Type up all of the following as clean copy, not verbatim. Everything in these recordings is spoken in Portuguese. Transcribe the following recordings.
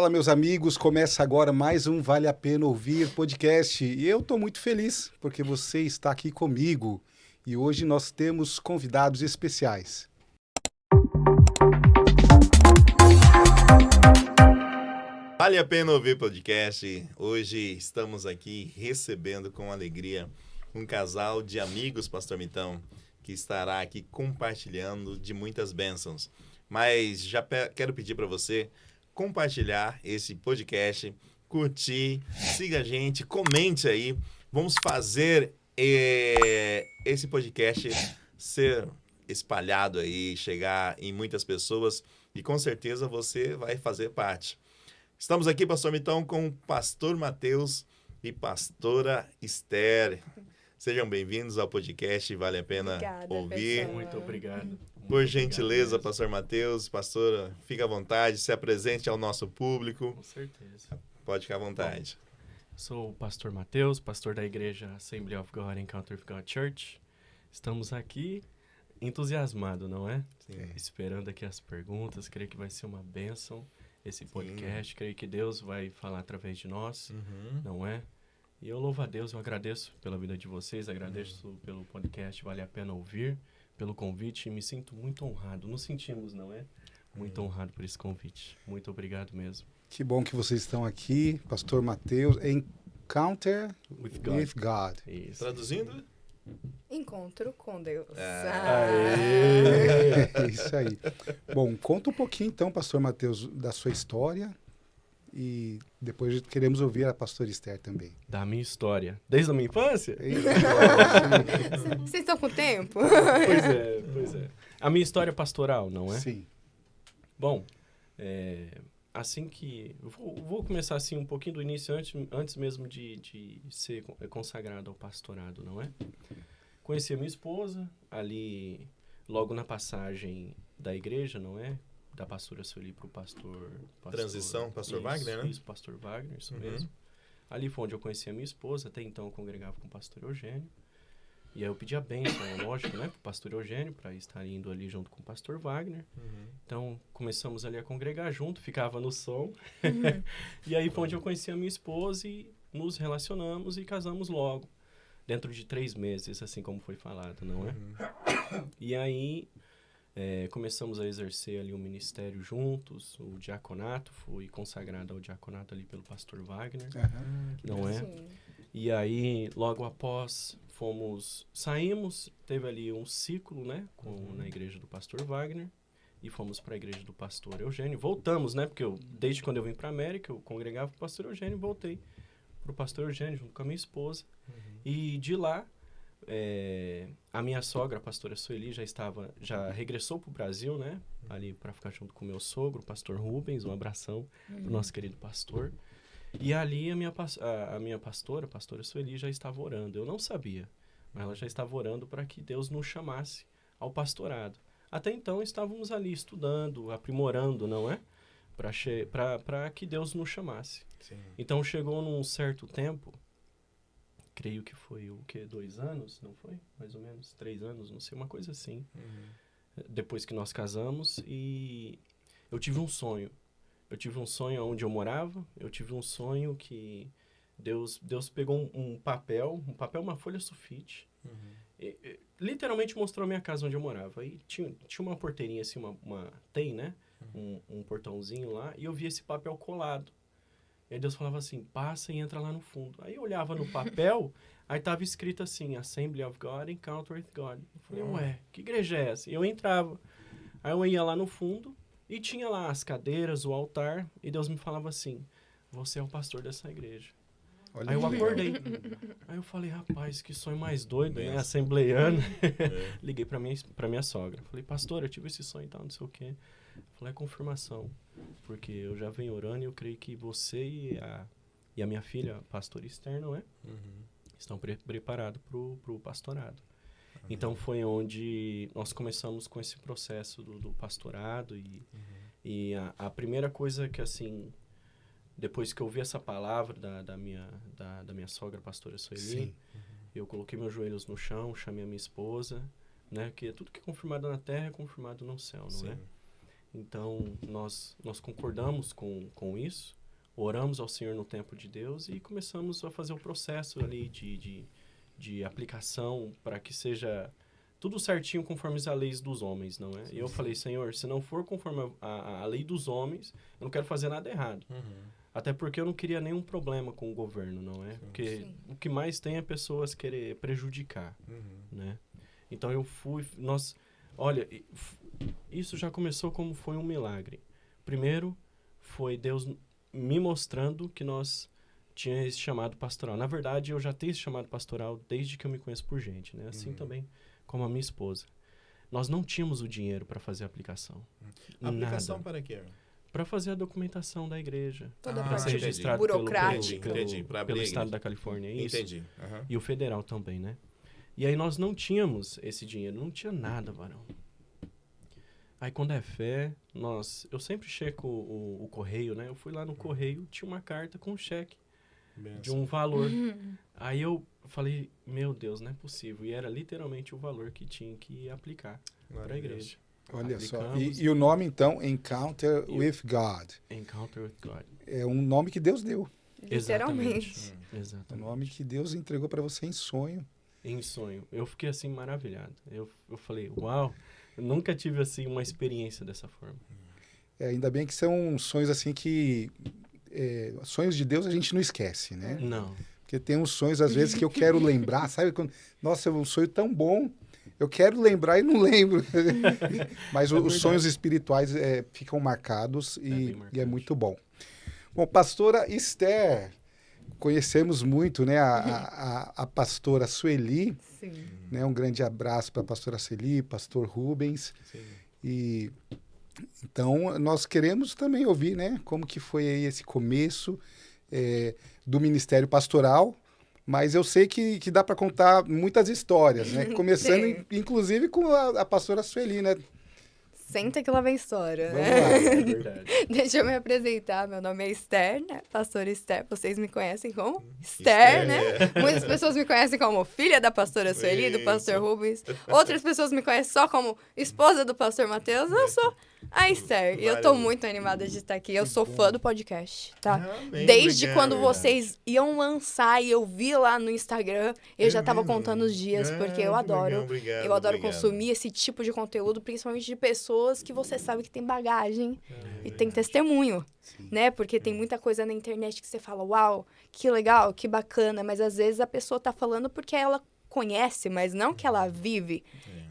Fala, meus amigos, começa agora mais um Vale a Pena Ouvir podcast. E eu estou muito feliz porque você está aqui comigo. E hoje nós temos convidados especiais. Vale a Pena Ouvir podcast. Hoje estamos aqui recebendo com alegria um casal de amigos, Pastor Mitão, que estará aqui compartilhando de muitas bênçãos. Mas já quero pedir para você compartilhar esse podcast, curtir, siga a gente, comente aí. Vamos fazer esse podcast ser espalhado aí, chegar em muitas pessoas e com certeza você vai fazer parte. Estamos aqui, Pastor Mitão, com o Pastor Matheus e Pastora Esther. Sejam bem-vindos ao podcast, vale a pena ouvir. Pessoal. Muito obrigado. Por gentileza, Pastor Matheus, pastora, fique à vontade, se apresente ao nosso público. Com certeza. Pode ficar à vontade. Bom, sou o Pastor Matheus, pastor da igreja Assembly of God Encounter of God Church. Estamos aqui entusiasmados, não é? Sim. Esperando aqui as perguntas, creio que vai ser uma bênção esse podcast. Creio que Deus vai falar através de nós, não é? E eu louvo a Deus, eu agradeço pela vida de vocês, agradeço pelo podcast Vale a Pena Ouvir, pelo convite, e me sinto muito honrado. Nos sentimos, não é? Muito honrado por esse convite. Muito obrigado mesmo. Que bom que vocês estão aqui, Pastor Matheus, Encounter with God. Isso. Traduzindo? Encontro com Deus. É isso aí. Bom, conta um pouquinho então, Pastor Matheus, da sua história e depois queremos ouvir a Pastora Esther também. Da minha história. Desde a minha infância? Vocês estão com tempo? Pois é. A minha história pastoral, não é? Sim. Bom, assim que... Vou começar assim um pouquinho do início, antes mesmo de ser consagrado ao pastorado, não é? Conheci a minha esposa ali, logo na passagem da igreja, não é? Da pastora Sueli para o pastor... Transição, pastor isso, Wagner, né? Isso, pastor Wagner, isso mesmo. Ali foi onde eu conheci a minha esposa, até então eu congregava com o pastor Eugênio. E aí eu pedi a bênção, lógico, né, pro pastor Eugênio, para estar indo ali junto com o pastor Wagner. Então, começamos ali a congregar junto, ficava no som. E aí foi onde eu conheci a minha esposa e nos relacionamos e casamos logo. Dentro de 3 meses, assim como foi falado, não é? E aí, começamos a exercer ali o ministério juntos, o diaconato, fui consagrado ao diaconato ali pelo pastor Wagner, não é? Sim. E aí, logo após, saímos, teve ali um ciclo, né, na igreja do pastor Wagner, e fomos para a igreja do pastor Eugênio. Voltamos, né, porque desde quando eu vim para a América, eu congregava com o pastor Eugênio, voltei para o pastor Eugênio, junto com a minha esposa. E de lá, a minha sogra, a pastora Sueli, já regressou para o Brasil, né, ali para ficar junto com o meu sogro, o pastor Rubens, um abração para o nosso querido pastor. E ali a minha pastora, a pastora Sueli, já estava orando. Eu não sabia, mas ela já estava orando para que Deus nos chamasse ao pastorado. Até então estávamos ali estudando, aprimorando, não é? Para que Deus nos chamasse. Sim. Então chegou num certo tempo, creio que foi 2 anos, não foi? Mais ou menos 3 anos, não sei, uma coisa assim. Depois que nós casamos, e eu tive um sonho. Eu tive um sonho onde eu morava, eu tive um sonho que Deus pegou um papel, uma folha sulfite, e literalmente mostrou a minha casa onde eu morava. Aí tinha uma porteirinha assim, tem, né? Um portãozinho lá, e eu vi esse papel colado. E aí Deus falava assim, passa e entra lá no fundo. Aí eu olhava no papel, aí tava escrito assim, Assembly of God, Encounter with God. Eu falei, ué, que igreja é essa? E eu entrava. Aí eu ia lá no fundo, e tinha lá as cadeiras, o altar, e Deus me falava assim, você é o pastor dessa igreja. Olha Aí eu que legal. acordei. Aí eu falei, rapaz, que sonho mais doido, né? Benção. Assembleiano. Liguei pra minha sogra. Falei, pastor, eu tive esse sonho e tal, não sei o quê. Falei, é confirmação. Porque eu já venho orando e eu creio que você e a minha filha, a pastora Esther, não é? Estão preparados pro pastorado. Então foi onde nós começamos com esse processo do pastorado e a primeira coisa que, assim, depois que eu ouvi essa palavra da minha sogra, a pastora Sueli, eu coloquei meus joelhos no chão, chamei a minha esposa, né? Porque tudo que é confirmado na terra é confirmado no céu, não é? Então, nós concordamos com isso oramos ao Senhor no tempo de Deus e começamos a fazer o processo ali de aplicação para que seja tudo certinho conforme as leis dos homens, não é? E eu falei, Senhor, se não for conforme a lei dos homens, eu não quero fazer nada errado. Até porque eu não queria nenhum problema com o governo, não é? Porque o que mais tem é pessoas querer prejudicar, né? Então eu fui... Olha, isso já começou como foi um milagre. Primeiro, foi Deus me mostrando que nós tinha esse chamado pastoral. Na verdade, eu já tenho esse chamado pastoral desde que eu me conheço por gente, né? Assim também como a minha esposa. Nós não tínhamos o dinheiro para fazer a aplicação. Aplicação Nada. para quê? Para fazer a documentação da igreja. Toda a Para parte ser registrado burocrática. Entendi. Estado da Califórnia, isso. Entendi. E o federal também, né? E aí nós não tínhamos esse dinheiro, não tinha nada, varão. Aí quando é fé, eu sempre checo o correio, né? Eu fui lá no correio, tinha uma carta com um cheque de um valor. Aí eu falei, meu Deus, não é possível. E era literalmente o valor que tinha que aplicar para a igreja. Olha só. Aplicamos. E o nome, então, Encounter with God. Encounter with God. É um nome que Deus deu. Literalmente. É um Exatamente. nome que Deus entregou para você em sonho. Em sonho. Eu fiquei assim maravilhado. Eu falei, uau, eu nunca tive assim uma experiência dessa forma. Ainda bem que são sonhos assim que... sonhos de Deus a gente não esquece, né? Não. Porque tem uns sonhos, às vezes, que eu quero lembrar, sabe? Nossa, é um sonho tão bom, eu quero lembrar e não lembro. Mas os sonhos espirituais ficam marcados e é muito bom. Bom, pastora Esther, conhecemos muito, né? A pastora Sueli, Sim. né? Um grande abraço para a pastora Sueli, pastor Rubens. Sim. E então, nós queremos também ouvir, né? Como que foi aí esse começo do Ministério Pastoral, mas eu sei que dá para contar muitas histórias, né? Começando, inclusive, com a pastora Sueli, né? Senta que lá vem história, Vamos né? lá. É verdade. Deixa eu me apresentar. Meu nome é Esther, né? Pastora Esther. Vocês me conhecem como Esther, né? Muitas pessoas me conhecem como filha da pastora Sueli, do pastor Rubens. Outras pessoas me conhecem só como esposa do pastor Matheus. Eu sou a Esther. E eu tô muito animada de estar aqui. Eu sou fã do podcast, tá? Amém, Desde obrigado, quando verdade. vocês iam lançar e eu vi lá no Instagram, eu já tava contando os dias, porque eu adoro. Eu adoro consumir esse tipo de conteúdo, principalmente de pessoas que você sabe que tem bagagem e tem testemunho, né? Porque tem muita coisa na internet que você fala, uau, que legal, que bacana, mas às vezes a pessoa tá falando porque ela conhece, mas não que ela vive.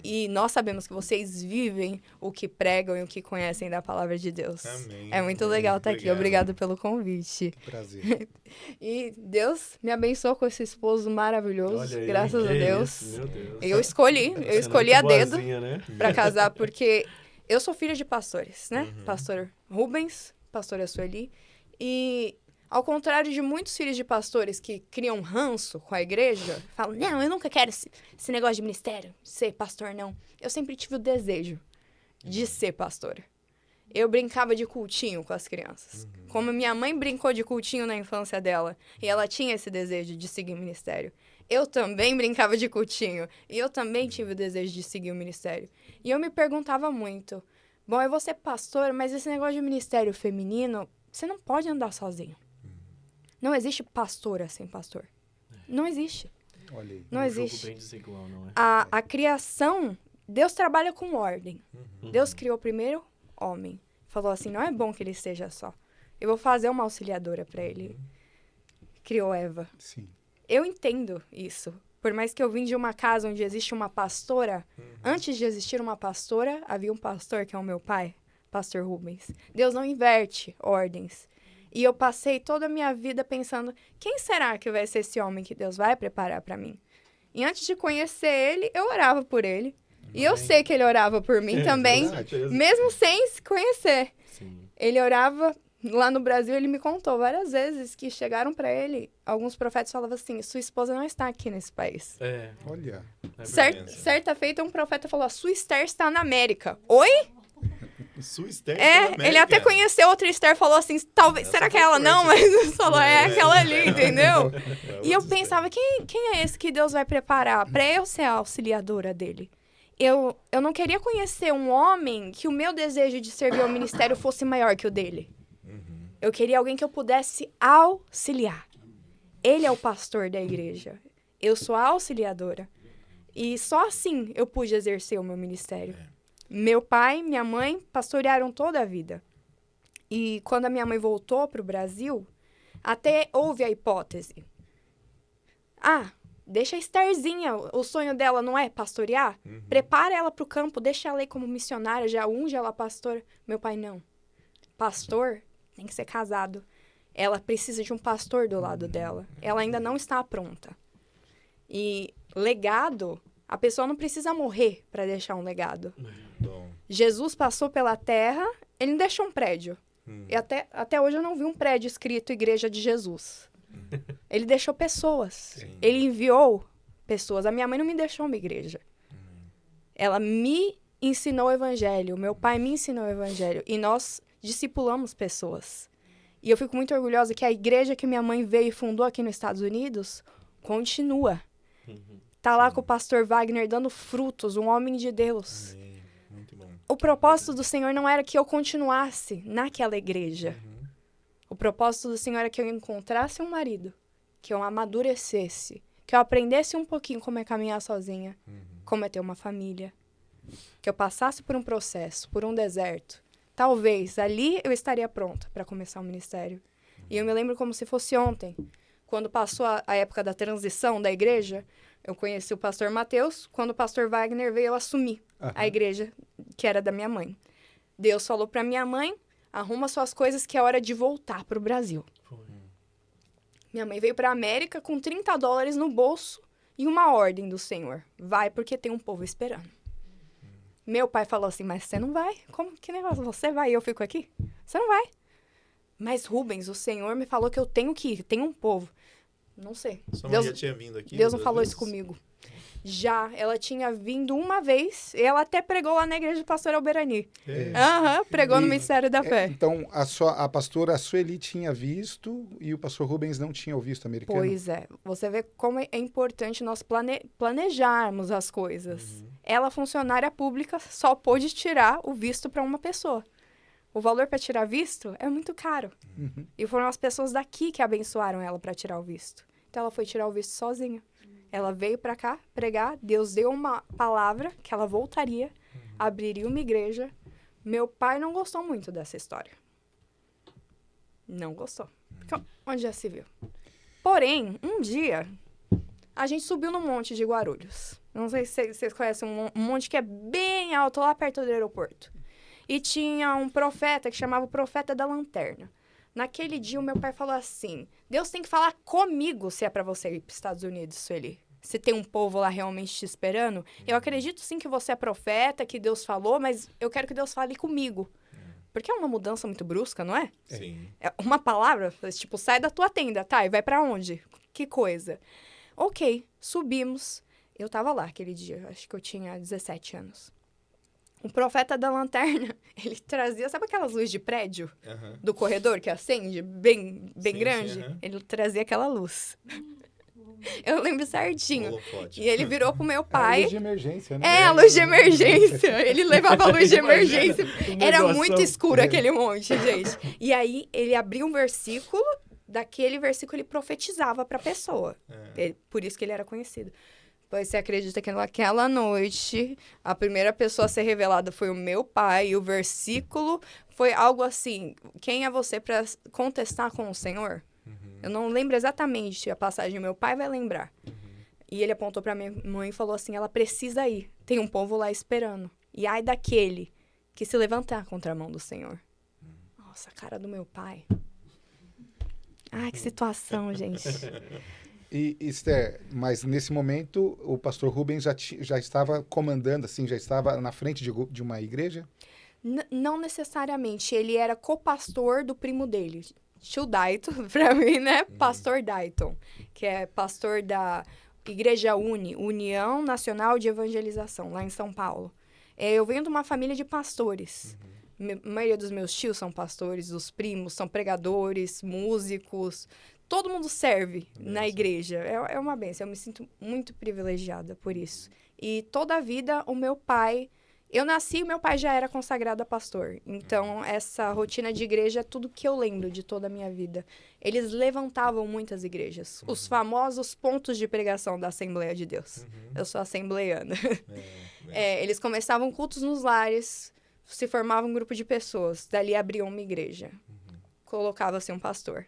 E nós sabemos que vocês vivem o que pregam e o que conhecem da palavra de Deus. Amém. É muito legal estar aqui. Obrigado pelo convite. Prazer. E Deus me abençoou com esse esposo maravilhoso, Olha aí, graças a que Deus. isso, meu Deus. Eu escolhi Você é a muito dedo boazinha, né? pra casar, porque eu sou filha de pastores, né? Pastor Rubens, pastora Sueli. E ao contrário de muitos filhos de pastores que criam ranço com a igreja, falam, não, eu nunca quero esse negócio de ministério, ser pastor, não. Eu sempre tive o desejo de ser pastora. Eu brincava de cultinho com as crianças. Como minha mãe brincou de cultinho na infância dela, e ela tinha esse desejo de seguir o ministério. Eu também brincava de cultinho, e eu também tive o desejo de seguir o ministério. E eu me perguntava muito, bom, eu vou ser pastora, mas esse negócio de ministério feminino, você não pode andar sozinho. Não existe pastora sem pastor. Não existe. Olha aí. Não Um jogo existe. bem desigual, não é? A criação, Deus trabalha com ordem. Deus criou primeiro homem. Falou assim, não é bom que ele esteja só. Eu vou fazer uma auxiliadora para ele. Criou Eva. Sim. Eu entendo isso. Por mais que eu vim de uma casa onde existe uma pastora, antes de existir uma pastora, havia um pastor que é o meu pai, pastor Rubens. Deus não inverte ordens. E eu passei toda a minha vida pensando, quem será que vai ser esse homem que Deus vai preparar para mim? E antes de conhecer ele, eu orava por ele. E eu sei que ele orava por mim também, Com certeza. mesmo sem se conhecer. Sim. Ele orava, lá no Brasil, ele me contou várias vezes que chegaram para ele, alguns profetas falavam assim, sua esposa não está aqui nesse país. É, Olha. é verdade. Certa feita, um profeta falou, a sua Esther está na América. Oi? Sua Esther Ele até conheceu outra Esther, falou assim, talvez, Essa será que foi é ela? forte. Não, mas falou, é aquela ali, entendeu? É E eu outra pensava, quem é esse que Deus vai preparar para eu ser a auxiliadora dele? Eu não queria conhecer um homem que o meu desejo de servir ao ministério fosse maior que o dele. Eu queria alguém que eu pudesse auxiliar. Ele é o pastor da igreja. Eu sou a auxiliadora. E só assim eu pude exercer o meu ministério. Meu pai, minha mãe pastorearam toda a vida. E quando a minha mãe voltou para o Brasil, até houve a hipótese. Deixa a Estherzinha, o sonho dela não é pastorear? Prepara ela para o campo, deixa ela aí como missionária, já unge ela pastora. Meu pai, não. Pastor tem que ser casado. Ela precisa de um pastor do lado dela. Ela ainda não está pronta. E legado, a pessoa não precisa morrer para deixar um legado. Bom. Jesus passou pela terra, ele não deixou um prédio. E até hoje eu não vi um prédio escrito Igreja de Jesus. Ele deixou pessoas. Sim. Ele enviou pessoas. A minha mãe não me deixou uma igreja. Ela me ensinou o evangelho. Meu pai me ensinou o evangelho. E nós discipulamos pessoas. E eu fico muito orgulhosa que a igreja que minha mãe veio e fundou aqui nos Estados Unidos continua. Tá lá com o pastor Wagner dando frutos, um homem de Deus. Amém. Muito bom. O propósito do Senhor não era que eu continuasse naquela igreja. O propósito do Senhor era que eu encontrasse um marido, que eu amadurecesse, que eu aprendesse um pouquinho como é caminhar sozinha, como é ter uma família, que eu passasse por um processo, por um deserto. Talvez ali eu estaria pronta para começar o ministério. E eu me lembro como se fosse ontem, quando passou a época da transição da igreja, eu conheci o pastor Mateus, quando o pastor Wagner veio assumir a igreja que era da minha mãe. Deus falou para minha mãe: arruma suas coisas que é hora de voltar pro Brasil. Minha mãe veio pra América com $30 no bolso e uma ordem do Senhor. Vai, porque tem um povo esperando. Meu pai falou assim, mas você não vai? Como que negócio? Você vai e eu fico aqui? Você não vai. Mas, Rubens, o Senhor me falou que eu tenho que ir, tem um povo. Não sei. Sua mãe já tinha vindo aqui? Deus não falou vezes? isso comigo. Já, ela tinha vindo uma vez, e ela até pregou lá na igreja do pastor Alberani. Pregou no Ministério da Fé. Então, a pastora Sueli tinha visto e o pastor Rubens não tinha o visto americano? Pois é. Você vê como é importante nós planejarmos as coisas. Ela, funcionária pública, só pôde tirar o visto para uma pessoa. O valor para tirar visto é muito caro. E foram as pessoas daqui que abençoaram ela para tirar o visto. Então, ela foi tirar o visto sozinha. Ela veio para cá pregar, Deus deu uma palavra que ela voltaria, abriria uma igreja. Meu pai não gostou muito dessa história. Não gostou. Porque onde já se viu? Porém, um dia, a gente subiu no monte de Guarulhos. Não sei se vocês conhecem um monte que é bem alto, lá perto do aeroporto. E tinha um profeta que chamava o Profeta da Lanterna. Naquele dia, o meu pai falou assim, Deus tem que falar comigo se é para você ir para os Estados Unidos, Sueli. Se tem um povo lá realmente te esperando. Eu acredito sim que você é profeta, que Deus falou, mas eu quero que Deus fale comigo. Porque é uma mudança muito brusca, não é? Sim. É uma palavra, tipo, sai da tua tenda, tá? E vai para onde? Que coisa. Ok, subimos. Eu tava lá aquele dia, acho que eu tinha 17 anos. O Profeta da Lanterna, ele trazia, sabe aquelas luzes de prédio do corredor que acende, bem Sim, grande? sim, Ele trazia aquela luz. Eu lembro certinho. Holofote. E ele virou pro meu A pai. luz de emergência, né? É, a luz de emergência. Ele levava a luz de emergência. Era negação. muito escuro aquele monte, gente. E aí, ele abria um versículo, daquele versículo ele profetizava pra pessoa. Por isso que ele era conhecido. Pois você acredita que naquela noite, a primeira pessoa a ser revelada foi o meu pai, e o versículo foi algo assim, quem é você para contestar com o Senhor? Eu não lembro exatamente a passagem, meu pai vai lembrar. E ele apontou para minha mãe e falou assim, ela precisa ir, tem um povo lá esperando. E ai daquele que se levantar contra a mão do Senhor. Nossa, a cara do meu pai. Ai, que situação, gente. E, Esther, mas nesse momento o pastor Rubens já estava comandando, assim, já estava na frente de uma igreja? Não necessariamente, ele era copastor do primo dele, tio Dayton, pra mim, né? Pastor Dayton, que é pastor da Igreja União Nacional de Evangelização, lá em São Paulo. Eu venho de uma família de pastores. A maioria dos meus tios são pastores, os primos são pregadores, músicos. Todo mundo serve na igreja. É uma bênção. Eu me sinto muito privilegiada por isso. E toda a vida, o meu pai Eu nasci e meu pai já era consagrado a pastor. Então, essa rotina de igreja é tudo que eu lembro de toda a minha vida. Eles levantavam muitas igrejas. Os famosos pontos de pregação da Assembleia de Deus. Eu sou assembleiana. Eles começavam cultos nos lares, se formava um grupo de pessoas. Dali abriam uma igreja. Colocava-se um pastor.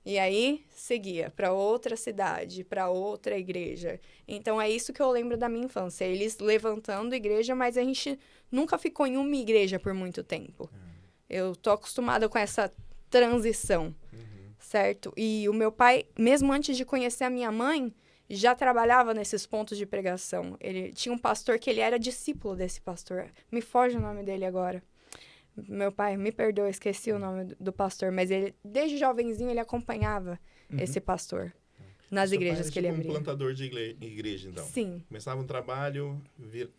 E aí, seguia para outra cidade, para outra igreja. Então, é isso que eu lembro da minha infância. Eles levantando igreja, mas a gente nunca ficou em uma igreja por muito tempo. Eu tô acostumada com essa transição, certo? E o meu pai, mesmo antes de conhecer a minha mãe, já trabalhava nesses pontos de pregação. Ele tinha um pastor que ele era discípulo desse pastor. Me foge o nome dele agora. Meu pai, me perdoa, esqueci o nome do pastor, mas ele, desde jovenzinho, ele acompanhava esse pastor nas igrejas que ele abria. Um plantador de igreja, então. Sim. Começava um trabalho,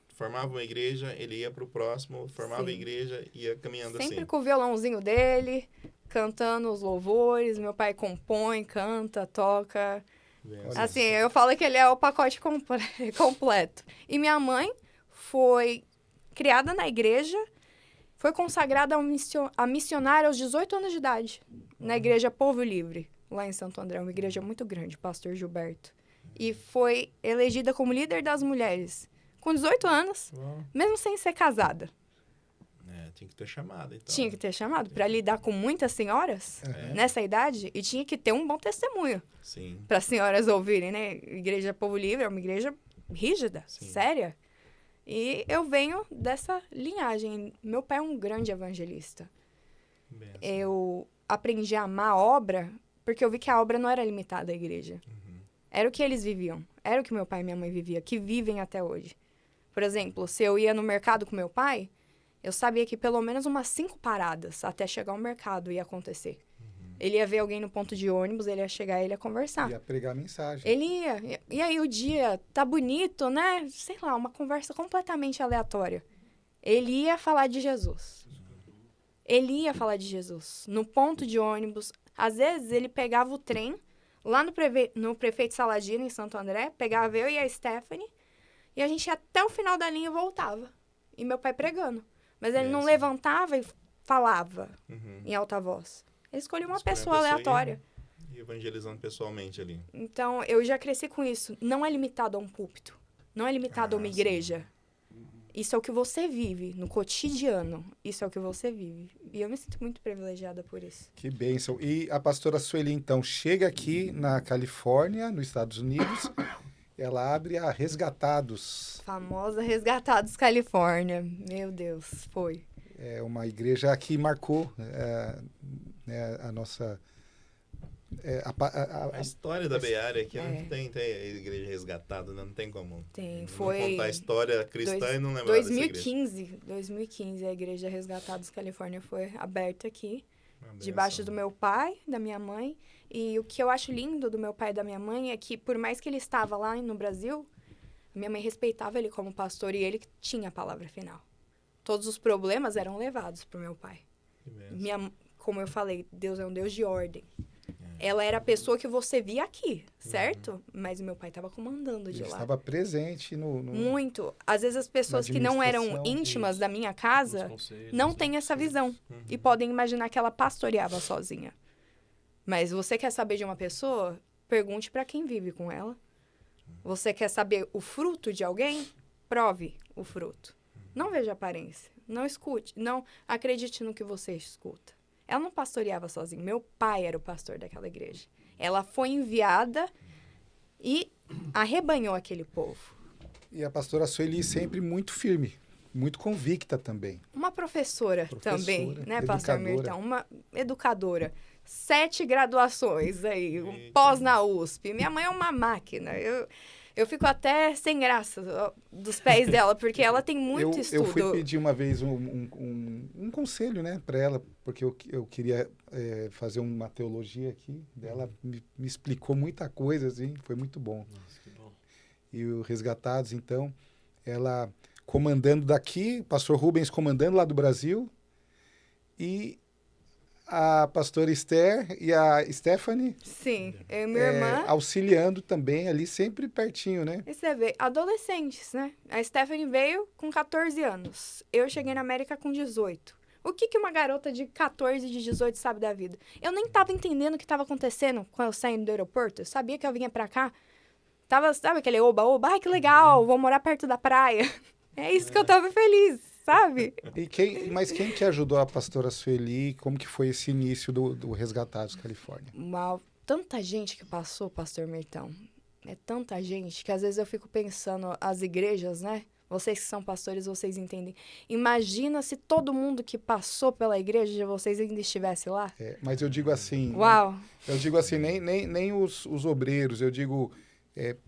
formava uma igreja, ele ia para o próximo, formava a igreja, ia caminhando assim. Sempre com o violãozinho dele, cantando os louvores. Meu pai compõe, canta, toca. Assim, eu falo que ele é o pacote completo. E minha mãe foi criada na igreja. Foi consagrada a missionária aos 18 anos de idade, na Igreja Povo Livre, lá em Santo André, uma igreja muito grande, pastor Gilberto. E foi elegida como líder das mulheres, com 18 anos, mesmo sem ser casada. Tinha que ter chamado, então. Tinha que ter chamado, para lidar com muitas senhoras nessa idade, e tinha que ter um bom testemunho para as senhoras ouvirem, né? Igreja Povo Livre é uma igreja rígida, séria. E eu venho dessa linhagem. Meu pai é um grande evangelista. Eu aprendi a amar a obra porque eu vi que a obra não era limitada à igreja. Era o que eles viviam. Era o que meu pai e minha mãe viviam, que vivem até hoje. Por exemplo, se eu ia no mercado com meu pai, eu sabia que pelo menos umas 5 paradas até chegar ao mercado ia acontecer. Ele ia ver alguém no ponto de ônibus, ele ia chegar e ele ia conversar. Ia pregar a mensagem. Ele ia. E aí o dia tá bonito, né? Sei lá, uma conversa completamente aleatória. Ele ia falar de Jesus. Ele ia falar de Jesus. No ponto de ônibus. Às vezes ele pegava o trem lá no Prefeito Saladino, em Santo André. Pegava eu e a Stephanie. E a gente ia até o final da linha e voltava. E meu pai pregando. Mas ele não levantava e falava em alta voz. Ele escolheu uma pessoa aleatória. E evangelizando pessoalmente ali. Então, eu já cresci com isso. Não é limitado a um púlpito. Não é limitado a uma igreja. Isso é o que você vive no cotidiano. Isso é o que você vive. E eu me sinto muito privilegiada por isso. Que bênção. E a pastora Sueli, então, chega aqui na Califórnia, nos Estados Unidos. Ela abre a Resgatados. Famosa Resgatados Califórnia. Meu Deus, foi. É uma igreja que marcou a nossa... a história da Bay Area aqui não tem a igreja resgatada, né? Não tem como. Tem, foi... contar a história cristã e não lembrar dessa igreja. 2015, a igreja Resgatados Califórnia foi aberta aqui, debaixo do meu pai, da minha mãe. E o que eu acho lindo do meu pai e da minha mãe é que, por mais que ele estava lá no Brasil, minha mãe respeitava ele como pastor e ele que tinha a palavra final. Todos os problemas eram levados para o meu pai. Como eu falei, Deus é um Deus de ordem. Ela era a pessoa que você via aqui, certo? Mas o meu pai estava comandando de lá. Ele estava presente no... Muito. Às vezes as pessoas que não eram íntimas da minha casa não têm essa visão. E podem imaginar que ela pastoreava sozinha. Mas você quer saber de uma pessoa? Pergunte para quem vive com ela. Você quer saber o fruto de alguém? Prove o fruto. Não veja a aparência. Não escute. Não acredite no que você escuta. Ela não pastoreava sozinha. Meu pai era o pastor daquela igreja. Ela foi enviada e arrebanhou aquele povo. E a pastora Sueli sempre muito firme, muito convicta também. Uma professora também, né, pastor Mirtão? Uma educadora. 7 graduações aí, um pós na USP. Minha mãe é uma máquina. Eu fico até sem graça dos pés dela, porque ela tem muito estudo. Eu fui pedir uma vez um conselho, né, para ela, porque eu queria fazer uma teologia aqui. Ela me explicou muita coisa, assim, foi muito bom. Nossa, que bom. E o Resgatados, então, ela comandando daqui, pastor Rubens comandando lá do Brasil, e a pastora Esther e a Stephanie Sim, eu e minha irmã. auxiliando também ali, sempre pertinho, né? E você vê, adolescentes, né? A Stephanie veio com 14 anos. Eu cheguei na América com 18. O que uma garota de 14, de 18 sabe da vida? Eu nem tava entendendo o que tava acontecendo quando eu saindo do aeroporto. Eu sabia que eu vinha pra cá. Sabe aquele oba-oba? Ai, que legal, vou morar perto da praia. É isso que eu tava feliz, sabe? Mas quem que ajudou a pastora Sueli? Como que foi esse início do Resgatados Califórnia? Tanta gente que passou, pastor Mirtão. É tanta gente que às vezes eu fico pensando, as igrejas, né? Vocês que são pastores, vocês entendem. Imagina se todo mundo que passou pela igreja de vocês ainda estivesse lá. Mas eu digo assim... Uau! Eu digo assim, nem os obreiros, eu digo...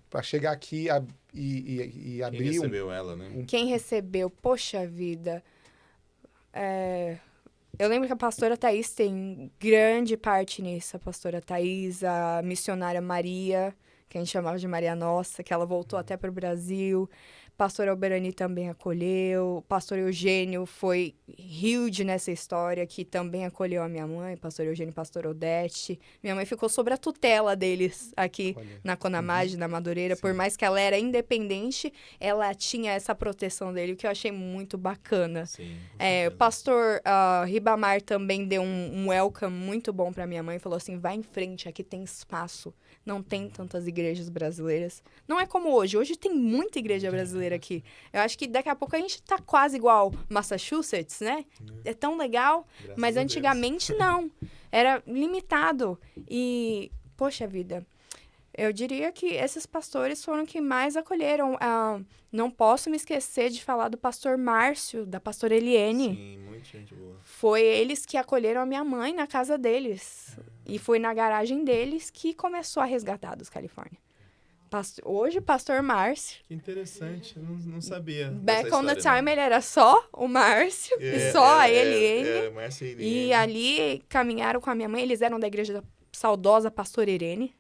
para chegar aqui e abrir... Quem recebeu ela, né? Quem recebeu, poxa vida... Eu lembro que a pastora Thaís tem grande parte nisso. A pastora Thaís, a missionária Maria, que a gente chamava de Maria Nossa, que ela voltou até para o Brasil. Pastor Alberani também acolheu. Pastor Eugênio foi huge nessa história, que também acolheu a minha mãe. Pastor Eugênio e pastor Odete. Minha mãe ficou sob a tutela deles aqui na Conamage, na Madureira. Sim. Por mais que ela era independente, ela tinha essa proteção dele, o que eu achei muito bacana. Sim, o pastor Ribamar também deu um welcome muito bom para minha mãe. Falou assim, vai em frente, aqui tem espaço. Não tem tantas igrejas brasileiras. Não é como hoje. Hoje tem muita igreja brasileira aqui. Eu acho que daqui a pouco a gente tá quase igual Massachusetts, né? É tão legal. Graças mas antigamente não. Era limitado. E, poxa vida, eu diria que esses pastores foram que mais acolheram. Não posso me esquecer de falar do pastor Márcio, da pastora Eliene. Sim, muita gente boa. Foi eles que acolheram a minha mãe na casa deles. E foi na garagem deles que começou a Resgatados Califórnia. Hoje, pastor Márcio. Que interessante, não sabia. Back on the time, ele era só o Márcio e só a Eliene. Márcio e Eliene. E ali caminharam com a minha mãe. Eles eram da igreja da saudosa pastora Irene.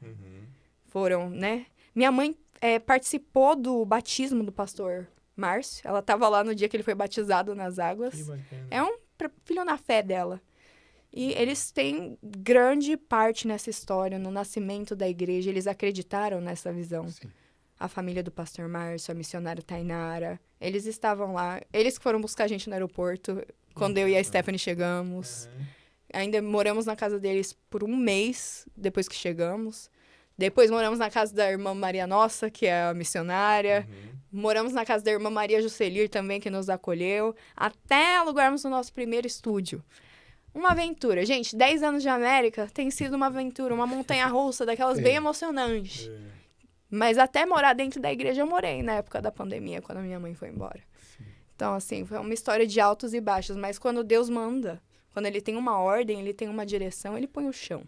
Foram, né? Minha mãe participou do batismo do pastor Márcio. Ela estava lá no dia que ele foi batizado nas águas. Que bacana. É um filho na fé dela. E eles têm grande parte nessa história, no nascimento da igreja. Eles acreditaram nessa visão. Sim. A família do pastor Márcio, a missionária Tainara. Eles estavam lá. Eles que foram buscar a gente no aeroporto, quando eu e a Stephanie chegamos. Ainda moramos na casa deles por um mês, depois que chegamos. Depois moramos na casa da irmã Maria Nossa, que é a missionária. Moramos na casa da irmã Maria Juscelir também, que nos acolheu. Até alugarmos o nosso primeiro estúdio. Uma aventura. Gente, 10 anos de América tem sido uma aventura, uma montanha-russa, daquelas bem emocionantes. Mas até morar dentro da igreja eu morei na época da pandemia, quando a minha mãe foi embora. Sim. Então, assim, foi uma história de altos e baixos. Mas quando Deus manda, quando ele tem uma ordem, ele tem uma direção, ele põe o chão.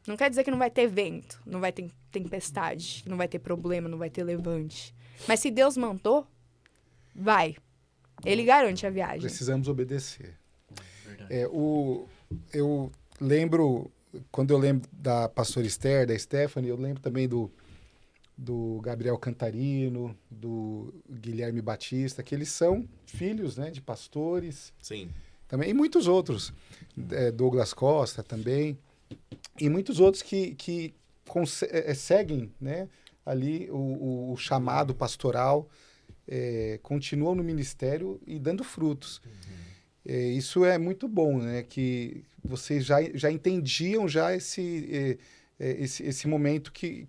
Não quer dizer que não vai ter vento, não vai ter tempestade, não vai ter problema, não vai ter levante. Mas se Deus mandou, vai. Ele garante a viagem. Precisamos obedecer. Eu lembro, quando eu lembro da pastora Esther, da Stephanie, eu lembro também do Gabriel Cantarino, do Guilherme Batista, que eles são filhos, né, de pastores. Sim. Também, e muitos outros. Douglas Costa também. E muitos outros que seguem, né, ali o chamado pastoral, continuam no ministério e dando frutos. Isso é muito bom, né? Que vocês já entendiam já esse momento que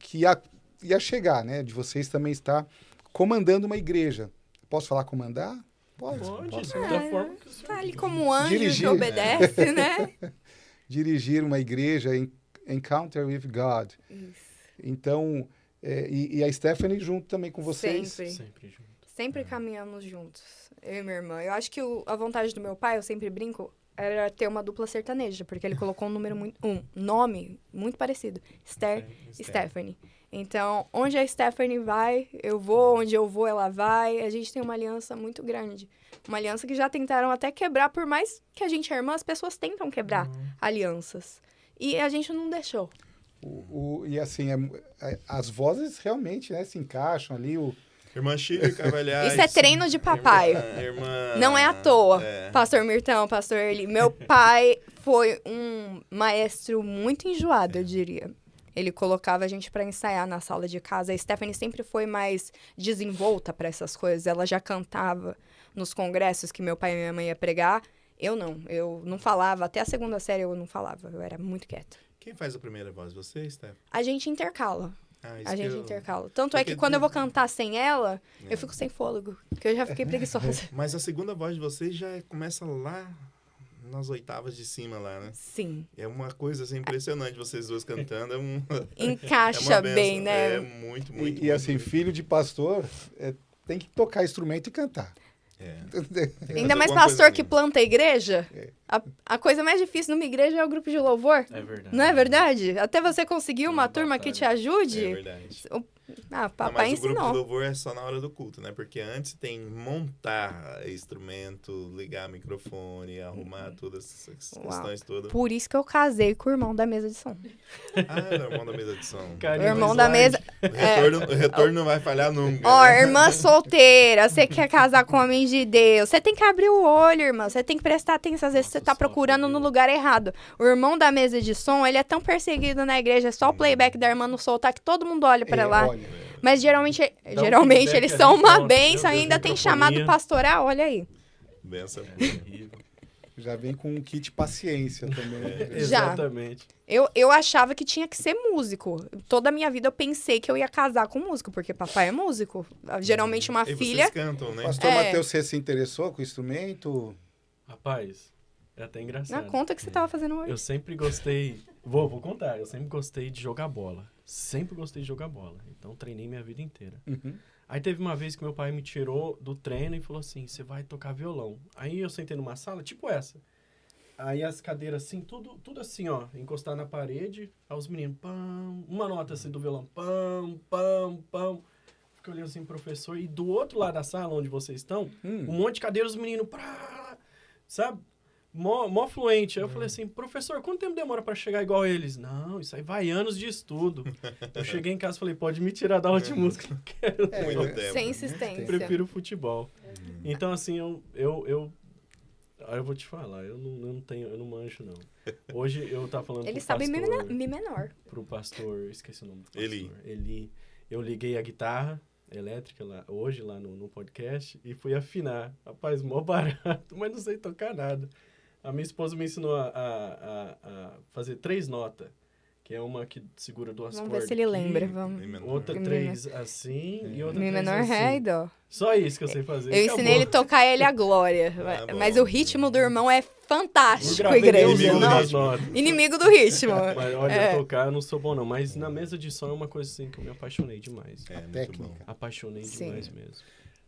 ia chegar, né? De vocês também estar comandando uma igreja. Posso falar comandar? Pode, Posso. da forma que o senhor... Tá ali como um anjo Dirigir. que obedece, né? Dirigir uma igreja, Encounter with God. Isso. Então, e a Stephanie junto também com vocês? Sempre junto. Sempre caminhamos juntos, eu e minha irmã. Eu acho que a vontade do meu pai, eu sempre brinco, era ter uma dupla sertaneja, porque ele colocou um nome muito parecido, Esther e Stephanie. Então, onde a Stephanie vai, eu vou, onde eu vou, ela vai. A gente tem uma aliança muito grande. Uma aliança que já tentaram até quebrar, por mais que a gente é irmã, as pessoas tentam quebrar alianças. E a gente não deixou. E assim, as vozes realmente, né, se encaixam ali, Irmã Chile Carvalhais. Isso é treino de papai. Irmã... Não é à toa, pastor Mirtão, pastor Eli. Meu pai foi um maestro muito enjoado, eu diria. Ele colocava a gente pra ensaiar na sala de casa. A Stephanie sempre foi mais desenvolta pra essas coisas. Ela já cantava nos congressos que meu pai e minha mãe ia pregar. Eu não falava. Até a segunda série eu não falava. Eu era muito quieta. Quem faz a primeira voz? Você, Steph? A gente intercala. Isso A gente que eu- intercala. Tanto é Porque que quando eu vou tu- cantar sem ela, É. eu fico sem fôlego. Porque eu já fiquei preguiçosa. Mas a segunda voz de vocês já começa lá nas oitavas de cima lá, né? Sim. É uma coisa assim, impressionante vocês duas cantando. É uma Encaixa benção. bem, né? É muito, muito. E muito assim, filho de pastor tem que tocar instrumento e cantar. É. Ainda mais alguma pastor coisa que ali. planta a igreja. A coisa mais difícil numa igreja é o grupo de louvor. É verdade. Não é verdade? Até você conseguir uma turma que te batalha. ajude. É verdade. Ah, Não, papai mas o grupo de ensinou. louvor é só na hora do culto, né? Porque antes tem montar instrumento, ligar microfone, arrumar todas essas Uau. questões todas. Por isso que eu casei com o irmão da mesa de som. Era o irmão da mesa de som. O Carinho irmão do da slide. mesa. O retorno não vai falhar nunca. Ó, né? irmã solteira, você quer casar com homem de Deus. Você tem que abrir o olho, irmã. Você tem que prestar atenção. Às vezes você tá Nossa, procurando só no Deus. lugar errado. O irmão da mesa de som, ele é tão perseguido na igreja. É só o playback da irmã não soltar que todo mundo olha pra lá. Olha, Mas geralmente feedback eles ali, são uma pronto. bênção. Meu Deus, Ainda tem microfonia. chamado pastoral, olha aí. Benção. É horrível. já vem com um kit paciência também. Já. Exatamente. Eu achava que tinha que ser músico. Toda a minha vida eu pensei que eu ia casar com músico, porque papai é músico. Geralmente uma E filha... vocês cantam, né? Pastor É. Mateus, você se interessou com o instrumento? Rapaz, é até Na engraçado. conta que você tava fazendo hoje. Eu sempre gostei... Vou contar. Eu sempre gostei de jogar bola. Sempre gostei de jogar bola. Então, treinei minha vida inteira. Uhum. Aí teve uma vez que meu pai me tirou do treino e falou assim, você vai tocar violão. Aí eu sentei numa sala, tipo essa. Aí as cadeiras assim, tudo assim, ó, encostar na parede. Aí os meninos, pam, uma nota assim do violão, pam, pam, pam. Fiquei olhando assim, professor. E do outro lado da sala, onde vocês estão, um monte de cadeiras, os meninos, pra, sabe? Mó fluente. Aí eu falei assim, professor, quanto tempo demora pra chegar igual eles? Não, isso aí vai anos de estudo. Eu cheguei em casa e falei, pode me tirar da aula de música, não quero. Muito tempo. Sem insistência. Prefiro futebol. Então, assim, eu vou te falar, eu não manjo, não. Hoje eu tava falando Ele pro sabe pastor, mi menor. pro pastor, esqueci o nome do pastor. Eli. Eu liguei a guitarra elétrica hoje lá no podcast e fui afinar. Rapaz, mó barato, mas não sei tocar nada. A minha esposa me ensinou a fazer 3 notas, que é uma que segura 2 Vamos cordas ver se ele aqui, lembra. Vamos. outra Mi 3 assim e outra Mi 3 menor, assim. ré e dó. Só isso que eu sei fazer. Eu acabou. ensinei ele a tocar ele a glória. bom. Mas o ritmo do irmão é Eu fantástico, gravei igreja. inimigo do Não, ritmo. notas. inimigo do ritmo. Mas olha, É. tocar eu não sou bom não, mas na mesa de som é uma coisa assim que eu me apaixonei demais. É, muito técnica. bom. Apaixonei Sim. demais mesmo.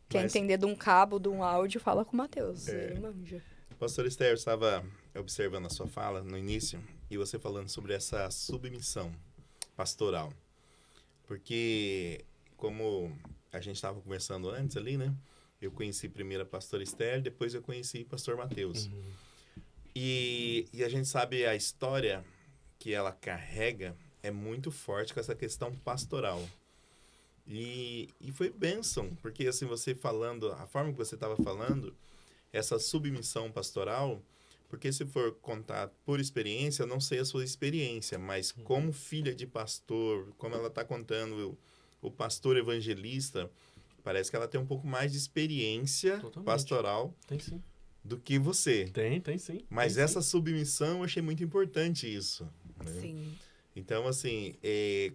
Quer Mas- entender de um cabo, de um áudio, fala com o Matheus. Ele manja. Pastor Esther, eu estava observando a sua fala no início e você falando sobre essa submissão pastoral. Porque, como a gente estava conversando antes ali, né? Eu conheci primeiro a pastora Esther, depois eu conheci o pastor Mateus. E a gente sabe a história que ela carrega é muito forte com essa questão pastoral. E foi bênção, porque assim, você falando, a forma que você estava falando, essa submissão pastoral, porque se for contar por experiência, eu não sei a sua experiência, mas como filha de pastor, como ela está contando o pastor evangelista, parece que ela tem um pouco mais de experiência Totalmente. pastoral Tem sim. do que você. Tem sim. Mas Tem essa submissão, eu achei muito importante isso. Né? Sim. Então, assim,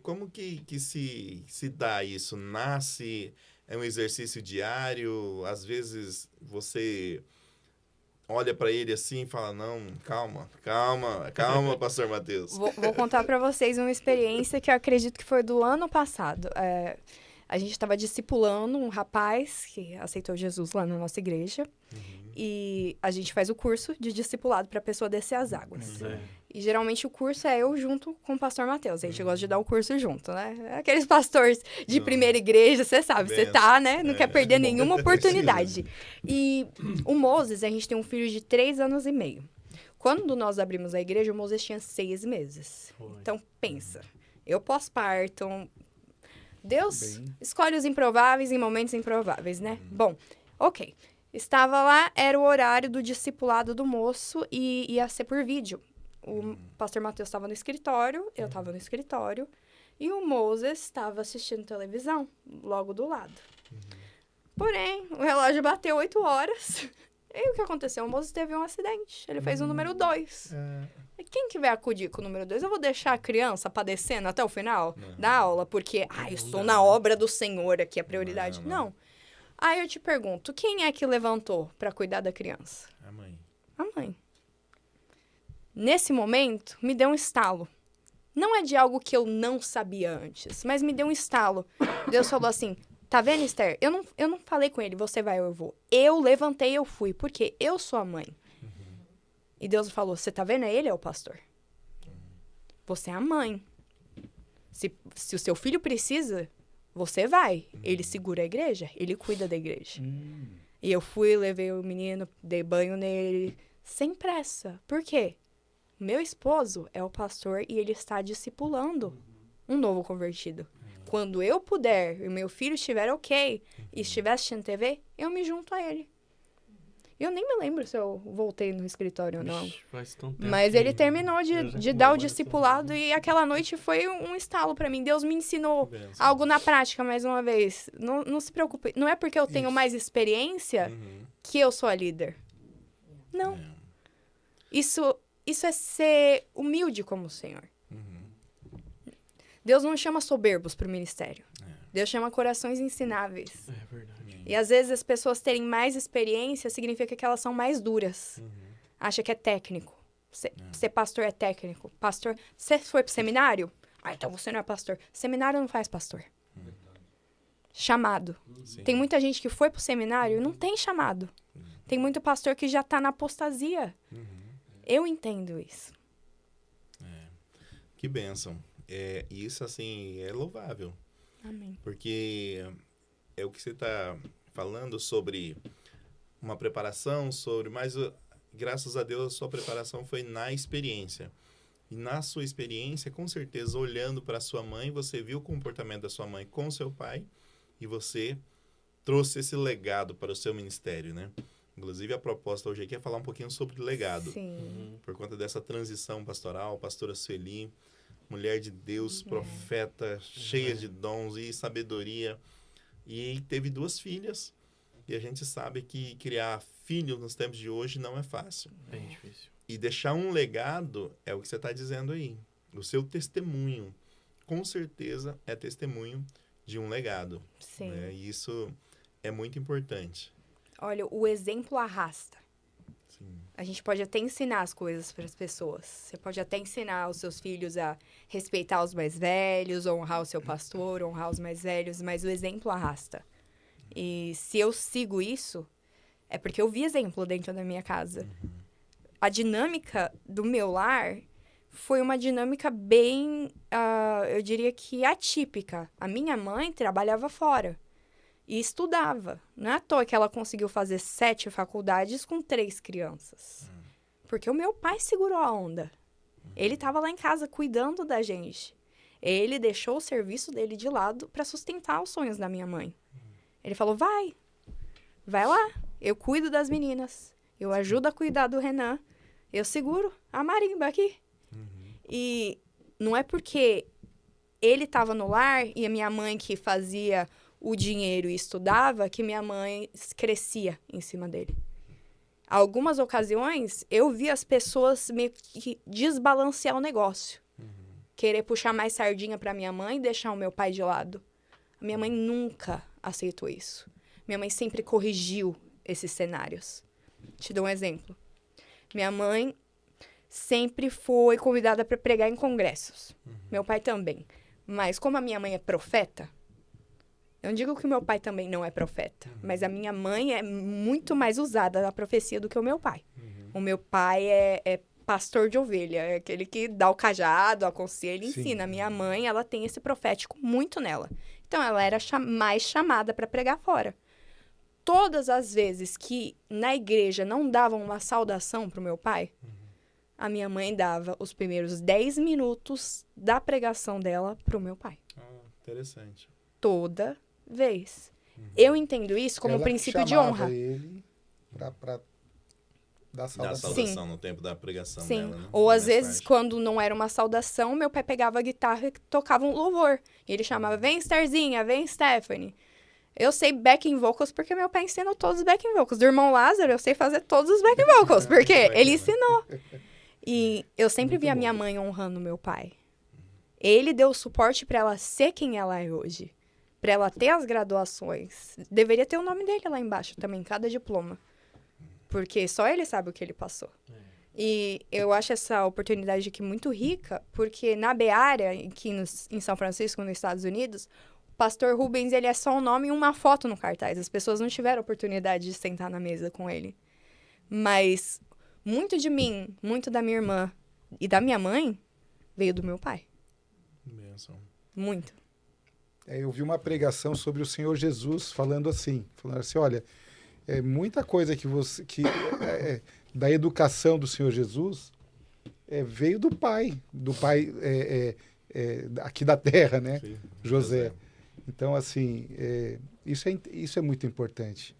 como que se dá isso? Nasce, é um exercício diário, às vezes você olha para ele assim e fala, não, calma, pastor Mateus. Vou contar pra vocês uma experiência que eu acredito que foi do ano passado. A gente estava discipulando um rapaz que aceitou Jesus lá na nossa igreja. E a gente faz o curso de discipulado para a pessoa descer as águas. É. E geralmente o curso é eu junto com o pastor Mateus. A gente gosta de dar o curso junto, né? Aqueles pastores de primeira igreja, você sabe, você tá, né? Não quer perder nenhuma oportunidade. E o Moses, a gente tem um filho de 3 anos e meio. Quando nós abrimos a igreja, o Moses tinha 6 meses. Foi. Então, pensa. Eu pós-parto, Deus Bem. escolhe os improváveis em momentos improváveis, né? Bom, ok. Estava lá, era o horário do discipulado do moço e ia ser por vídeo. O pastor Matheus estava no escritório, eu estava no escritório, e o Moses estava assistindo televisão, logo do lado. Porém, o relógio bateu 8 horas. E o que aconteceu? O Moses teve um acidente. Ele fez o número 2. E quem que vai acudir com o número 2? Eu vou deixar a criança padecendo até o final da aula, porque, eu estou na obra do Senhor aqui, a prioridade. Não. Aí eu te pergunto, quem é que levantou para cuidar da criança? A mãe. A mãe. Nesse momento, me deu um estalo. Não é de algo que eu não sabia antes, mas me deu um estalo. Deus falou assim, tá vendo, Esther? Eu não falei com ele, você vai ou eu vou. Eu levantei, eu fui, porque eu sou a mãe. E Deus falou, você tá vendo? Ele é o pastor. Você é a mãe. Se o seu filho precisa, você vai. Ele segura a igreja, ele cuida da igreja. E eu fui, levei o menino, dei banho nele, sem pressa. Por quê? Meu esposo é o pastor e ele está discipulando um novo convertido. Quando eu puder e meu filho estiver ok e estiver assistindo TV, eu me junto a ele. Eu nem me lembro se eu voltei no escritório ou não. Ixi, faz tanto tempo Mas que ele terminou eu já de não dar o lembro discipulado e aquela noite foi um estalo pra mim. Deus me ensinou Benção. algo na prática, mais uma vez. Não se preocupe. Não é porque eu tenho Isso. mais experiência que eu sou a líder. Não. Isso é ser humilde como o Senhor. Deus não chama soberbos pro ministério. Deus chama corações ensináveis. É verdade. E às vezes as pessoas terem mais experiência significa que elas são mais duras. Acha que é técnico. Ser pastor é técnico. Pastor, você foi pro seminário? Então você não é pastor. Seminário não faz pastor. Chamado. Sim. Tem muita gente que foi pro seminário e não tem chamado. Tem muito pastor que já tá na apostasia. Eu entendo isso. Que bênção. Isso, assim, é louvável. Amém. Porque é o que você está falando sobre uma preparação, mas graças a Deus a sua preparação foi na experiência. E na sua experiência, com certeza, olhando para sua mãe, você viu o comportamento da sua mãe com seu pai e você trouxe esse legado para o seu ministério, né? Inclusive, a proposta hoje aqui é falar um pouquinho sobre legado. Sim. Por conta dessa transição pastoral, pastora Sueli, mulher de Deus, profeta, cheia de dons e sabedoria. E teve 2 filhas. E a gente sabe que criar filhos nos tempos de hoje não é fácil. Bem difícil. E deixar um legado é o que você está dizendo aí. O seu testemunho, com certeza, é testemunho de um legado. Sim. Né? E isso é muito importante. Olha, o exemplo arrasta. Sim. A gente pode até ensinar as coisas para as pessoas. Você pode até ensinar os seus filhos a respeitar os mais velhos, honrar o seu pastor, honrar os mais velhos, mas o exemplo arrasta. E se eu sigo isso, é porque eu vi exemplo dentro da minha casa. A dinâmica do meu lar foi uma dinâmica bem, eu diria que atípica. A minha mãe trabalhava fora e estudava. Não é à toa que ela conseguiu fazer 7 faculdades com 3 crianças. Porque o meu pai segurou a onda. Ele estava lá em casa cuidando da gente. Ele deixou o serviço dele de lado para sustentar os sonhos da minha mãe. Ele falou, vai lá, eu cuido das meninas, eu ajudo a cuidar do Renan, eu seguro a marimba aqui. E não é porque ele estava no lar e a minha mãe que fazia o dinheiro e estudava que minha mãe crescia em cima dele. Algumas ocasiões, eu vi as pessoas meio que desbalancear o negócio. Querer puxar mais sardinha para minha mãe e deixar o meu pai de lado. A minha mãe nunca aceitou isso. Minha mãe sempre corrigiu esses cenários. Te dou um exemplo. Minha mãe sempre foi convidada para pregar em congressos. Meu pai também. Mas como a minha mãe é profeta, eu não digo que o meu pai também não é profeta, mas a minha mãe é muito mais usada na profecia do que o meu pai. O meu pai é pastor de ovelha, é aquele que dá o cajado, aconselha e ensina. A minha mãe, ela tem esse profético muito nela. Então, ela era mais chamada para pregar fora. Todas as vezes que na igreja não davam uma saudação para o meu pai, a minha mãe dava os primeiros 10 minutos da pregação dela para o meu pai. Interessante. toda vez. Eu entendo isso como Ela princípio de chamava honra. ele pra dar Da saudação. saudação no tempo da pregação Sim. dela, né? Ou Da às vezes, mensagem. quando não era uma saudação, meu pai pegava a guitarra e tocava um louvor. E ele chamava, vem Starzinha, vem Stephanie. Eu sei backing vocals porque meu pai ensinou todos os backing vocals. Do irmão Lázaro, eu sei fazer todos os backing vocals, porque ele ensinou. E eu sempre Muito vi a bom. minha mãe honrando meu pai. Ele deu suporte pra ela ser quem ela é hoje. Pra ela ter as graduações. Deveria ter o nome dele lá embaixo também, cada diploma. Porque só ele sabe o que ele passou. E eu acho essa oportunidade aqui muito rica, porque na Beária, aqui em São Francisco, nos Estados Unidos, o pastor Rubens, ele é só um nome e uma foto no cartaz. As pessoas não tiveram oportunidade de sentar na mesa com ele. Mas muito de mim, muito da minha irmã e da minha mãe veio do meu pai. Bênção. Muito. Eu vi uma pregação sobre o Senhor Jesus falando assim, olha, muita coisa da educação do Senhor Jesus veio do pai aqui da terra, né? Sim. José. Então, assim, isso é muito importante.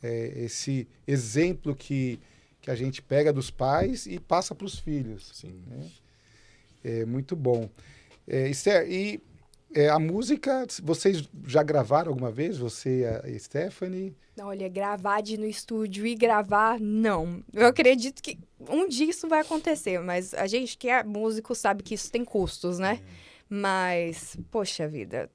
Esse exemplo que a gente pega dos pais e passa para os filhos. Sim. Né? É muito bom. Esther, e a música, vocês já gravaram alguma vez? Você e a Stephanie? Olha, gravar de ir no estúdio e gravar, não. Eu acredito que um dia isso vai acontecer, mas a gente que é músico sabe que isso tem custos, né? Mas, poxa vida,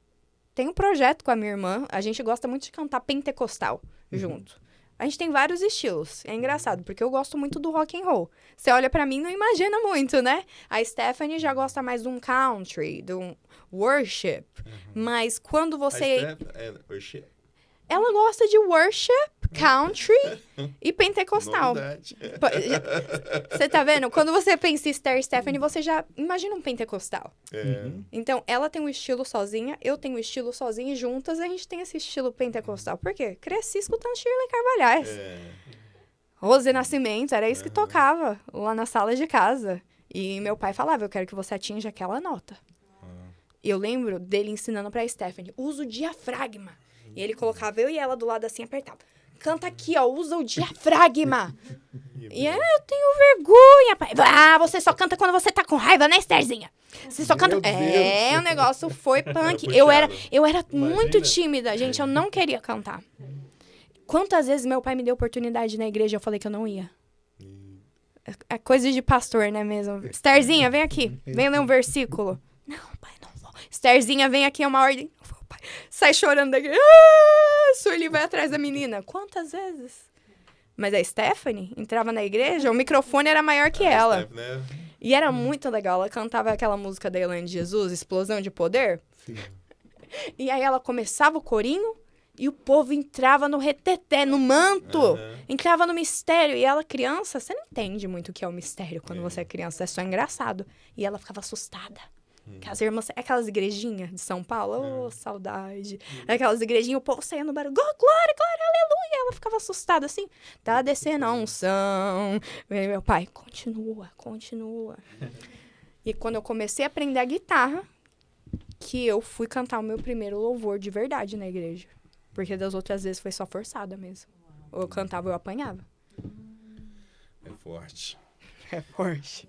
tem um projeto com a minha irmã, a gente gosta muito de cantar pentecostal junto. A gente tem vários estilos, é engraçado, porque eu gosto muito do rock and roll. Você olha pra mim e não imagina muito, né? A Stephanie já gosta mais de um country, de um worship, mas quando você... Worship. Ela gosta de worship, country e pentecostal. Novidade. Você tá vendo? Quando você pensa em Esther e Stephanie, você já imagina um pentecostal. Então, ela tem um estilo sozinha, eu tenho um estilo sozinha, e juntas a gente tem esse estilo pentecostal. Por quê? Cresci escutando Shirley Carvalhais. Rose Nascimento, era isso que tocava lá na sala de casa. E meu pai falava, eu quero que você atinja aquela nota. E eu lembro dele ensinando pra Stephanie, usa o diafragma. E ele colocava eu e ela do lado assim, apertava. Canta aqui, ó, usa o diafragma. E eu tenho vergonha, pai. Ah, você só canta quando você tá com raiva, né, Estherzinha? Você só canta... Meu Deus. O negócio foi punk. Puxado. Eu era muito Imagina. tímida, gente, eu não queria cantar. Quantas vezes meu pai me deu oportunidade na igreja, eu falei que eu não ia. É coisa de pastor, né, mesmo? Estherzinha, vem aqui, vem ler um versículo. Não, pai, não vou. Estherzinha, vem aqui, é uma ordem. Não vou, pai. Sai chorando daqui. Sueli vai atrás da menina. Quantas vezes? Mas a Stephanie entrava na igreja, o microfone era maior que ela. Né? E era muito legal. Ela cantava aquela música da Elaine de Jesus, Explosão de Poder. Sim. E aí ela começava o corinho e o povo entrava no reteté, no manto. Entrava no mistério. E ela, criança, você não entende muito o que é o mistério quando você é criança. É só engraçado. E ela ficava assustada. Aquelas irmãs, aquelas igrejinhas de São Paulo, saudade. Aquelas igrejinhas, o povo saía no barulho, glória, glória, aleluia. Ela ficava assustada assim, tá descendo a unção. E meu pai, continua, continua. E quando eu comecei a aprender a guitarra, que eu fui cantar o meu primeiro louvor de verdade na igreja. Porque das outras vezes foi só forçada mesmo. Ou eu cantava ou eu apanhava. É forte. É forte.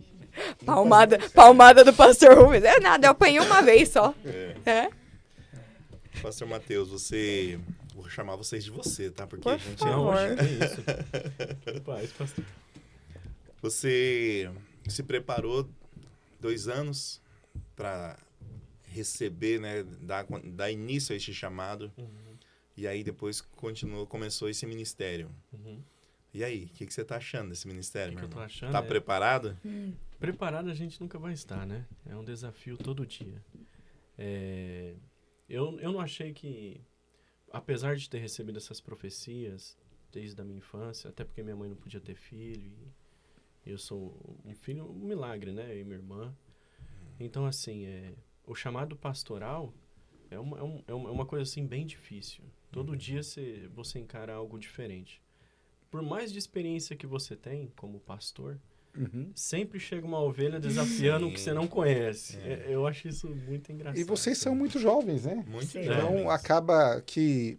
Palmada do pastor Rubens. É nada, eu apanhei uma vez só. Pastor Matheus, vou chamar vocês de você, tá? Porque Por a gente favor. É isso. Paz, pastor. Você se preparou 2 anos para receber, né? Dar início a este chamado. E aí depois começou esse ministério. E aí, o que você tá achando desse ministério, meu que eu tô irmão? achando Tá é- preparado? Preparado a gente nunca vai estar, né? É um desafio todo dia. Eu não achei que, apesar de ter recebido essas profecias desde a minha infância, até porque minha mãe não podia ter filho, e eu sou um filho, um milagre, né? Eu e minha irmã. Então, assim, o chamado pastoral é uma coisa, assim, bem difícil. Todo dia você encara algo diferente. Por mais de experiência que você tem como pastor, sempre chega uma ovelha desafiando o que você não conhece. Eu acho isso muito engraçado. E vocês são muito jovens, né? Muito Sim. Então, jovens. acaba que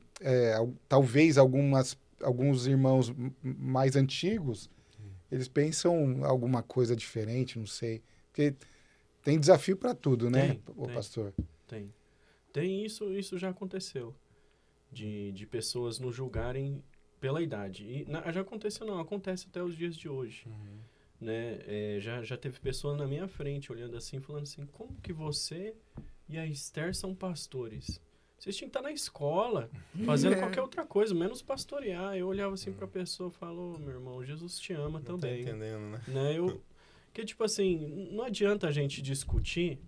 talvez alguns irmãos mais antigos, eles pensam alguma coisa diferente, não sei. Porque tem desafio para tudo, né, Tem. pastor? Tem isso já aconteceu. De pessoas nos julgarem pela idade. E já aconteceu, não. Acontece até os dias de hoje. Né? Já teve pessoa na minha frente olhando assim, falando assim, como que você e a Esther são pastores? Vocês tinham que estar na escola, fazendo qualquer outra coisa, menos pastorear. Eu olhava assim pra pessoa e falava, meu irmão, Jesus te ama Não também. tá entendendo, né? Que, tipo assim, não adianta a gente discutir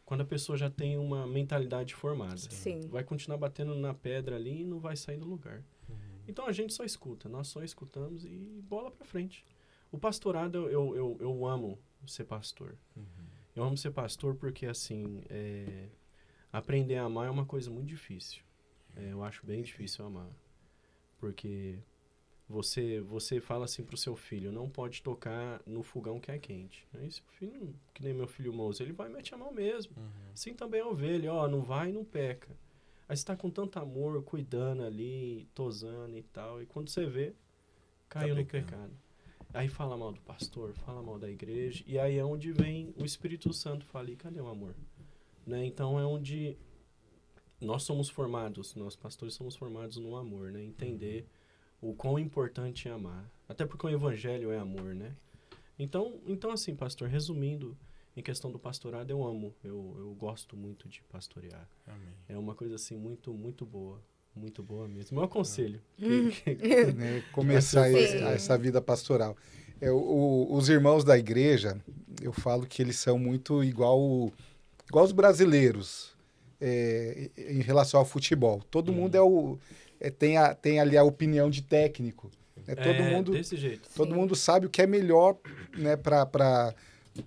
quando a pessoa já tem uma mentalidade formada. Sim. Vai continuar batendo na pedra ali e não vai sair do lugar. Então a gente só escuta, nós só escutamos e bola pra frente. O pastorado, eu amo ser pastor. Eu amo ser pastor porque, assim, aprender a amar é uma coisa muito difícil. Eu acho bem difícil amar. Porque você fala assim pro seu filho, não pode tocar no fogão que é quente. Aí se o filho, que nem meu filho Moço, ele vai meter a mão mesmo. Assim também a ovelha, não vai e não peca. Aí você tá com tanto amor, cuidando ali, tosando e tal, e quando você vê, caiu no pecado. Aí fala mal do pastor, fala mal da igreja, e aí é onde vem o Espírito Santo, fala, e cadê o amor? Né? Então é onde nós pastores somos formados no amor, né? Entender o quão importante é amar. Até porque o evangelho é amor, né? Então assim, pastor, resumindo, em questão do pastorado, eu amo. Eu gosto muito de pastorear. Amém. É uma coisa, assim, muito, muito boa. Muito boa mesmo. Meu aconselho. Né, começar Sim. essa vida pastoral. Os irmãos da igreja, eu falo que eles são muito igual os brasileiros em relação ao futebol. Todo mundo tem ali a opinião de técnico. Todo mundo, desse jeito. todo mundo sabe o que é melhor, né, para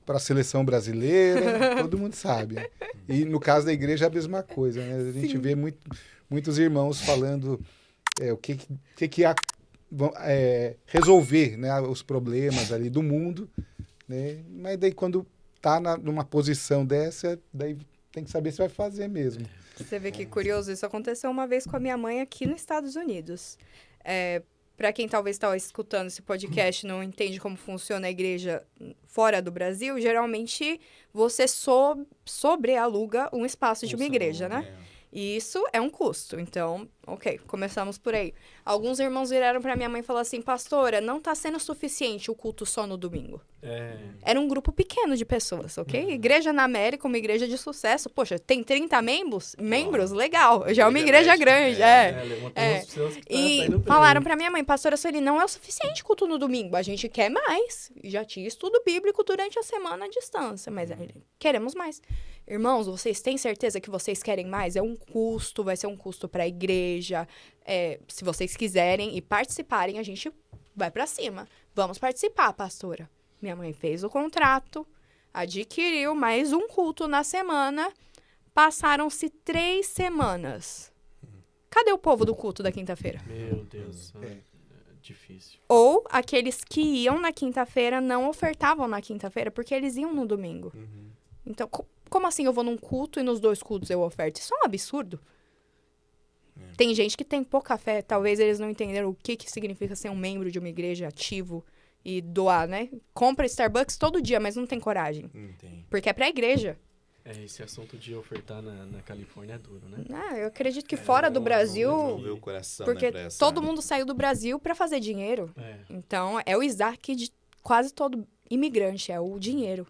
a seleção brasileira. Todo mundo sabe. E no caso da igreja é a mesma coisa. Né? A gente vê muitos irmãos falando o que ia resolver, né, os problemas ali do mundo, né? Mas daí quando tá numa posição dessa, daí tem que saber se vai fazer mesmo. Você vê que curioso, isso aconteceu uma vez com a minha mãe aqui nos Estados Unidos. Para quem talvez está escutando esse podcast e não entende como funciona a igreja fora do Brasil, geralmente você sobrealuga um espaço de uma igreja, né? E isso é um custo. Então, ok, começamos por aí. Alguns irmãos viraram pra minha mãe e falaram assim, pastora, não tá sendo suficiente o culto só no domingo. Era um grupo pequeno de pessoas, ok? Igreja na América, uma igreja de sucesso. Poxa, tem 30 membros? Legal. Já é uma igreja grande. E falaram pra minha mãe, pastora Sueli, não é o suficiente culto no domingo. A gente quer mais. Já tinha estudo bíblico durante a semana à distância, mas queremos mais. Irmãos, vocês têm certeza que vocês querem mais? É um custo, vai ser um custo para a igreja. Se vocês quiserem e participarem, a gente vai para cima. Vamos participar, pastora. Minha mãe fez o contrato, adquiriu mais um culto na semana. Passaram-se 3 semanas. Cadê o povo do culto da quinta-feira? Meu Deus, difícil. Ou aqueles que iam na quinta-feira não ofertavam na quinta-feira porque eles iam no domingo. Então, como assim eu vou num culto e nos 2 cultos eu oferto? Isso é um absurdo. Tem gente que tem pouca fé, talvez eles não entenderam o que significa ser um membro de uma igreja ativo e doar, né? Compra Starbucks todo dia, mas não tem coragem. Porque é pra igreja. Esse assunto de ofertar na Califórnia é duro, né? Eu acredito que fora do Brasil... O coração, porque né, todo mundo saiu do Brasil pra fazer dinheiro. Então, é o Isaac de quase todo imigrante, é o dinheiro.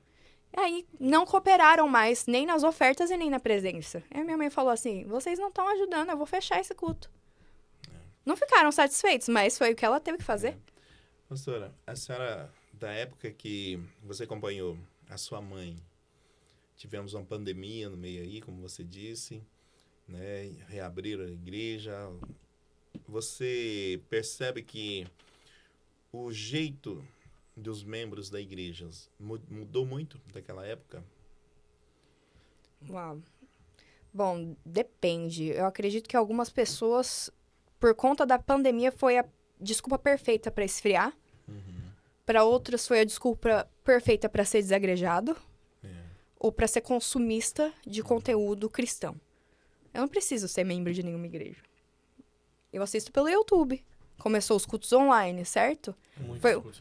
Aí, não cooperaram mais, nem nas ofertas e nem na presença. Aí minha mãe falou assim, vocês não estão ajudando, eu vou fechar esse culto. Não ficaram satisfeitos, mas foi o que ela teve que fazer. Pastora, a senhora, da época que você acompanhou a sua mãe, tivemos uma pandemia no meio aí, como você disse, né? Reabriram a igreja. Você percebe que o jeito dos membros da igreja mudou muito daquela época? Uau. Bom, depende. Eu acredito que algumas pessoas, por conta da pandemia, foi a desculpa perfeita para esfriar. Para outros foi a desculpa perfeita para ser desagrejado. Ou para ser consumista de conteúdo cristão. Eu não preciso ser membro de nenhuma igreja. Eu assisto pelo YouTube. Começou os cultos online, certo?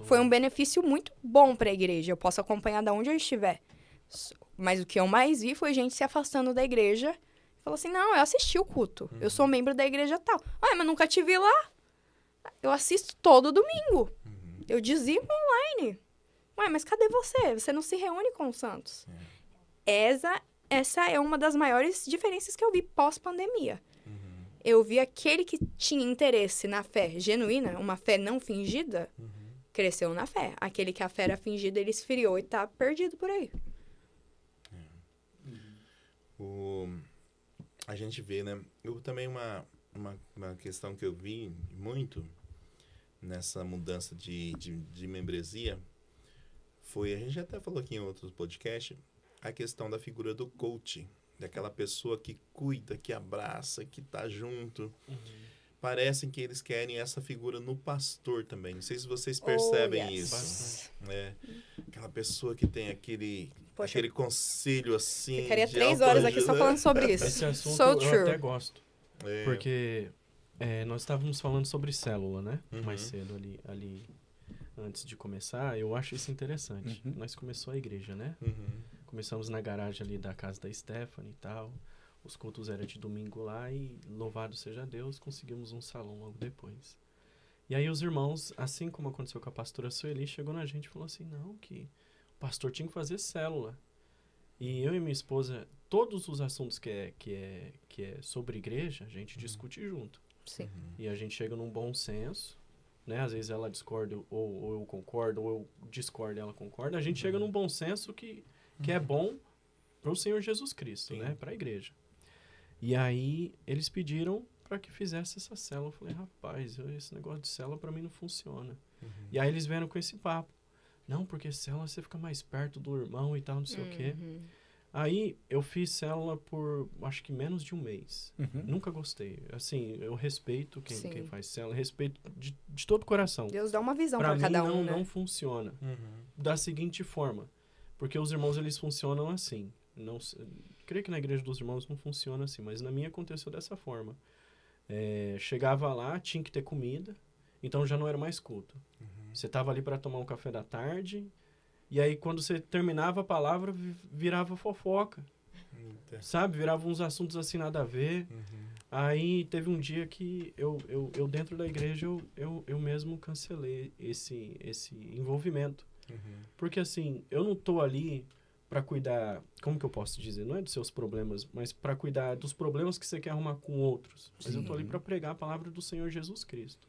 Foi um benefício muito bom para a igreja. Eu posso acompanhar de onde eu estiver. Mas o que eu mais vi foi gente se afastando da igreja. Falou assim, não, eu assisti o culto. Eu sou membro da igreja tal. Ué, mas nunca te vi lá. Eu assisto todo domingo. Eu dizimo online. Ué, mas cadê você? Você não se reúne com os santos. Essa é uma das maiores diferenças que eu vi pós-pandemia. Eu vi aquele que tinha interesse na fé genuína, uma fé não fingida, cresceu na fé. Aquele que a fé era fingida, ele esfriou e tá perdido por aí. A gente vê, né? Eu também uma questão que eu vi muito nessa mudança de membresia foi, a gente até falou aqui em outros podcasts, a questão da figura do coach, daquela pessoa que cuida, que abraça, que tá junto. Parecem que eles querem essa figura no pastor também. Não sei se vocês percebem isso. Aquela pessoa que tem aquele conselho assim. Ficaria 3 horas aqui só falando sobre isso. Esse assunto So eu true. até gosto. Porque nós estávamos falando sobre célula, né? Mais cedo ali antes de começar. Eu acho isso interessante. Nós começamos a igreja, né? Começamos na garagem ali da casa da Stephanie e tal. Os cultos eram de domingo lá e, louvado seja Deus, conseguimos um salão logo depois. E aí os irmãos, assim como aconteceu com a pastora Sueli, chegou na gente e falou assim, não, que o pastor tinha que fazer célula. E eu e minha esposa, todos os assuntos que é sobre igreja, a gente discute junto. Sim. E a gente chega num bom senso, né? Às vezes ela discorda ou eu concordo, ou eu discordo e ela concorda. A gente chega num bom senso que é bom para o Senhor Jesus Cristo, né? Para a igreja. E aí eles pediram para que fizesse essa célula. Eu falei, rapaz, esse negócio de célula para mim não funciona. E aí eles vieram com esse papo. Não, porque célula você fica mais perto do irmão e tal, não sei o quê. Aí eu fiz célula por, acho que menos de um mês. Nunca gostei. Assim, eu respeito quem faz célula, respeito de todo o coração. Deus dá uma visão para mim, cada um, né? não funciona. Da seguinte forma, porque os irmãos, eles funcionam assim. Não, creio que na igreja dos irmãos não funciona assim, mas na minha aconteceu dessa forma. Chegava lá, tinha que ter comida, então já não era mais culto. Você estava ali para tomar um café da tarde, e aí quando você terminava a palavra, virava fofoca. Sabe? Virava uns assuntos assim, nada a ver. Aí teve um dia que eu dentro da igreja, eu mesmo cancelei esse envolvimento. Porque assim, eu não tô ali para cuidar, como que eu posso dizer? Não é dos seus problemas, mas para cuidar dos problemas que você quer arrumar com outros. Mas eu tô ali para pregar a palavra do Senhor Jesus Cristo.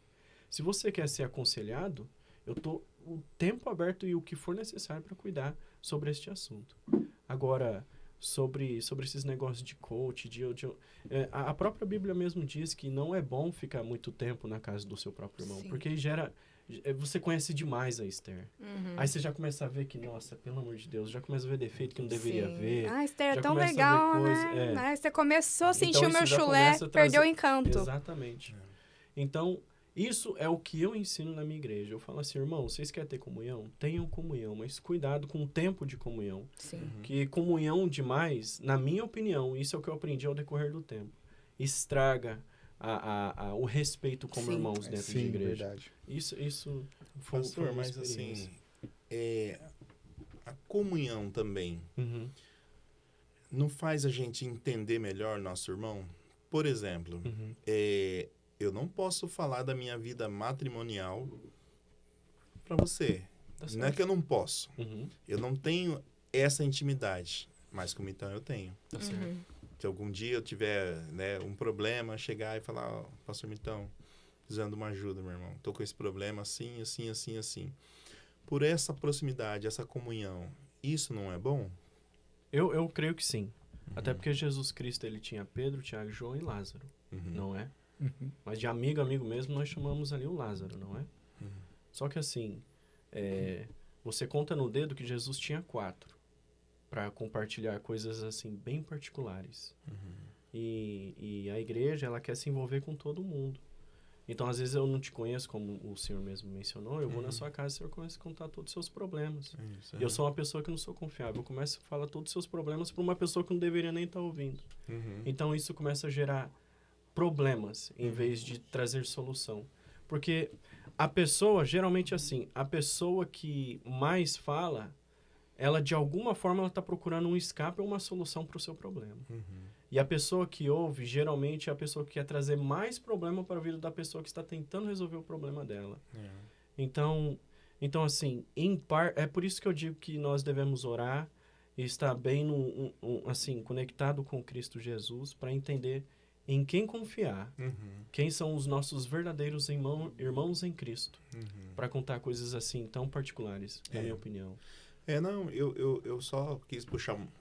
Se você quer ser aconselhado, eu tô o tempo aberto e o que for necessário para cuidar sobre este assunto. Agora, sobre esses negócios de coach, a própria Bíblia mesmo diz que não é bom ficar muito tempo na casa do seu próprio irmão, porque você conhece demais a Esther. Aí você já começa a ver que, nossa, pelo amor de Deus, já começa a ver defeito que não deveria ver. Ah, Esther é tão começa legal, coisa, né? Aí você começou a sentir então, o meu isso já chulé, começa a perdeu o trazer- encanto. Exatamente. Então, isso é o que eu ensino na minha igreja. Eu falo assim, irmão, vocês querem ter comunhão? Tenham comunhão, mas cuidado com o tempo de comunhão. Sim. Que comunhão demais, na minha opinião, isso é o que eu aprendi ao decorrer do tempo, estraga o respeito como Sim. irmãos dentro de Sim, igreja. verdade. Isso foi Pastor, uma mas experiência. assim, a comunhão também não faz a gente entender melhor nosso irmão? Por exemplo, eu não posso falar da minha vida matrimonial para você. Tá Não é certo. que eu não posso. Uhum. Eu não tenho essa intimidade, mas como então eu tenho. Tá certo. Se algum dia eu tiver, né, um problema, chegar e falar, ó, pastor Mitão, precisando de uma ajuda, meu irmão. Tô com esse problema assim, assim, assim, assim. Por essa proximidade, essa comunhão, isso não é bom? Eu creio que sim. Até porque Jesus Cristo, ele tinha Pedro, Tiago, João e Lázaro, não é? Mas de amigo mesmo, nós chamamos ali o Lázaro, não é? Só que assim, você conta no dedo que Jesus tinha 4 para compartilhar coisas assim bem particulares. E a igreja, ela quer se envolver com todo mundo. Então, às vezes, eu não te conheço, como o senhor mesmo mencionou, eu vou na sua casa e o senhor começa a contar todos os seus problemas. Isso, Eu sou uma pessoa que não sou confiável. Eu começo a falar todos os seus problemas para uma pessoa que não deveria nem estar ouvindo. Então, isso começa a gerar problemas, em vez de trazer solução. Porque a pessoa, geralmente assim, a pessoa que mais fala, ela, de alguma forma, ela está procurando um escape ou uma solução para o seu problema. E a pessoa que ouve, geralmente, é a pessoa que quer trazer mais problema para a vida da pessoa que está tentando resolver o problema dela. Então, assim, é por isso que eu digo que nós devemos orar e estar bem, assim, conectado com Cristo Jesus para entender em quem confiar, quem são os nossos verdadeiros irmãos em Cristo, para contar coisas assim tão particulares, na minha opinião. Não, eu só quis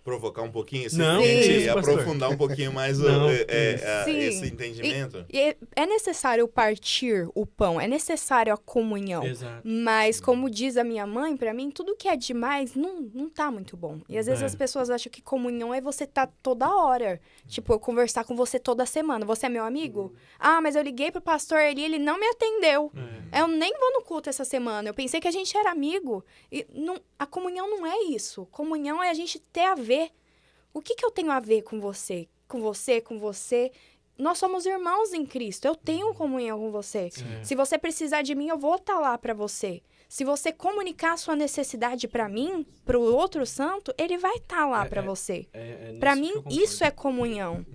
provocar um pouquinho esse Não, e isso, aprofundar um pouquinho mais esse entendimento. E é necessário partir o pão, é necessário a comunhão. Exato. Mas, como diz a minha mãe, pra mim, tudo que é demais não tá muito bom. E às vezes as pessoas acham que comunhão é você tá toda hora. Tipo, eu conversar com você toda semana. Você é meu amigo? Ah, mas eu liguei pro pastor ali, ele não me atendeu. Eu nem vou no culto essa semana. Eu pensei que a gente era amigo. E a comunhão não é isso. Comunhão é a gente ter a ver. O que eu tenho a ver com você? Com você, com você? Nós somos irmãos em Cristo. Eu tenho comunhão com você. Se você precisar de mim, eu vou estar lá para você. Se você comunicar a sua necessidade para mim, para o outro santo, ele vai estar lá para você. Para mim, isso é comunhão.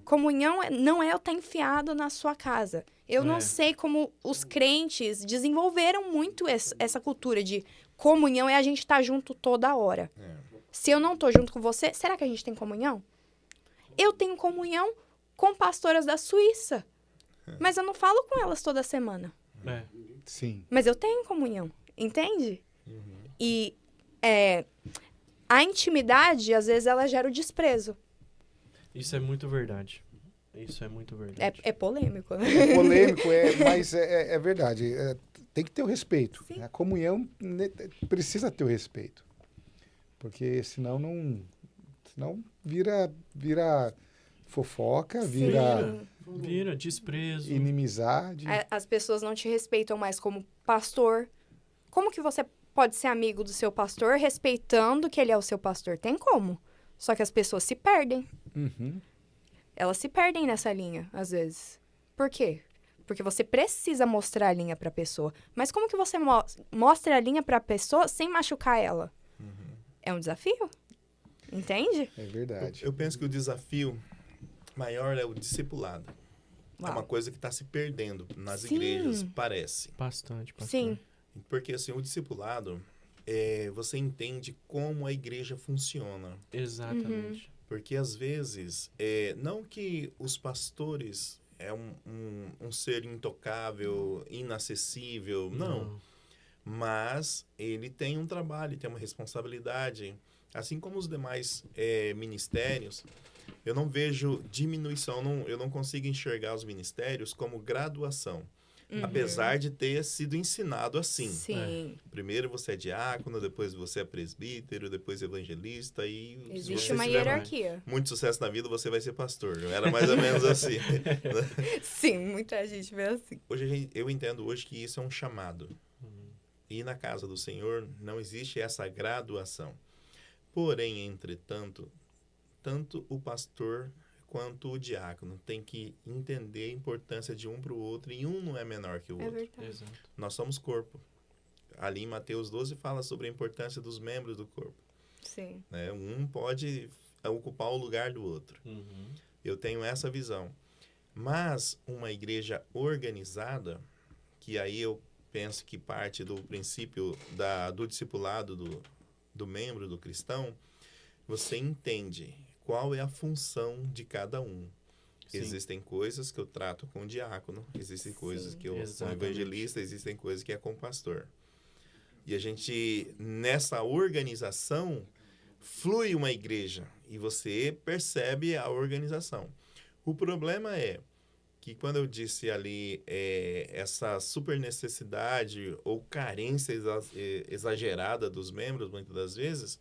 Comunhão não é eu estar enfiado na sua casa. Eu não sei como os crentes desenvolveram muito essa cultura de comunhão é a gente estar junto toda hora. Se eu não estou junto com você, será que a gente tem comunhão? Eu tenho comunhão com pastoras da Suíça, mas eu não falo com elas toda semana. Sim. Mas eu tenho comunhão, entende? E a intimidade, às vezes, ela gera o desprezo. Isso é muito verdade. Isso é muito verdade. É polêmico, né? É polêmico, mas é verdade. Tem que ter o respeito. Sim. A comunhão precisa ter o respeito. Porque senão vira fofoca, Vira desprezo. inimizade. As pessoas não te respeitam mais como pastor. Como que você pode ser amigo do seu pastor respeitando que ele é o seu pastor? Tem como. Só que as pessoas se perdem. Elas se perdem nessa linha, às vezes. Por quê? Porque você precisa mostrar a linha pra pessoa. Mas como que você mostra a linha pra pessoa sem machucar ela? É um desafio. Entende? É verdade. Eu penso que o desafio maior é o discipulado. Uau. É uma coisa que está se perdendo nas Sim. igrejas, parece. Bastante. Sim. Porque assim, o discipulado, você entende como a igreja funciona. Exatamente. Porque às vezes, não que os pastores é um ser intocável, inacessível, não. Mas ele tem um trabalho, tem uma responsabilidade. Assim como os demais ministérios, eu não vejo diminuição, eu não consigo enxergar os ministérios como graduação. Apesar de ter sido ensinado assim. Sim. Primeiro você é diácono, depois você é presbítero, depois evangelista e... Existe uma hierarquia. Muito sucesso na vida, você vai ser pastor. Era mais ou menos assim. Sim, muita gente vê assim. Hoje eu entendo hoje que isso é um chamado. E na casa do Senhor não existe essa graduação. Porém, entretanto, tanto o pastor quanto o diácono tem que entender a importância de um para o outro, e um não é menor que o outro. Verdade. Exato. Nós somos corpo. Ali em Mateus 12 fala sobre a importância dos membros do corpo. Sim. Né? Um pode ocupar o lugar do outro. Eu tenho essa visão. Mas uma igreja organizada, que aí eu penso que parte do princípio do discipulado do membro, do cristão, você entende qual é a função de cada um. Sim. Existem coisas que eu trato com o diácono, existem coisas que eu com o evangelista, existem coisas que é com o pastor. E a gente, nessa organização, flui uma igreja e você percebe a organização. O problema é que quando eu disse ali essa super necessidade ou carência exagerada dos membros, muitas das vezes...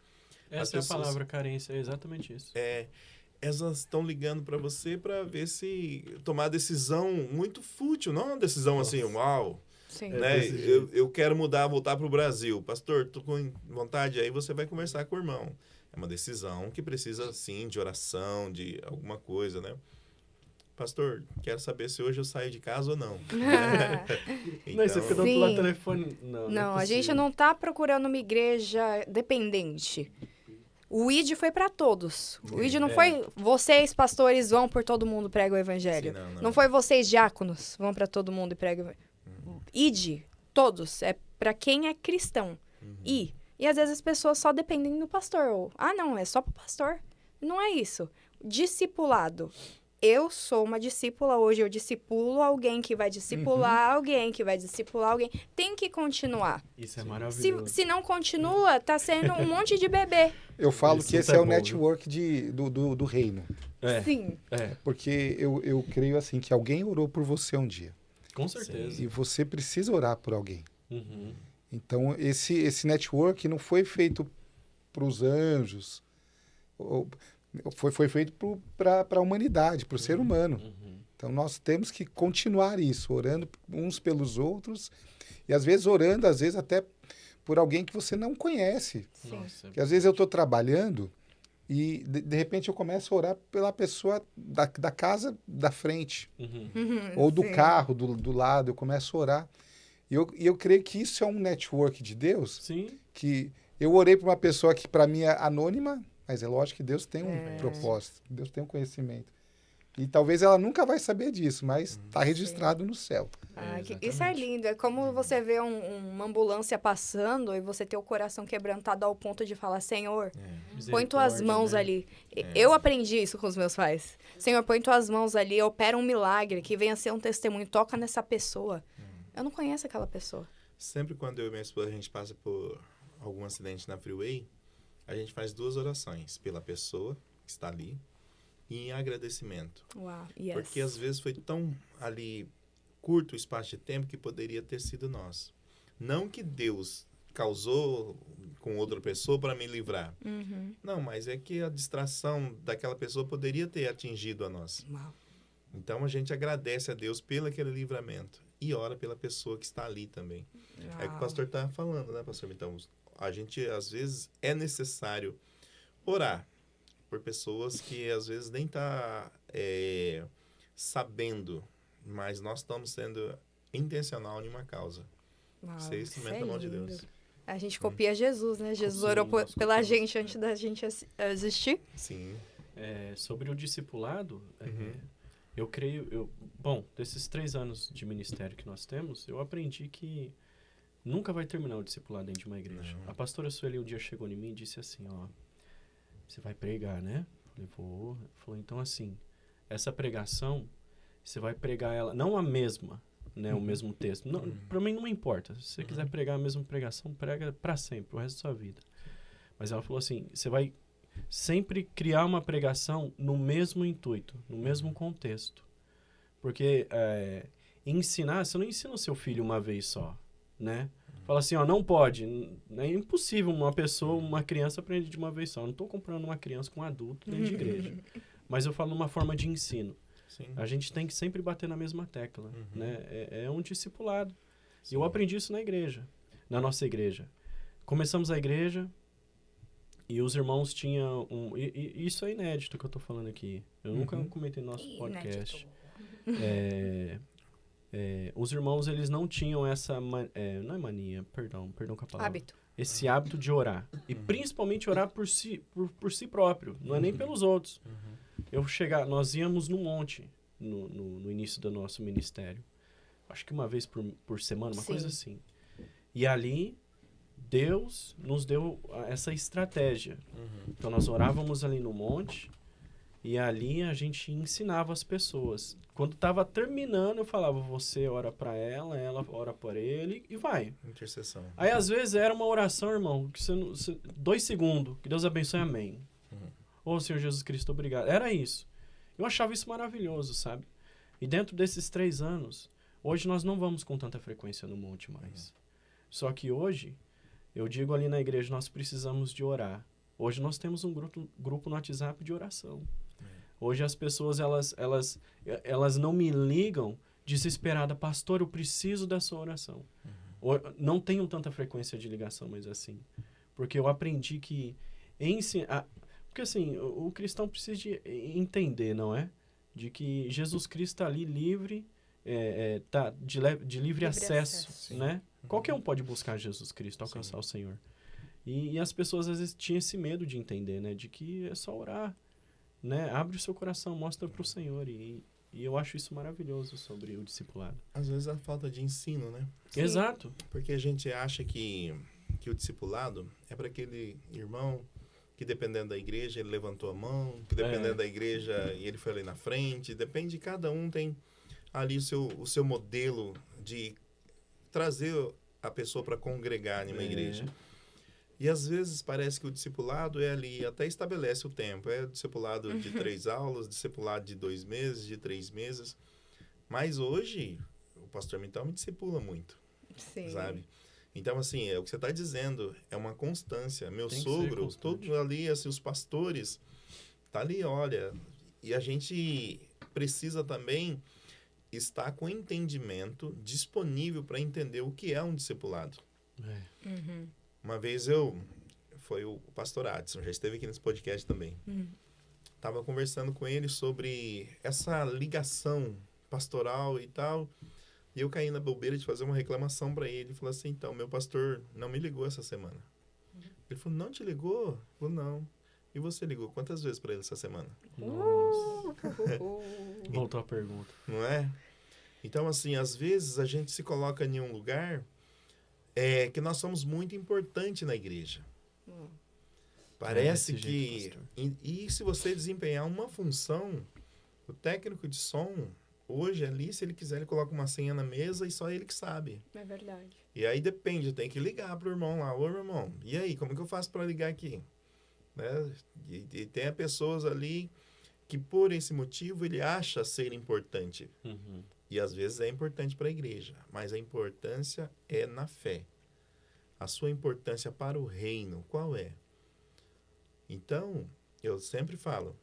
Essa é a palavra carência, é exatamente isso. elas estão ligando para você para ver se tomar decisão muito fútil, não uma decisão assim, uau, Sim. né? desse jeito. Eu quero mudar, voltar para o Brasil. Pastor, tô com vontade. Aí você vai conversar com o irmão. É uma decisão que precisa, sim, de oração, de alguma coisa, né? Pastor, quero saber se hoje eu saio de casa ou não. Não, e você fica do outro lado do Sim. telefone. Não, A gente não tá procurando uma igreja dependente. O ID foi para todos. O ID não foi vocês, pastores, vão por todo mundo e pregam o evangelho. Sim, não foi vocês, diáconos, vão para todo mundo e pregam o evangelho. ID, todos. É para quem é cristão. E às vezes as pessoas só dependem do pastor. Ou, não, é só pro pastor. Não é isso. Discipulado. Eu sou uma discípula, hoje eu discipulo alguém que vai discipular alguém, que vai discipular alguém. Tem que continuar. Isso é maravilhoso. Se não continua, tá sendo um monte de bebê. Eu falo Isso que esse é é o bom, network do reino. Sim. Porque eu creio assim, que alguém orou por você um dia. Com certeza. E você precisa orar por alguém. Uhum. Então, esse network não foi feito para os anjos. Foi feito para a humanidade, para o ser humano. Então, nós temos que continuar isso, orando uns pelos outros. E, às vezes, orando, às vezes, até por alguém que você não conhece. Nossa, Porque, às vezes, eu estou trabalhando e, de repente, eu começo a orar pela pessoa da casa da frente. Ou do Sim. carro do lado. Eu começo a orar. E eu creio que isso é um network de Deus. Sim. Que eu orei para uma pessoa que, para mim, é anônima. Mas é lógico que Deus tem um propósito, Deus tem um conhecimento. E talvez ela nunca vai saber disso, mas está registrado no céu. Isso é lindo. É como você vê uma ambulância passando e você ter o coração quebrantado ao ponto de falar, Senhor, põe tuas mãos ali. Eu aprendi isso com os meus pais. Senhor, põe tuas mãos ali, opera um milagre, que venha ser um testemunho, toca nessa pessoa. Eu não conheço aquela pessoa. Sempre quando eu e minha esposa a gente passa por algum acidente na freeway, a gente faz 2 orações pela pessoa que está ali e em agradecimento. Uau, yes. Porque às vezes foi tão ali curto o espaço de tempo que poderia ter sido nós. Não que Deus causou com outra pessoa para me livrar. Não, mas é que a distração daquela pessoa poderia ter atingido a nós. Uau. Então a gente agradece a Deus pelo aquele livramento e ora pela pessoa que está ali também. É o que o pastor está falando, né, pastor? Então, a gente, às vezes, é necessário orar por pessoas que, às vezes, nem tá sabendo, mas nós estamos sendo intencional em uma causa. Uau, Ser isso instrumento é da mão de lindo. Deus. A gente copia Jesus, né? Jesus Sim, orou nós pela copiamos. gente antes da gente existir. Sim. Sobre o discipulado, eu creio... Bom, desses 3 anos de ministério que nós temos, eu aprendi que nunca vai terminar o discipulado dentro de uma igreja. Não. A pastora Sueli um dia chegou em mim e disse assim, você vai pregar, né? Eu falei, vou. Falou, então assim, essa pregação, você vai pregar ela, não a mesma, né? O mesmo texto. Não, pra mim não importa. Se você quiser pregar a mesma pregação, prega pra sempre, o resto da sua vida. Mas ela falou assim, você vai sempre criar uma pregação no mesmo intuito, no mesmo contexto. Porque ensinar, você não ensina o seu filho uma vez só, né? Fala assim, não pode. É impossível uma criança aprender de uma vez só. Eu não estou comprando uma criança com um adulto dentro de igreja. Mas eu falo numa forma de ensino. Sim. A gente tem que sempre bater na mesma tecla, né? É um discipulado. Sim. E eu aprendi isso na igreja, na nossa igreja. Começamos a igreja e os irmãos tinham isso é inédito que eu estou falando aqui. Eu nunca comentei no nosso podcast. Os irmãos, eles não tinham essa... não é mania, perdão com a palavra. Hábito. Esse hábito de orar. E principalmente orar por si próprio. Não é nem pelos outros. Nós íamos no monte no início do nosso ministério. Acho que uma vez por semana, uma coisa assim. E ali, Deus nos deu essa estratégia. Então, nós orávamos ali no monte e ali a gente ensinava as pessoas. Quando estava terminando, eu falava, você ora para ela ora por ele e vai. Intercessão. Aí, às vezes, era uma oração, irmão, que 2 segundos, que Deus abençoe, amém. Ô, Senhor Jesus Cristo, obrigado. Era isso. Eu achava isso maravilhoso, sabe? E dentro desses 3 anos, hoje nós não vamos com tanta frequência no monte mais. Só que hoje, eu digo ali na igreja, nós precisamos de orar. Hoje nós temos um grupo no WhatsApp de oração. Hoje as pessoas, elas não me ligam desesperada. Pastor, eu preciso da sua oração. Não tenho tanta frequência de ligação, mas assim. Porque eu aprendi que... Porque assim, o cristão precisa de entender, não é? De que Jesus Cristo está ali livre, tá de livre acesso, né? Qualquer um pode buscar Jesus Cristo, alcançar o Senhor. E as pessoas às vezes tinham esse medo de entender, né? De que é só orar, né? Abre o seu coração, mostra para o Senhor. E eu acho isso maravilhoso sobre o discipulado. Às vezes a falta de ensino, né? Sim. Exato. Porque a gente acha que o discipulado é para aquele irmão que, dependendo da igreja, ele levantou a mão, que dependendo da igreja, ele foi ali na frente. Depende de cada um, tem ali o seu modelo de trazer a pessoa para congregar em uma igreja. E às vezes parece que o discipulado é ali, até estabelece o tempo. É discipulado de 3 aulas, discipulado de 2 meses, de 3 meses. Mas hoje, o pastor Mitão me discipula muito, sabe? Então, assim, é o que você está dizendo, é uma constância. Meu sogro, todos ali, assim, os pastores, tá ali, olha. E a gente precisa também estar com entendimento disponível para entender o que é um discipulado. Uma vez foi o pastor Adson, já esteve aqui nesse podcast também. Estava conversando com ele sobre essa ligação pastoral e tal. E eu caí na bobeira de fazer uma reclamação para ele. Ele falou assim, então, meu pastor não me ligou essa semana. Ele falou, não te ligou? Eu falei, não. E você ligou quantas vezes para ele essa semana? Nossa. Voltou a pergunta. Não é? Então, assim, às vezes a gente se coloca em um lugar que nós somos muito importantes na igreja. Parece que... E se você desempenhar uma função, o técnico de som... Hoje, ali, se ele quiser, ele coloca uma senha na mesa e só ele que sabe. É verdade. E aí depende, tem que ligar pro irmão lá. Ô, irmão, e aí, como que eu faço para ligar aqui? Né? E tem pessoas ali que, por esse motivo, ele acha ser importante. E, às vezes, é importante para a igreja. Mas a importância é na fé. A sua importância para o reino, qual é? Então, eu sempre falo,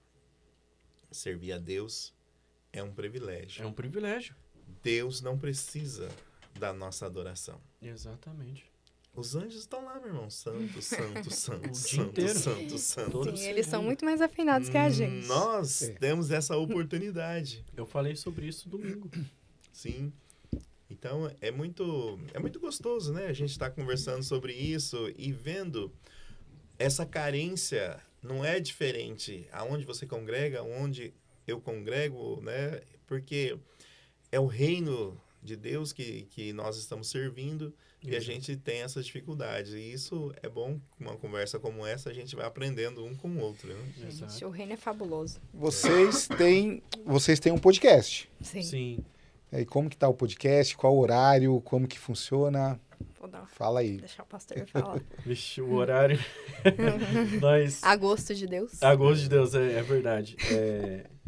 servir a Deus... é um privilégio. É um privilégio. Deus não precisa da nossa adoração. Exatamente. Os anjos estão lá, meu irmão. Santo, santo, santo, O dia santo, inteiro. santo, santo. Sim, eles são muito mais afinados que a gente. Nós temos essa oportunidade. Eu falei sobre isso domingo. Sim. Então, é muito gostoso, né? A gente está conversando sobre isso e vendo essa carência. Não é diferente aonde você congrega, onde eu congrego, né? Porque é o reino de Deus que nós estamos servindo e a gente tem essas dificuldades. E isso é bom, uma conversa como essa, a gente vai aprendendo um com o outro. Né? Gente, o reino é fabuloso. Vocês têm um podcast. Sim. E como que tá o podcast? Qual o horário? Como que funciona? Vou dar uma... Fala aí. Deixar o pastor falar. Vixe, o horário. Nós... A gosto de Deus. A gosto de Deus, é verdade.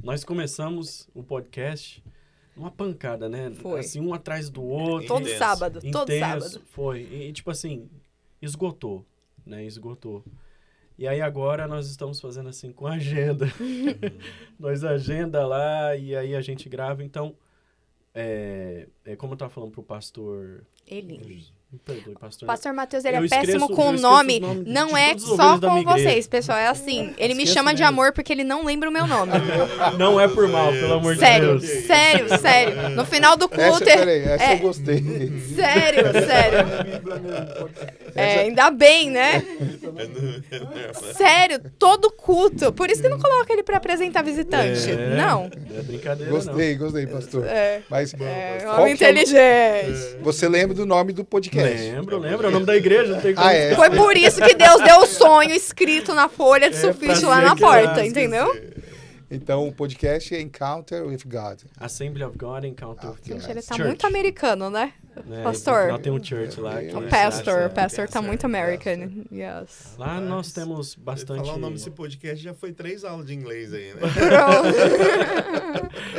Nós começamos o podcast numa pancada, né? Foi. Assim, um atrás do outro. Todo Intenso. sábado. Todo Intenso, sábado. Foi. E, tipo assim, esgotou, né? Esgotou. E aí agora nós estamos fazendo assim com agenda. Nós agenda lá e aí a gente grava. Então, como eu tava falando pro pastor... Ele. Me perdoe, pastor. O pastor Matheus, ele Eu é péssimo esqueço- com eu o esqueço nome. os nomes de Não é todos os só ovelhas da com minha igreja. vocês, pessoal. É assim. Ele me Esqueço chama de mesmo. amor porque ele não lembra o meu nome. Não é por mal, pelo amor Sério, de Deus. sério. No final do culto... Essa eu gostei. Sério. Ainda bem, né? Sério, todo culto. Por isso que não coloca ele pra apresentar visitante. Não. É brincadeira, Gostei, pastor. Mas qual Homem que é o- inteligente. você lembra do nome do podcast? Lembro. É o nome da igreja, não tem como. Foi por isso que Deus deu o sonho escrito na folha de pra sulfite ser lá na que porta, eu entendeu? Então, o podcast é Encounter with God. Assembly of God Encounter with Gente, God. ele tá Church, muito americano, né? né? pastor. No final tem um church lá. que O O é pastor cidade, tá muito American. Yes. Lá nós temos Se bastante... falar o nome desse podcast, já foi 3 aulas de inglês aí, né?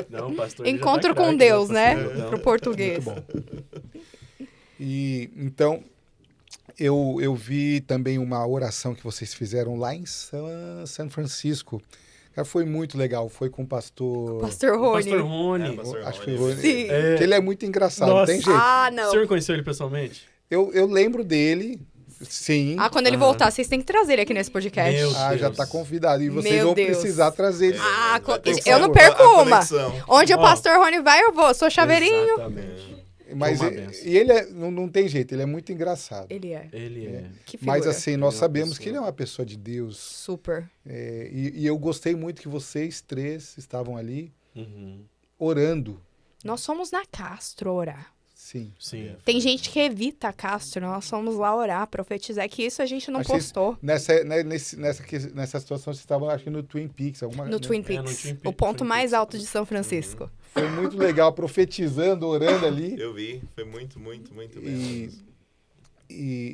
Não, pastor, ele já Encontro tá com craque, Deus, né? pastor Botão. Pro português. Muito bom. E então, eu vi também uma oração que vocês fizeram lá em São Francisco. Cara, foi muito legal. Foi com o pastor... Pastor Rony. Pastor Rony. Pastor Acho que Rony. foi o Rony. Sim. Que ele é muito engraçado, Nossa. tem jeito. Ah, O não. senhor conheceu ele pessoalmente? Eu lembro dele, sim. Ah, quando ele Aham. voltar, vocês têm que trazer ele aqui nesse podcast. Meu Já Deus. tá convidado. E vocês Meu vão Deus. precisar trazer ele. Ah, Vai ter que eu não ser perco a uma. conexão. Onde o Ó. pastor Rony vai, eu vou. Sou chaveirinho. Exatamente. Mas Uma e benção. ele não tem jeito, ele é muito engraçado. Ele é. Ele é. Que figura. Mas assim, nós Ele é uma sabemos pessoa. que ele é uma pessoa de Deus. Super. E eu gostei muito que vocês três estavam ali Uhum. orando. Nós somos na Castro orar. Sim. Sim. Tem gente que evita a Castro, nós fomos lá orar, profetizar, que isso a gente não Mas vocês- postou. Nessa situação, vocês estavam, acho que no Twin Peaks. No Twin no Peaks, Twin o Peaks, ponto Twin mais Peaks. alto de São Francisco. Foi muito legal, profetizando, orando ali. Eu vi, foi muito, muito, muito bem.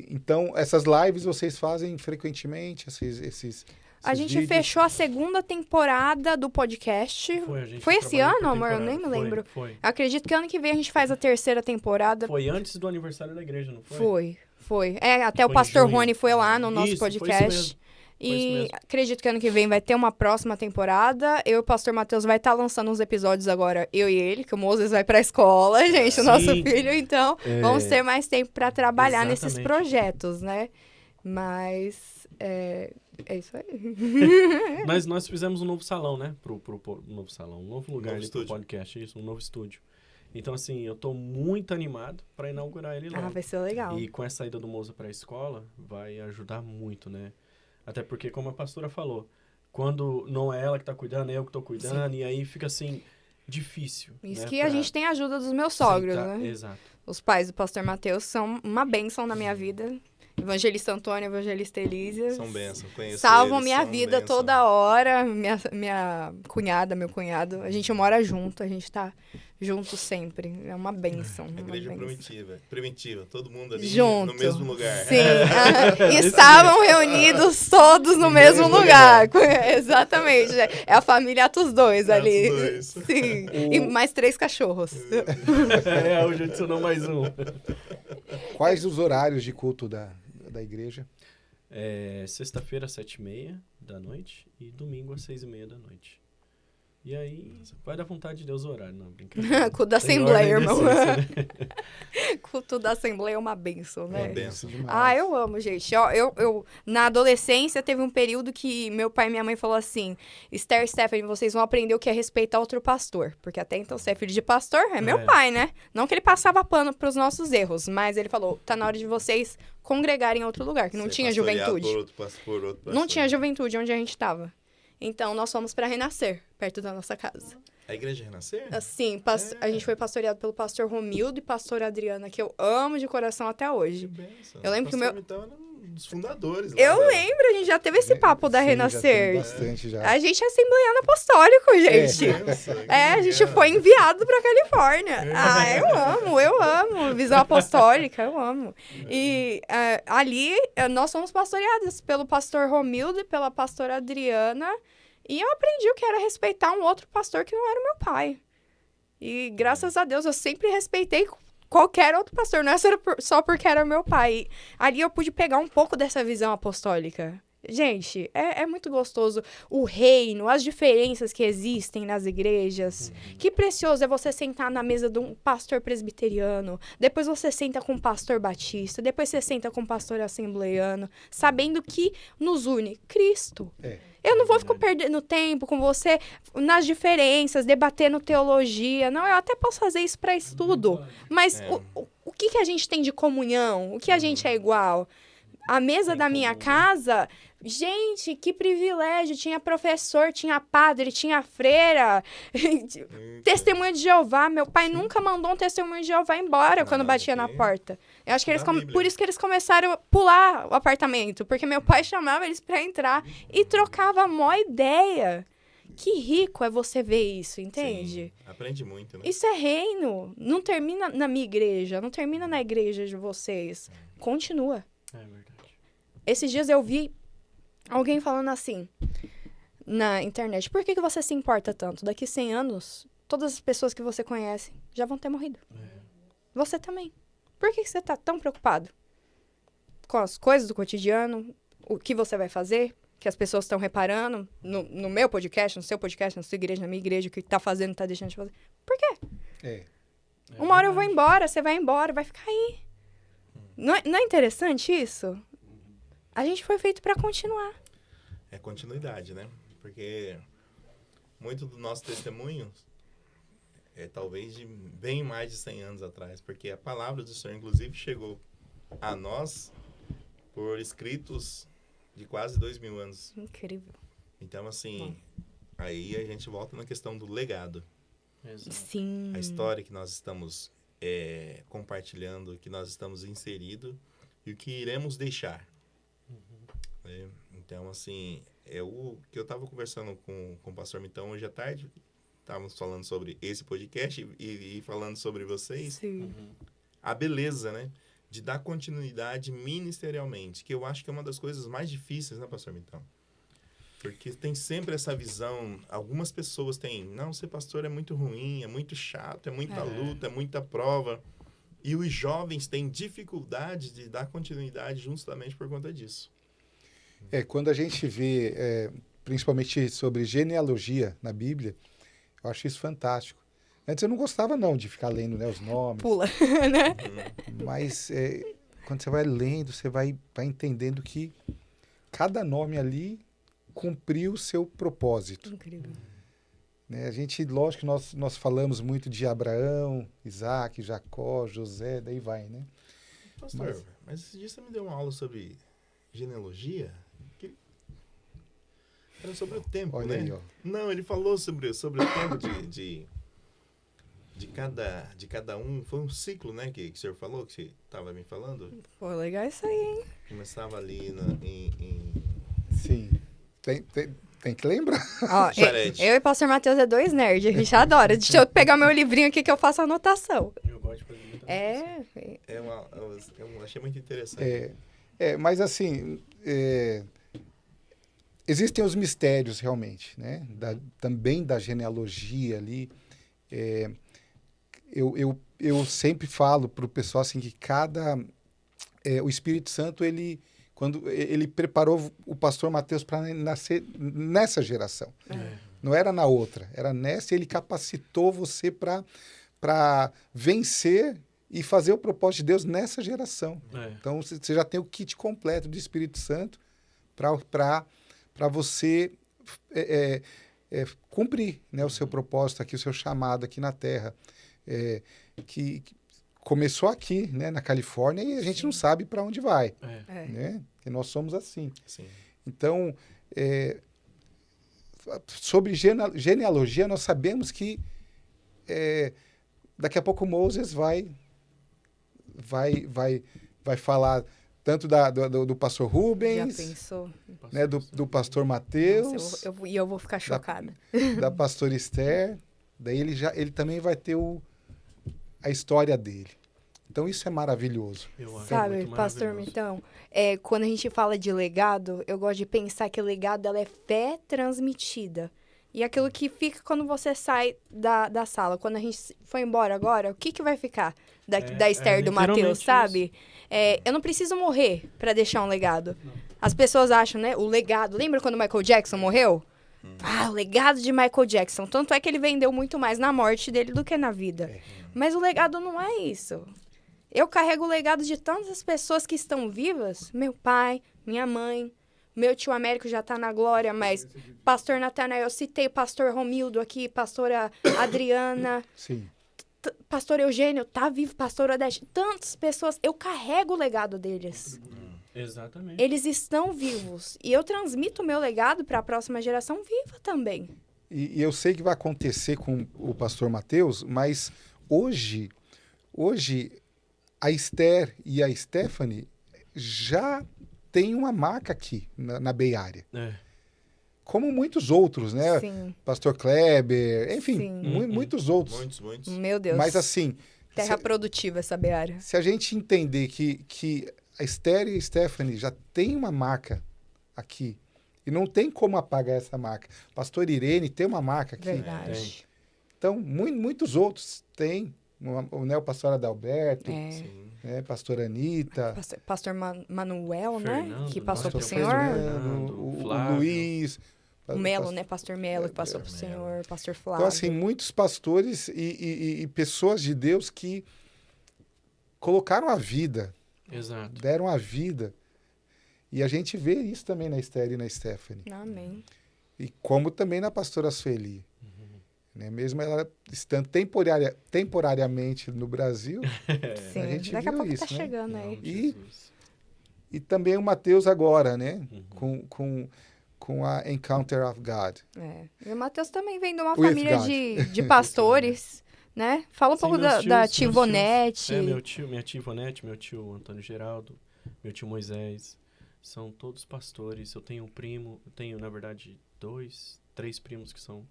Então, essas lives vocês fazem frequentemente, esses A gente vídeos? fechou a segunda temporada do podcast. Foi, a gente Foi esse trabalhou ano, por amor? Eu temporada. nem me lembro. Foi. Acredito que ano que vem a gente faz a terceira temporada. Foi antes do aniversário da igreja, não foi? Foi. Até o Foi em pastor junho. Rony foi lá no nosso Isso, foi isso podcast. mesmo. Foi isso E mesmo. acredito que ano que vem vai ter uma próxima temporada. Eu e o pastor Matheus vai estar lançando uns episódios agora, eu e ele, que o Moses vai pra escola, gente, o nosso Sim. filho. Então, vamos ter mais tempo pra trabalhar nesses Exatamente. projetos, né? Mas, é isso aí. Mas nós fizemos um novo salão, né? Pro novo salão, um novo lugar Novo ali pro estúdio. podcast, isso, um novo estúdio. Então, assim, eu tô muito animado pra inaugurar ele logo. Ah, vai ser legal. E com a saída do Moza pra escola, vai ajudar muito, né? Até porque, como a pastora falou, quando não é ela que tá cuidando, é eu que tô cuidando, e aí fica, assim, difícil. Isso né, que a pra gente tem a ajuda dos meus sogros, sentar- né? Exato. Os pais do pastor Matheus são uma bênção na minha vida. Evangelista Antônio, Evangelista Elísia. São bênçãos, conheço Salvam eles, minha são vida bênção. toda hora. Minha cunhada, meu cunhado. A gente mora junto, a gente tá junto sempre. É uma bênção. A uma igreja bênção. primitiva, todo mundo ali Junto. no mesmo lugar. Sim. E estavam reunidos todos no mesmo lugar. Exatamente. É a família Atos 2 ali. Atos 2. Sim. E mais 3 cachorros. Hoje adicionou mais um. Quais os horários de culto da igreja? Sexta-feira, 7h30 da noite e domingo, às 6h30 da noite. E aí, vai dar vontade de Deus o horário, não, brincadeira. Culto da Tem Assembleia, ordem de irmão. essência, né? Culto da Assembleia é uma bênção, É né? uma bênção. Ah, eu amo, gente. Ó, eu, na adolescência, teve um período que meu pai e minha mãe falou assim, Esther e Stephanie, vocês vão aprender o que é respeitar outro pastor. Porque até então você é filho de pastor, é meu pai, né? Não que ele passava pano pros nossos erros, mas ele falou, tá na hora de vocês congregarem em outro lugar, que não Ser tinha pastoreado juventude. por outro Não pastor. tinha juventude onde a gente tava. Então, nós fomos pra Renascer, perto da nossa casa. A igreja Renascer? Assim, a gente foi pastoreado pelo pastor Romildo e pastor Adriana, que eu amo de coração até Que hoje. bênção. Eu lembro que o meu- Pastor Mitão era um dos fundadores. lá, Eu né? lembro, a gente já teve esse papo da Sim, já Renascer. tem bastante já. A gente é assembleiano apostólico, gente. Nossa, que A gente legal. foi enviado pra Califórnia. Eu amo. Visão apostólica, eu amo. E ali, nós fomos pastoreadas pelo pastor Romildo e pela pastora Adriana. E eu aprendi o que era respeitar um outro pastor que não era o meu pai. E graças a Deus, eu sempre respeitei qualquer outro pastor. Não é só porque era o meu pai. E ali eu pude pegar um pouco dessa visão apostólica. Gente, é muito gostoso o reino, as diferenças que existem nas igrejas. Que precioso é você sentar na mesa de um pastor presbiteriano, depois você senta com um pastor batista, depois você senta com um pastor assembleiano, sabendo que nos une Cristo. Eu não vou ficar perdendo tempo com você nas diferenças, debatendo teologia. Não, eu até posso fazer isso para estudo. Mas o que a gente tem de comunhão? O que a gente é igual? A mesa da minha casa, gente, que privilégio. Tinha professor, tinha padre, tinha freira, testemunha de Jeová. Meu pai nunca mandou um testemunho de Jeová embora quando batia na porta. Eu acho que eles por isso que eles começaram a pular o apartamento, porque meu pai chamava eles para entrar e trocava a mó ideia. Que rico é você ver isso, entende? Sim, aprende muito, né? Isso é reino. Não termina na minha igreja, não termina na igreja de vocês. Continua. É verdade. Esses dias eu vi alguém falando assim na internet. Por que você se importa tanto? Daqui 100 anos, todas as pessoas que você conhece já vão ter morrido. Você também. Por que você tá tão preocupado com as coisas do cotidiano? O que você vai fazer? que as pessoas estão reparando no meu podcast, no seu podcast, na sua igreja, na minha igreja, o que tá fazendo, tá deixando de fazer. Por quê? Uma hora eu vou embora, você vai embora, vai ficar aí. Não é interessante isso? A gente foi feito para continuar. É continuidade, né? Porque muito do nosso testemunho é talvez de bem mais de 100 anos atrás, porque a palavra do Senhor, inclusive, chegou a nós por escritos de quase 2000 anos. Incrível. Então, assim, aí a gente volta na questão do legado. Exato. Sim. A história que nós estamos compartilhando, que nós estamos inseridos e o que iremos deixar. Né? Então, assim, é o que eu estava conversando com o pastor Mitão hoje à tarde. Estávamos falando sobre esse podcast e falando sobre vocês. Sim. A beleza, né? De dar continuidade ministerialmente, que eu acho que é uma das coisas mais difíceis, né, pastor Mitão? Porque tem sempre essa visão, algumas pessoas têm, não, ser pastor é muito ruim, é muito chato, é muita luta, é muita prova. E os jovens têm dificuldade de dar continuidade justamente por conta disso. Quando a gente vê, principalmente sobre genealogia na Bíblia, eu acho isso fantástico. Antes eu não gostava, não, de ficar lendo, né, os nomes. Pula, né? Mas quando você vai lendo, você vai entendendo que cada nome ali cumpriu o seu propósito. Incrível. Né? A gente, lógico que nós falamos muito de Abraão, Isaac, Jacó, José, daí vai, né? Pastor, mas esse dia você me deu uma aula sobre genealogia? Era sobre o tempo, Olha né? aí, ó. Não, ele falou sobre o tempo de cada um. Foi um ciclo, né, que o senhor falou, que você estava me falando? Pô, legal isso aí, hein? Começava ali Sim. Tem que lembrar. Ó, Charete. eu e o pastor Matheus é dois nerds, a gente adora. Deixa eu pegar meu livrinho aqui que eu faço a anotação. Eu gosto de fazer muita coisa. Eu achei muito interessante. Mas assim, existem os mistérios realmente, né? Também da genealogia ali. Eu sempre falo para o pessoal assim que o Espírito Santo quando ele preparou o pastor Matheus para nascer nessa geração. Não era na outra, era nessa, e ele capacitou você para vencer e fazer o propósito de Deus nessa geração. Então, você já tem o kit completo do Espírito Santo para você cumprir, né, o seu propósito aqui, o seu chamado aqui na Terra. Que começou aqui, né, na Califórnia, e a gente não sabe para onde vai. Né? Porque nós somos assim. Sim. Então, sobre genealogia, nós sabemos que daqui a pouco Moses vai falar tanto do pastor Rubens, Já pensou? né, do pastor Mateus, Nossa, eu vou ficar chocada. da pastora Esther. Daí ele também vai ter a história dele. Então isso é maravilhoso. Sabe, muito pastor maravilhoso. Mitão, quando a gente fala de legado, eu gosto de pensar que legado ela é fé transmitida. E aquilo que fica quando você sai da sala. Quando a gente foi embora agora, o que vai ficar da Esther e do Mateus, sabe? Eu não preciso morrer para deixar um legado. Não. As pessoas acham, né? O legado. Lembra quando o Michael Jackson morreu? O legado de Michael Jackson. Tanto é que ele vendeu muito mais na morte dele do que na vida. Mas o legado não é isso. Eu carrego o legado de tantas pessoas que estão vivas. Meu pai, minha mãe, meu tio Américo já tá na glória, mas pastor Natanael, eu citei o pastor Romildo aqui, pastora Adriana, Sim. pastor Eugênio, tá vivo, pastor Odete. Tantas pessoas, eu carrego o legado deles. Exatamente. Eles estão vivos. E eu transmito o meu legado para a próxima geração viva também. E eu sei que vai acontecer com o pastor Mateus, mas hoje a Esther e a Stephanie já têm uma marca aqui na Bay Area. Como muitos outros, né? Sim. Pastor Kleber, enfim, Sim. Muitos outros. Muitos. Meu Deus. Mas assim, Terra produtiva essa beara. se a gente entender que a Esther e a Stephanie já têm uma marca aqui, e não tem como apagar essa marca. Pastor Irene tem uma marca aqui. Verdade. Então, muitos outros têm. O pastor Adalberto, Sim. né? Pastor Anitta. Pastor Manuel, Fernando, né? Que passou pro pastor Senhor. Fernando, O Flávio. Luiz. O Melo, né? Pastor Melo, que passou pro Melo. Senhor. Pastor Flávio. Então, assim, muitos pastores e pessoas de Deus que colocaram a vida, Exato. deram a vida. E a gente vê isso também na Esther e na Stephanie. Amém. E como também na pastora Sueli. Né? Mesmo ela estando temporariamente no Brasil, Sim, a gente daqui a viu pouco isso, tá né? chegando aí. Não, E- Jesus. e também o Mateus agora, né? Uhum. Com a Encounter of God. É. E o Matheus também vem de uma With família God. de pastores, né? Fala um Sim, pouco meus da tios, meus tia tios. Ivonete. Minha tia Ivonete, meu tio Antônio Geraldo, meu tio Moisés, são todos pastores. Eu tenho um primo, na verdade, 2, 3 primos que são...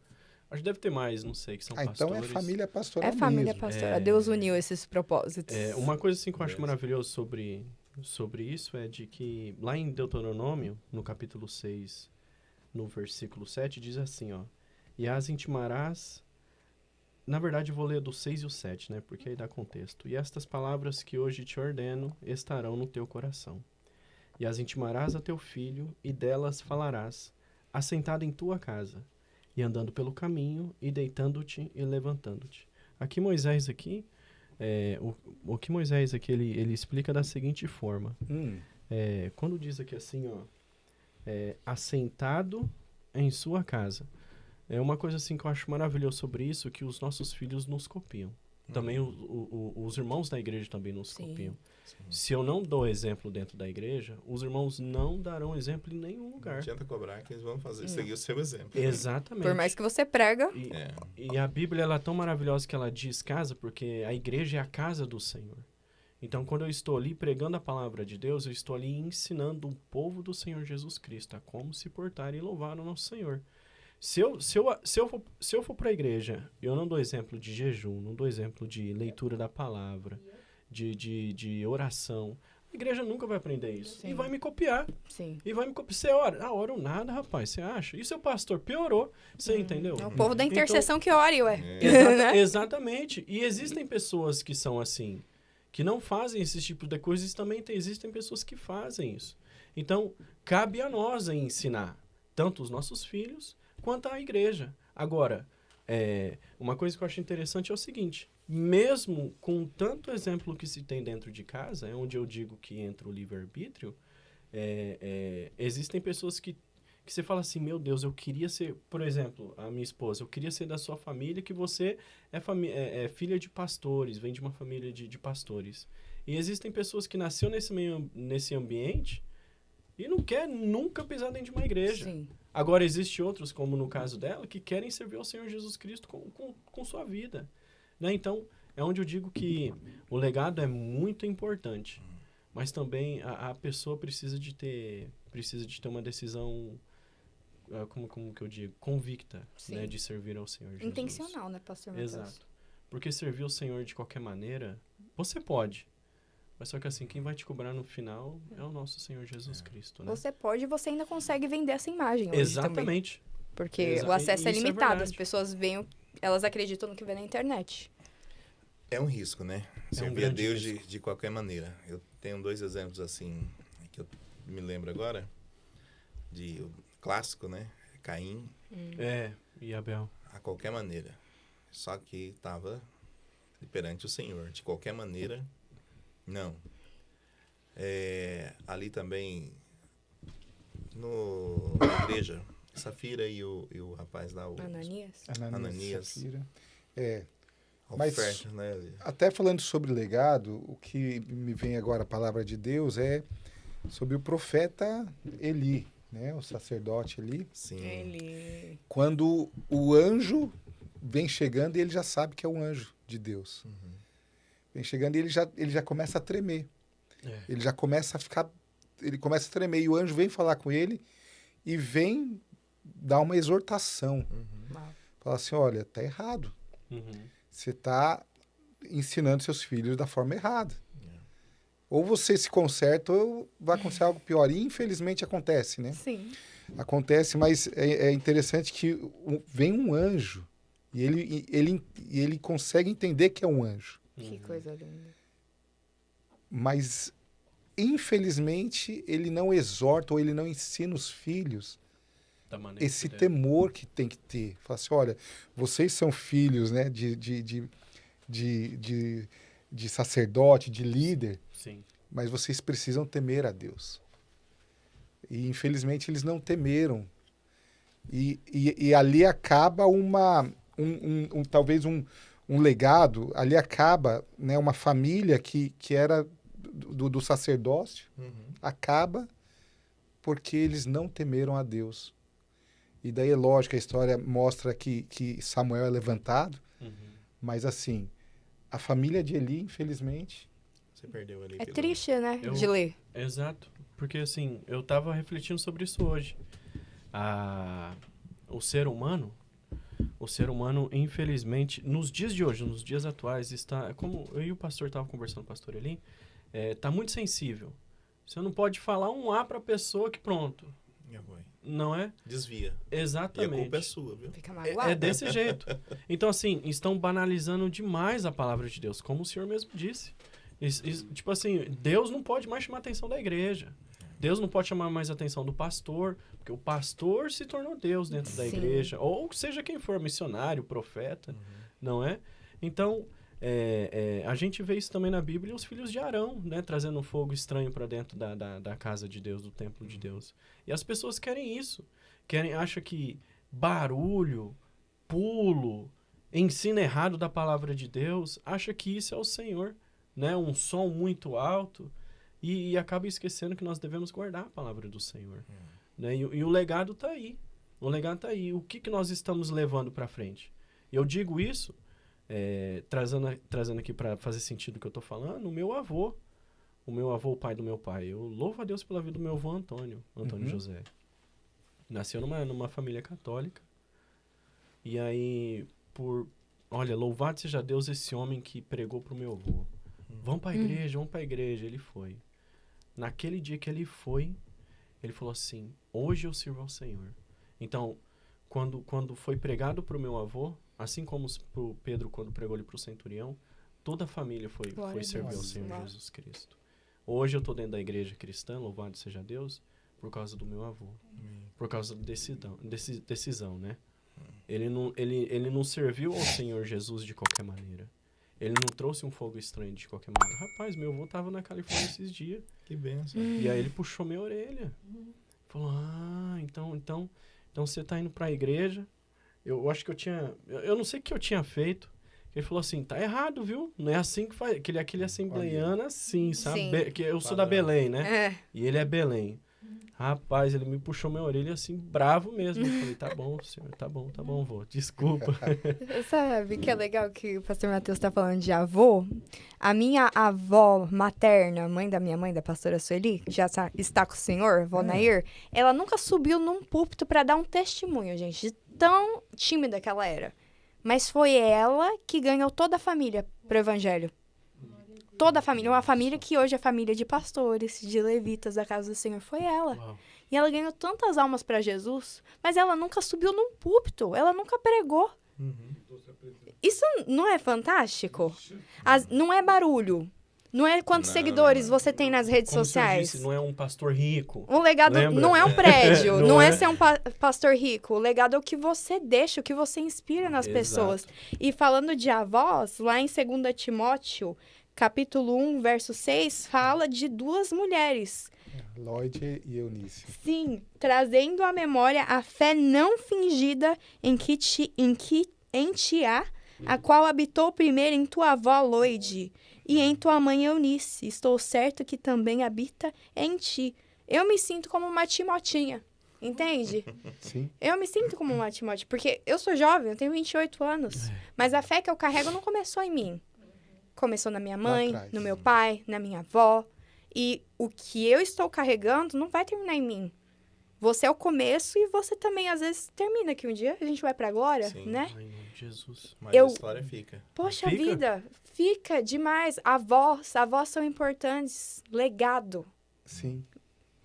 Acho que deve ter mais, não sei, que são Então pastores. é família pastoral É família mesmo. pastora. Deus uniu esses propósitos. Uma coisa assim que eu acho Beleza. maravilhoso sobre isso é de que lá em Deuteronômio, no capítulo 6, no versículo 7, diz assim, ó. E as intimarás... Na verdade, eu vou ler do 6 e o 7, né? Porque aí dá contexto. E estas palavras que hoje te ordeno estarão no teu coração. E as intimarás a teu filho, e delas falarás, assentado em tua casa, e andando pelo caminho, e deitando-te e levantando-te. Aqui Moisés, o que Moisés aqui, ele explica da seguinte forma. Quando diz aqui assim, ó, assentado em sua casa. É uma coisa assim que eu acho maravilhoso sobre isso, que os nossos filhos nos copiam. Também os irmãos da igreja também nos Sim. copiam. Sim. Se eu não dou exemplo dentro da igreja, os irmãos não darão exemplo em nenhum Não lugar. adianta cobrar que eles vão fazer, Não. seguir o seu exemplo. Exatamente. Por mais que você prega, E, É. e a Bíblia ela é tão maravilhosa que ela diz casa, porque a igreja é a casa do Senhor. Então, quando eu estou ali pregando a palavra de Deus, eu estou ali ensinando o povo do Senhor Jesus Cristo a como se portar e louvar o nosso Senhor. Se eu for para a igreja, eu não dou exemplo de jejum, não dou exemplo de leitura da palavra, de oração, a igreja nunca vai aprender isso. Sim. E vai me copiar. sim. E vai me copiar. Você ora? Ah, oro nada, rapaz. Você acha? E seu pastor piorou. Você entendeu? É o povo da Então- intercessão que ore, ué. Exatamente. E existem pessoas que são assim, que não fazem esse tipo de coisas, e também existem pessoas que fazem isso. Então, cabe a nós ensinar, tanto os nossos filhos, quanto a igreja. Agora, uma coisa que eu acho interessante é o seguinte, mesmo com tanto exemplo que se tem dentro de casa, é onde eu digo que entra o livre-arbítrio, existem pessoas que você fala assim, meu Deus, eu queria ser, por exemplo, a minha esposa, eu queria ser da sua família, que você é filha de pastores, vem de uma família de pastores. E existem pessoas que nasceram nesse ambiente e não quer nunca pisar dentro de uma igreja. Sim. Agora, existem outros, como no caso dela, que querem servir ao Senhor Jesus Cristo com sua vida. Né? Então, é onde eu digo que o legado é muito importante. Mas também a pessoa precisa de ter uma decisão, como que eu digo, convicta, Sim. né? De servir ao Senhor Jesus. Intencional, né, pastor Matheus? Exato. Porque servir ao Senhor de qualquer maneira, você pode. Mas só que assim, quem vai te cobrar no final é o nosso Senhor Jesus Cristo, né? Você pode e você ainda consegue vender essa imagem hoje também. Exatamente. Porque o acesso é Isso é limitado. As verdade. pessoas veem, elas acreditam no que vê na internet. É um risco, né? Servir a grande Deus risco. de qualquer maneira. Eu tenho 2 exemplos assim, que eu me lembro agora, de o clássico, né? Caim, E Abel. a qualquer maneira. Só que estava perante o Senhor. De qualquer maneira, não. Ali também, na igreja, Safira e o rapaz lá, o Ananias. Ananias. Safira. a Mas- oferta, né? Até falando sobre legado, o que me vem agora a palavra de Deus é sobre o profeta Eli, né? O sacerdote Eli. Sim. Ele... Quando o anjo vem chegando e ele já sabe que é um anjo de Deus. Vem chegando e ele já começa a tremer. Ele já começa a ficar... Ele começa a tremer e o anjo vem falar com ele e vem dar uma exortação. Uau. Fala assim, olha, tá errado. Você está ensinando seus filhos da forma errada. Ou você se conserta ou vai acontecer algo pior. E infelizmente acontece, né? Sim. Acontece, mas é interessante que vem um anjo E ele consegue entender que é um anjo. Que coisa linda. Mas, infelizmente, ele não exorta ou ele não ensina os filhos Da maneira esse que deve. temor que tem que ter. Fala assim, olha, vocês são filhos, né, de sacerdote, de líder, Sim. mas vocês precisam temer a Deus. E, infelizmente, eles não temeram. E ali acaba talvez um legado, ali acaba, né, uma família que era do sacerdócio, acaba porque eles não temeram a Deus. E daí é lógico, a história mostra que Samuel é levantado, mas assim, a família de Eli, infelizmente... Você perdeu ali. É triste, né, de ler. Exato. Porque, assim, eu tava refletindo sobre isso hoje. O ser humano, infelizmente, nos dias de hoje, nos dias atuais, está... Como eu e o pastor estavam conversando, o pastor Eli, tá muito sensível. Você não pode falar um A pra pessoa que pronto. Não é? Desvia. Exatamente. E a culpa é sua, viu? Fica magoado. É desse jeito. Então, assim, estão banalizando demais a palavra de Deus, como o senhor mesmo disse. Tipo assim, Deus não pode mais chamar a atenção da igreja. Deus não pode chamar mais a atenção do pastor, porque o pastor se tornou Deus dentro da igreja. Ou seja quem for, missionário, profeta, não é? Então, a gente vê isso também na Bíblia, os filhos de Arão, né? Trazendo um fogo estranho para dentro da casa de Deus, do templo de Deus. E as pessoas querem isso. Acham que barulho, pulo, ensino errado da palavra de Deus, acha que isso é o Senhor, né? Um som muito alto e acaba esquecendo que nós devemos guardar a palavra do Senhor, né? E o legado está aí. O legado está aí. O que nós estamos levando para frente? E eu digo isso, trazendo aqui para fazer sentido o que eu estou falando, o meu avô, o pai do meu pai. Eu louvo a Deus pela vida do meu avô Antônio José. Nasceu numa família católica. E aí, olha, louvado seja Deus esse homem que pregou pro meu avô. Vamos pra igreja. Ele foi. Naquele dia que ele foi, ele falou assim, hoje eu sirvo ao Senhor. Então, quando foi pregado pro meu avô, assim como pro Pedro, quando pregou ele pro centurião, toda a família foi servir ao Senhor Jesus Cristo. Hoje eu tô dentro da igreja cristã, louvado seja Deus, por causa do meu avô. Por causa da decisão, né? Ele não serviu ao Senhor Jesus de qualquer maneira. Ele não trouxe um fogo estranho de qualquer maneira. Rapaz, meu avô tava na Califórnia esses dias. Que benção. E aí ele puxou minha orelha. Falou, então você tá indo pra igreja. Eu acho que eu não sei o que eu tinha feito. Ele falou assim, tá errado, viu? Não é assim que faz. Aquele assembleiano assim, sabe? Que eu sou da Belém, né? E ele é Belém. Rapaz, ele me puxou minha orelha assim, bravo mesmo. Eu falei, tá bom, senhor, tá bom, vô, desculpa. Sabe que é legal que o pastor Matheus tá falando de avô? A minha avó materna, mãe da minha mãe, da pastora Sueli, que já está com o senhor, vó Nair, ela nunca subiu num púlpito para dar um testemunho, gente, de tão tímida que ela era. Mas foi ela que ganhou toda a família pro evangelho. Toda a família. Uma família que hoje é família de pastores, de levitas da casa do Senhor. Foi ela. Uau. E ela ganhou tantas almas para Jesus, mas ela nunca subiu num púlpito. Ela nunca pregou. Isso não é fantástico? Não é barulho. Não é quantos seguidores você tem nas redes Como sociais. Você disse, não é um pastor rico. O legado Lembra? não é um prédio, não é é. ser um pastor rico. O legado é o que você deixa, o que você inspira nas Exato. pessoas. E falando de avós, lá em 2 Timóteo, capítulo 1, verso 6, fala de duas mulheres. Lloyd e Eunice. Sim, trazendo à memória a fé não fingida em ti há, a qual habitou primeiro em tua avó Lloyd e em tua mãe Eunice. Estou certo que também habita em ti. Eu me sinto como uma Timotinha, entende? Sim. Eu me sinto como uma Timotinha, porque eu sou jovem, eu tenho 28 anos, mas a fé que eu carrego não começou em mim. Começou na minha mãe, atrás. no meu pai, na minha avó. E o que eu estou carregando não vai terminar em mim. Você é o começo e você também, às vezes, termina que um dia a gente vai pra glória, Sim. né? Ai, em nome de Jesus. Mas Eu- a história fica. Poxa Fica? vida, fica demais. Avós são importantes. Legado. Sim.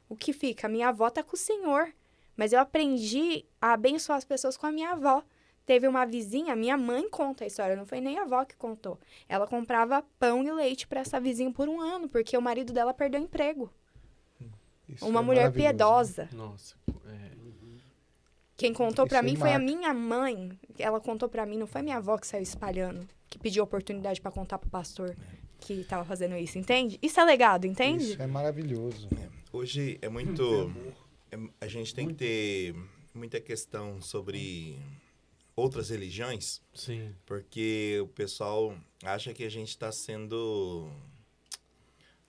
O que fica? A minha avó tá com o Senhor. Mas eu aprendi a abençoar as pessoas com a minha avó. teve uma vizinha, minha mãe conta a história, não foi nem a avó que contou. Ela comprava pão e leite para essa vizinha por 1 ano, porque o marido dela perdeu o emprego. Isso Uma é mulher maravilhoso, né? piedosa. Nossa, Quem contou Isso pra aí mim foi a marca. minha mãe. Ela contou pra mim, não foi minha avó que saiu espalhando, que pediu oportunidade pra contar pro pastor que tava fazendo isso, entende? Isso é legado, entende? Isso é maravilhoso. Hoje é muito... a gente tem que ter muita questão sobre outras religiões, sim. porque o pessoal acha que a gente está sendo...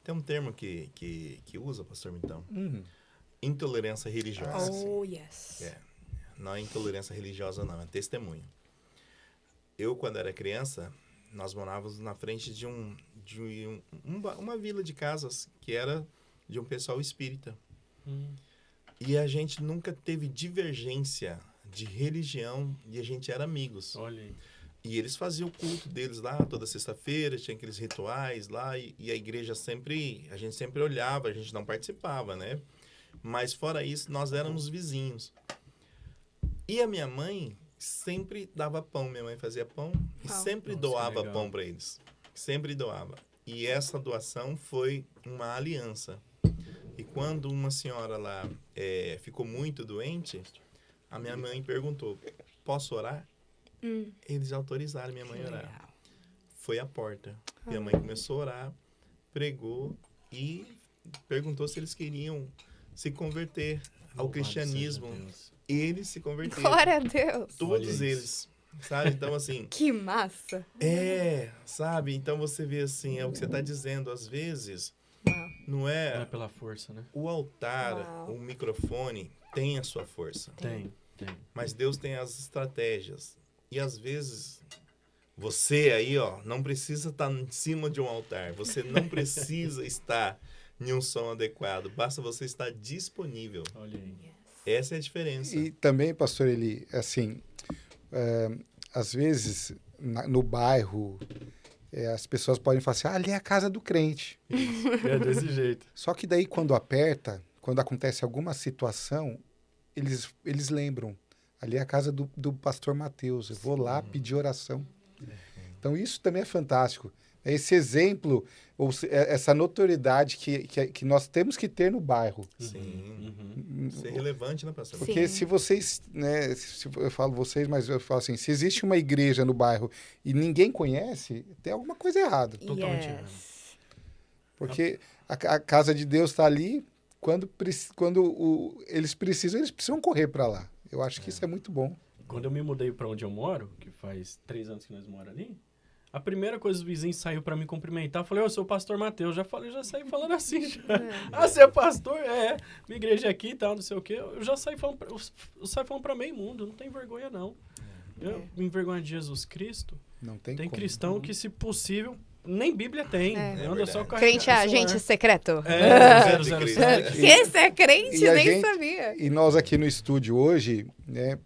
Tem um termo que usa, pastor Mitão. Intolerância religiosa. Oh, yes. É. Não é intolerância religiosa, não. É testemunho. Eu, quando era criança, nós morávamos na frente de uma vila de casas que era de um pessoal espírita. E a gente nunca teve divergência de religião e a gente era amigos. Olha aí. E eles faziam o culto deles lá toda sexta-feira, tinha aqueles rituais lá e a igreja sempre... A gente sempre olhava, a gente não participava, né? Mas fora isso, nós éramos vizinhos. E a minha mãe sempre dava pão. Minha mãe fazia pão e sempre Nossa, doava que legal. pão para eles. Sempre doava. E essa doação foi uma aliança. E quando uma senhora lá ficou muito doente, a minha mãe perguntou, posso orar? Eles autorizaram minha mãe a orar. Foi à porta. Minha mãe começou a orar, pregou e perguntou se eles queriam se converter ao Louvado cristianismo. seja Deus. Eles se converteram. Glória a Deus. Todos Olha eles. Sabe? Então, assim... Que massa. Sabe? Então, você vê assim, é o que você está dizendo. Às vezes, Uau. não Não é é... pela força, né? O altar, Uau. o microfone tem a sua força. Tem. Mas Deus tem as estratégias. E às vezes, você aí, ó, não precisa estar em cima de um altar. Você não precisa estar em um som adequado. Basta você estar disponível. Olha aí. Essa é a diferença. E também, pastor Eli, assim, às vezes, no bairro, as pessoas podem falar assim, ali é a casa do crente. É desse jeito. Só que daí, quando aperta, quando acontece alguma situação, eles lembram. Ali é a casa do pastor Mateus. Eu vou lá pedir oração. Então, isso também é fantástico. Esse exemplo, ou essa notoriedade que nós temos que ter no bairro. Sim. Ser relevante, né, pastor? Porque Sim. se vocês, né, eu falo vocês, mas eu falo assim, se existe uma igreja no bairro e ninguém conhece, tem alguma coisa errada. Totalmente errado. Yes. Porque a casa de Deus está ali, quando eles precisam correr para lá. Eu acho que isso é muito bom. Quando eu me mudei pra onde eu moro, que faz 3 anos que nós moramos ali, a primeira coisa os vizinhos saiu pra me cumprimentar. Eu falei, eu sou o pastor Mateus. Já saí falando assim. Já. Ah, você é pastor? Minha igreja é aqui e tal, não sei o quê. Eu já saí falando, eu saio falando pra meio mundo. Não tem vergonha, não. Eu me envergonho de Jesus Cristo. Não tem Tem como. cristão que, se possível, nem Bíblia tem. É. Anda só com a Crente é o agente celular. secreto. É, De 007. Cristo. Esse é crente? E a Nem gente- sabia. E nós aqui no estúdio hoje, né,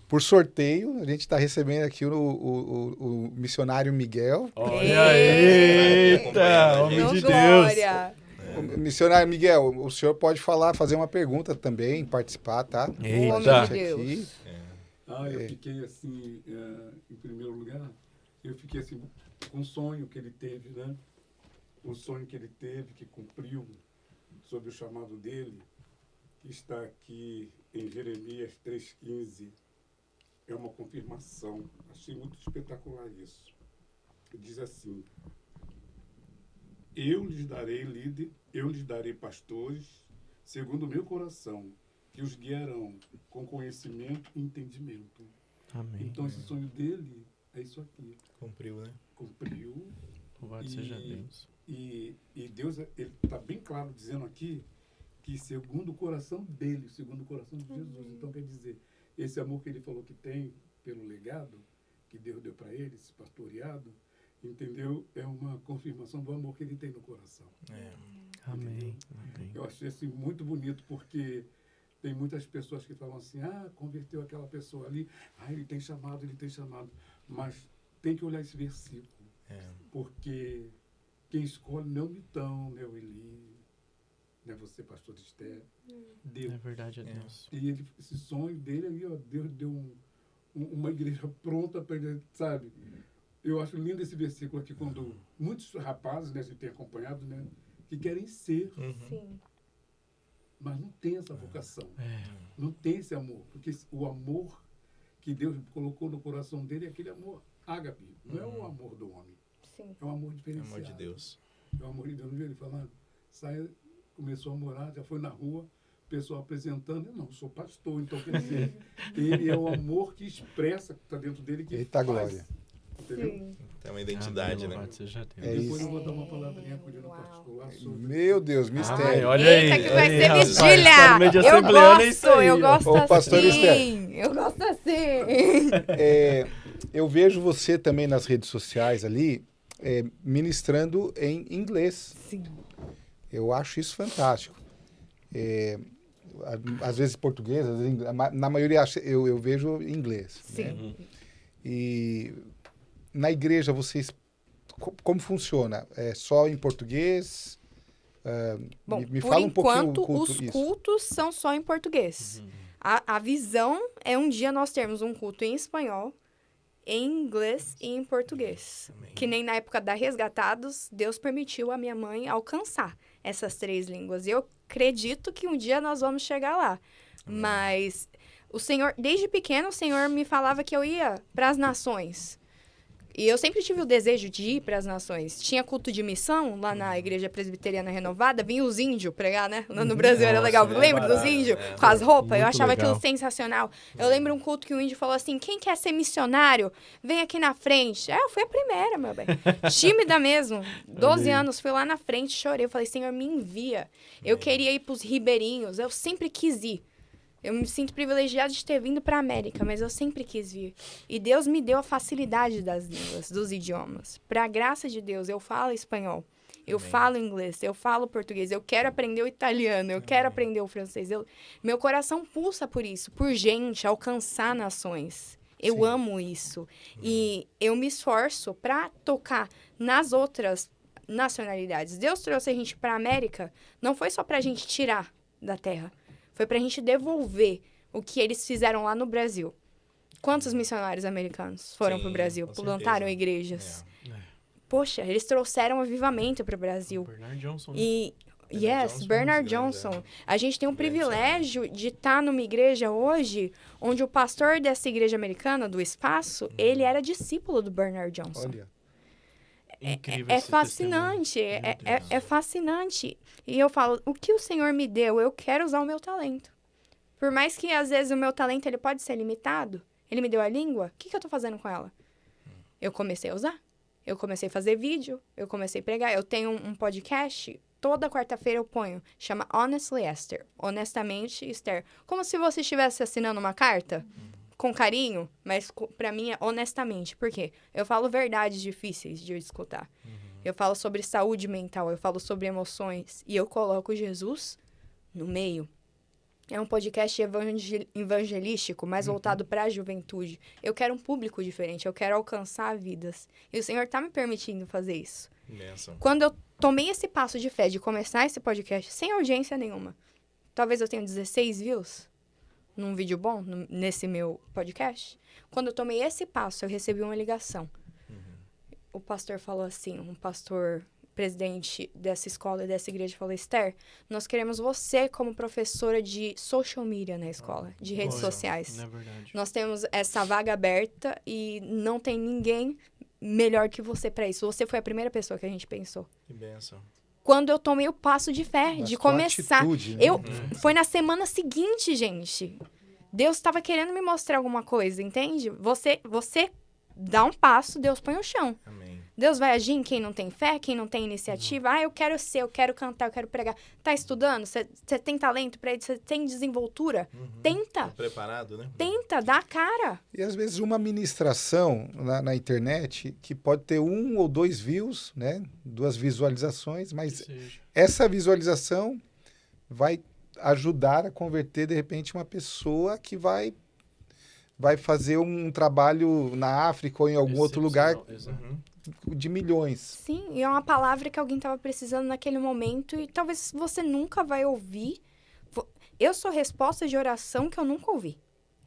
por sorteio, a gente está recebendo aqui o missionário Miguel. Olha, Eita, eita, homem Meu de Deus. glória. O missionário Miguel, o senhor pode fazer uma pergunta também, participar, tá? Eita. Com a gente aqui. Eu fiquei assim, em primeiro lugar, eu fiquei assim, com um sonho que ele teve, né? Um sonho que ele teve, que cumpriu sob o chamado dele, que está aqui em Jeremias 3,15. É uma confirmação. Achei muito espetacular isso. Diz assim: eu lhes darei pastores, segundo o meu coração, que os guiarão com conhecimento e entendimento. Amém. Então, esse sonho dele é isso aqui. Cumpriu, né? Cumpriu. Louvado seja Deus. E Deus, ele está bem claro dizendo aqui que segundo o coração dele, segundo o coração de Jesus. Então, quer dizer, esse amor que ele falou que tem pelo legado que Deus deu para ele, esse pastoreado, entendeu? É uma confirmação do amor que ele tem no coração. Amém. Amém. Eu achei assim muito bonito, porque tem muitas pessoas que falam assim, converteu aquela pessoa ali, ele tem chamado. Mas tem que olhar esse versículo, porque quem escolhe não Mitão, né, o Eli, né, você, pastor Esther, Deus. É verdade, é Deus. E esse sonho dele ali, ó, Deus deu uma igreja pronta para, sabe? Eu acho lindo esse versículo aqui, quando muitos rapazes, né, a gente tem acompanhado, né, que querem ser, Sim. mas não tem essa vocação, não tem esse amor, porque o amor que Deus colocou no coração dele é aquele amor ágape, não é o amor do homem, Sim. é um amor diferenciado. Amor de Deus. É o amor de Deus. Não viu ele falando? Começou a morar, já foi na rua, o pessoal apresentando. Eu não, sou pastor, então quer dizer, ele é o amor que expressa, que está dentro dele, que Eita faz. glória. Entendeu? Sim. Tem uma identidade, né? É Depois isso. eu vou dar uma palavrinha com ele no Uau. particular sobre... Meu Deus, mistério. olha aí. Eita, que vai ser rapaz, vigília! tá no meio de Eu assembleano, é isso gosto, aí, eu ó. gosto Ô, pastor assim. Eu gosto assim. Eu vejo você também nas redes sociais ali, ministrando em inglês. Sim. Eu acho isso fantástico. Às vezes português, às vezes na maioria eu vejo em inglês. Né? Sim. E na igreja vocês, como funciona? É só em português? Bom, Me por fala um pouquinho enquanto, o culto, os isso. cultos são só em português. A visão é um dia nós termos um culto em espanhol, em inglês e em português. Amém. Que nem na época da Resgatados, Deus permitiu a minha mãe alcançar essas 3 línguas. E eu acredito que um dia nós vamos chegar lá. Amém. Mas o Senhor, desde pequeno, o Senhor me falava que eu ia para as nações. E eu sempre tive o desejo de ir para as nações. Tinha culto de missão lá na Igreja Presbiteriana Renovada, vinha os índios pregar, né? Lá no Brasil era Nossa, legal. é Lembra dos barato, índios? é. Com as roupas? Eu Muito achava legal. aquilo sensacional. Eu lembro um culto que o índio falou assim, quem quer ser missionário, vem aqui na frente. Eu fui a primeira, meu bem. Tímida mesmo. 12 anos, fui lá na frente, chorei. Eu falei, Senhor, me envia. Eu queria ir para os ribeirinhos, eu sempre quis ir. Eu me sinto privilegiada de ter vindo para a América, mas eu sempre quis vir. E Deus me deu a facilidade das línguas, dos idiomas. Para a graça de Deus, eu falo espanhol, eu falo inglês, eu falo português, eu quero aprender o italiano, eu quero aprender o francês. Meu coração pulsa por isso, por gente, alcançar nações. Eu Sim. amo isso. E eu me esforço para tocar nas outras nacionalidades. Deus trouxe a gente para a América, não foi só para a gente tirar da terra. Foi pra gente devolver o que eles fizeram lá no Brasil. Quantos missionários americanos foram Sim, pro Brasil? com Plantaram certeza. igrejas. É. Poxa, eles trouxeram avivamento pro Brasil. Bernard Johnson, né? E, Bernard Johnson, Bernard um dos grandes, Johnson. A gente tem um Grandes, privilégio de estar numa igreja hoje onde o pastor dessa igreja americana, do espaço, ele era discípulo do Bernard Johnson. Olha, Incrível É esse fascinante, testemunho. Meu Deus. é fascinante. E eu falo, o que o Senhor me deu, eu quero usar o meu talento. Por mais que, às vezes, o meu talento ele pode ser limitado, ele me deu a língua, o que eu tô fazendo com ela? Eu comecei a usar. Eu comecei a fazer vídeo, eu comecei a pregar. Eu tenho um podcast, toda quarta-feira eu ponho, chama Honestly Esther. Honestamente, Esther. Como se você estivesse assinando uma carta, com carinho, mas pra mim é honestamente. Por quê? Eu falo verdades difíceis de eu escutar. Eu falo sobre saúde mental, eu falo sobre emoções. E eu coloco Jesus no meio. É um podcast evangelístico, mais voltado para a juventude. Eu quero um público diferente, eu quero alcançar vidas. E o Senhor tá me permitindo fazer isso. Bênção. Quando eu tomei esse passo de fé, de começar esse podcast sem audiência nenhuma, talvez eu tenha 16 views num vídeo bom, nesse meu podcast. Quando eu tomei esse passo, eu recebi uma ligação. O pastor falou assim, um pastor presidente dessa escola e dessa igreja falou, Esther, nós queremos você como professora de social media na escola, de redes Olha, sociais. Não é verdade. Nós temos essa vaga aberta e não tem ninguém melhor que você para isso. Você foi a primeira pessoa que a gente pensou. Que bênção. Quando eu tomei o passo de fé, mas de tua começar. atitude, né? Foi na semana seguinte, gente. Deus estava querendo me mostrar alguma coisa, entende? Você dá um passo, Deus põe o chão. Amém. Deus vai agir em quem não tem fé, quem não tem iniciativa. Ah, eu quero ser, eu quero cantar, eu quero pregar. Tá estudando? Você tem talento para isso? Você tem desenvoltura? Tenta. Tá preparado, né? Tenta, dá a cara. E às vezes uma ministração na internet que pode ter 1 ou 2 views, né? 2 visualizações, mas Seja. essa visualização vai ajudar a converter, de repente, uma pessoa que vai fazer um trabalho na África ou em algum outro lugar Excepcional, exato. de milhões. Sim, e é uma palavra que alguém estava precisando naquele momento e talvez você nunca vai ouvir. Eu sou resposta de oração que eu nunca ouvi.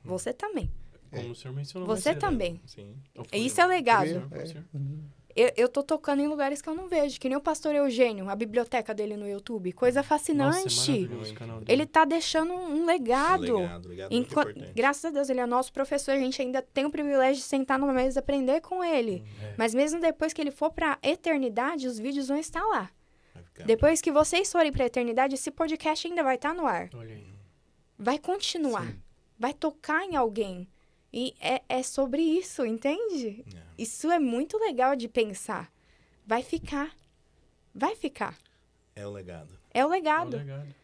Você também. Como o senhor mencionou. Você mais cedo. também. Sim. Isso é legado. É. Eu tô tocando em lugares que eu não vejo, que nem o pastor Eugênio, a biblioteca dele no YouTube. Coisa Nossa, é fascinante. maravilhoso o canal dele. Ele tá deixando um legado. Legado muito importante. Graças a Deus, ele é nosso professor. A gente ainda tem o privilégio de sentar numa mesa e aprender com ele. Mas mesmo depois que ele for pra eternidade, os vídeos vão estar lá. Vai ficar- Depois que vocês forem pra eternidade, esse podcast ainda vai estar no ar. Olha aí. Vai continuar. Vai tocar em alguém. E é sobre isso, entende? Isso é muito legal de pensar. Vai ficar. Vai ficar. É o legado. É o legado. É um legado.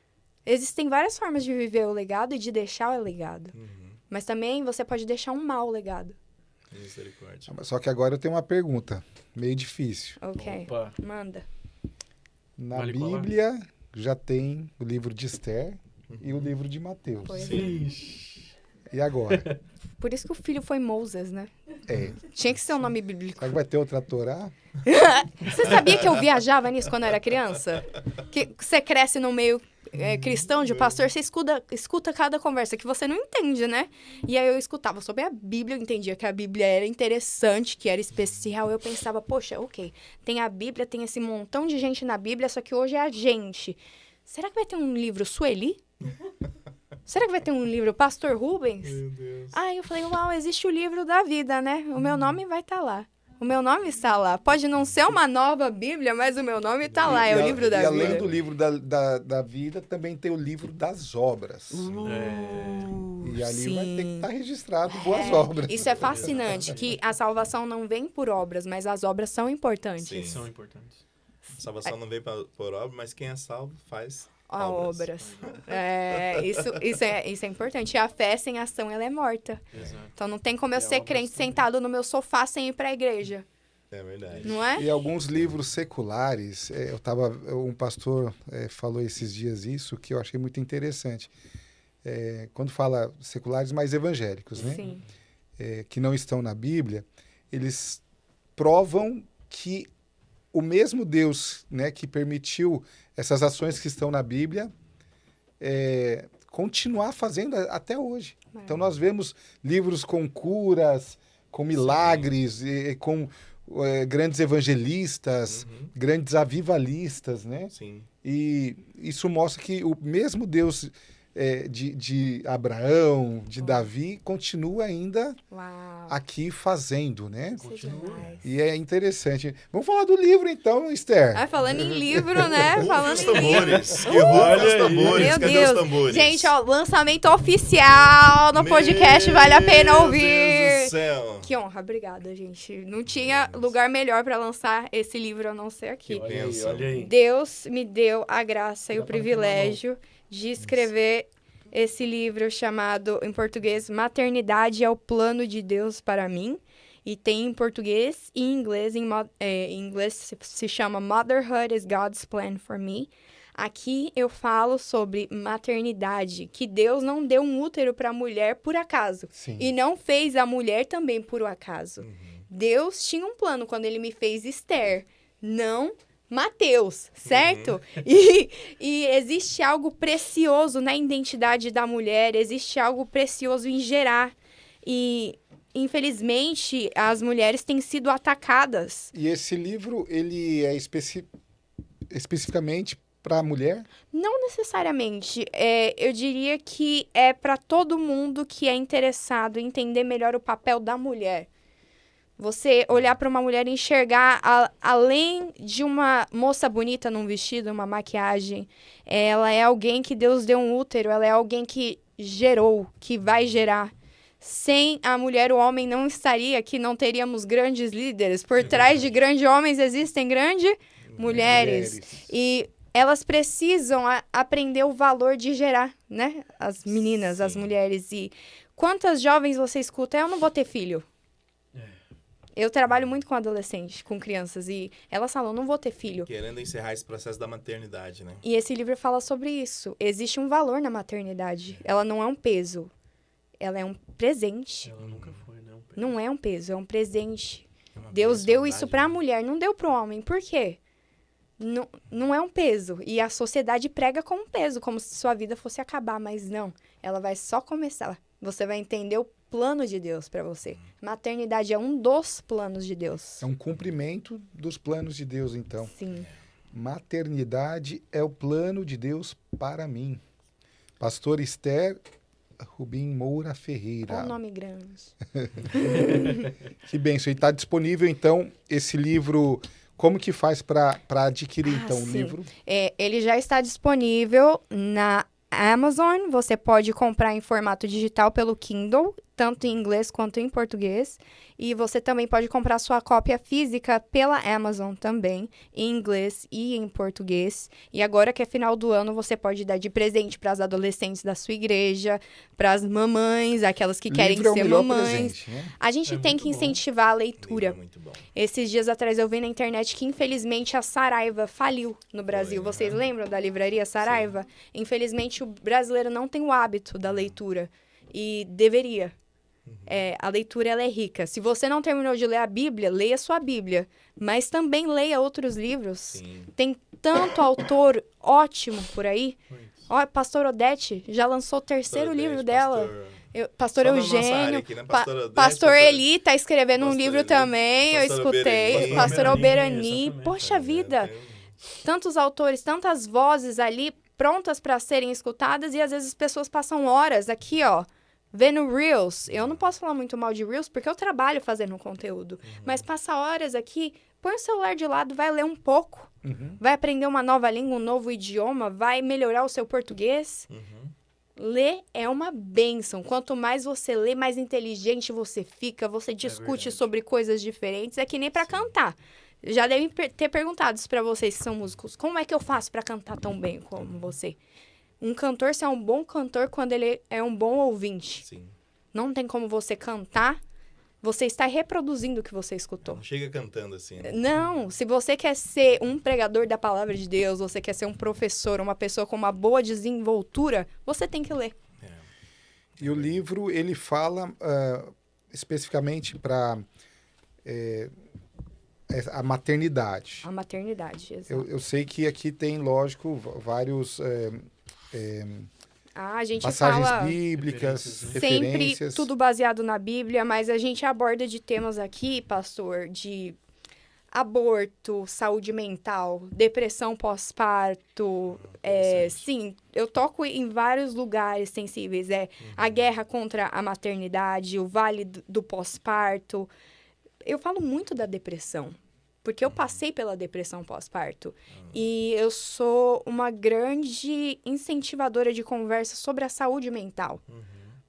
Existem várias formas de viver o legado e de deixar o legado. Uhum. Mas também você pode deixar um mau legado. Misericórdia. Só que agora eu tenho uma pergunta, meio difícil. Ok. Opa. Manda. Na Vale colar? Bíblia já tem o livro de Esther e o livro de Mateus. Pois Sim. E agora? Por isso que o filho foi Moses, né? É. Tinha que ser um nome bíblico. Será que vai ter outra Torá? Você sabia que eu viajava nisso quando eu era criança? Que você cresce no meio cristão de pastor, você escuta cada conversa que você não entende, né? E aí eu escutava sobre a Bíblia, eu entendia que a Bíblia era interessante, que era especial. Eu pensava, poxa, ok, tem a Bíblia, tem esse montão de gente na Bíblia, só que hoje é a gente. Será que vai ter um livro Sueli? Será que vai ter um livro Pastor Rubens? Meu Deus. Aí eu falei, uau, existe o livro da vida, né? O meu nome vai estar lá. O meu nome está lá. Pode não ser uma nova Bíblia, mas o meu nome está lá. É o livro da E além vida. do livro da vida, também tem o livro das obras. E ali vai ter que estar registrado boas obras. Isso é fascinante, que a salvação não vem por obras, mas as obras são importantes. Sim. São importantes. Salvação não veio por obra, mas quem é salvo faz A obras. Isso é importante. E a fé sem ação, ela é morta. Exato. Então não tem como eu ser crente sentado no meu sofá sem ir para a igreja. É verdade. Não é? E alguns livros seculares, um pastor falou esses dias isso, que eu achei muito interessante. Quando fala seculares, mais evangélicos, né? Sim. Que não estão na Bíblia, eles provam que o mesmo Deus, né, que permitiu essas ações que estão na Bíblia, continuar fazendo até hoje. Então nós vemos livros com curas, com milagres, com grandes evangelistas, grandes avivalistas, né? Sim. E isso mostra que o mesmo Deus de Abraão, de Davi, continua ainda Uau. aqui fazendo, né? Isso é demais. E é interessante. Vamos falar do livro então, Esther. Ah, falando em livro, né? Falando Os em livro. tambores. Que rufem os tambores. Meu Cadê Deus. os tambores? Gente, ó, lançamento oficial no podcast, vale a pena ouvir. Meu Deus do céu. Que honra, obrigada, gente. Não tinha lugar melhor para lançar esse livro a não ser aqui. Olha aí, bênção. olha aí. Deus me deu a graça e Dá o pra privilégio de escrever esse livro chamado, em português, Maternidade é o Plano de Deus para Mim. E tem em português e em inglês. Em inglês se chama Motherhood is God's Plan for Me. Aqui eu falo sobre maternidade, que Deus não deu um útero para a mulher por acaso. Sim. E não fez a mulher também por acaso. Deus tinha um plano quando ele me fez Esther, não Mateus, certo? E existe algo precioso na identidade da mulher, existe algo precioso em gerar. E, infelizmente, as mulheres têm sido atacadas. E esse livro, ele é especificamente para a mulher? Não necessariamente. Eu diria que é para todo mundo que é interessado em entender melhor o papel da mulher. Você olhar para uma mulher e enxergar, além de uma moça bonita num vestido, uma maquiagem, ela é alguém que Deus deu um útero, ela é alguém que gerou, que vai gerar. Sem a mulher, o homem não estaria aqui, não teríamos grandes líderes. Por trás de grandes homens existem grandes mulheres. E elas precisam aprender o valor de gerar, né? As meninas, as mulheres. E quantas jovens você escuta? Eu não vou ter filho. Eu trabalho muito com adolescentes, com crianças, e elas falam, não vou ter filho. Querendo encerrar esse processo da maternidade, né? E esse livro fala sobre isso. Existe um valor na maternidade. Ela não é um peso. Ela é um presente. Ela nunca foi, não. Não é um peso, é um presente. É uma Deus deu isso personalidade, para a né? mulher, não deu para o homem. Por quê? Não é um peso. E a sociedade prega como um peso, como se sua vida fosse acabar, mas não. Ela vai só começar. Você vai entender o plano de Deus para você. Maternidade é um dos planos de Deus. É um cumprimento dos planos de Deus, então. Sim. Maternidade é o plano de Deus para mim. Pastor Esther Rubim Moura Ferreira. Qual o nome grande? Que bênção. E está disponível, então, esse livro. Como que faz para adquirir, então, o sim. livro? Ele já está disponível na Amazon. Você pode comprar em formato digital pelo Kindle, tanto em inglês quanto em português. E você também pode comprar sua cópia física pela Amazon também, em inglês e em português. E agora que é final do ano, você pode dar de presente para as adolescentes da sua igreja, para as mamães, aquelas que querem Livro é o ser melhor mamães. presente, né? A gente É tem muito que bom. incentivar a Livro leitura. é muito bom. Esses dias atrás eu vi na internet que, infelizmente, a Saraiva faliu no Brasil. Foi, Vocês né? lembram da livraria Saraiva? Infelizmente, o brasileiro não tem o hábito da leitura. E deveria. A leitura, ela é rica. Se você não terminou de ler a Bíblia, leia sua Bíblia. Mas também leia outros livros. Sim. Tem tanto autor ótimo por aí. Ó, Pastor Odete já lançou o terceiro Pastor livro Odete, dela. Pastor Só na nossa área Eugênio. aqui, né? Pastor Odete, Pastor pastor- Eli tá escrevendo um Pastor livro Eli, também, eu Pastor escutei. Oberani. Pastor Alberani. Exatamente. Poxa vida, tantos autores, tantas vozes ali prontas para serem escutadas e às vezes as pessoas passam horas aqui, ó, vendo Reels. Eu não posso falar muito mal de Reels porque eu trabalho fazendo conteúdo, mas passa horas aqui, põe o celular de lado, vai ler um pouco, vai aprender uma nova língua, um novo idioma, vai melhorar o seu português. Ler é uma bênção. Quanto mais você lê, mais inteligente você fica, você discute verdade. sobre coisas diferentes. É que nem para cantar. Já devem ter perguntado isso para vocês que são músicos. Como é que eu faço para cantar tão bem como você? Um cantor só é um bom cantor quando ele é um bom ouvinte. Sim. Não tem como você cantar, você está reproduzindo o que você escutou. Não chega cantando assim, né? Não, se você quer ser um pregador da palavra de Deus, você quer ser um professor, uma pessoa com uma boa desenvoltura, você tem que ler. E o livro, ele fala especificamente para a maternidade. A maternidade, exato. Eu sei que aqui tem, lógico, vários A gente passagens fala bíblicas, Referências, né? sempre referências. tudo baseado na Bíblia, mas a gente aborda de temas aqui, pastor, de aborto, saúde mental, depressão pós-parto. Sim, eu toco em vários lugares sensíveis. A guerra contra a maternidade, o vale do pós-parto. Eu falo muito da depressão, porque eu passei pela depressão pós-parto. E eu sou uma grande incentivadora de conversa sobre a saúde mental.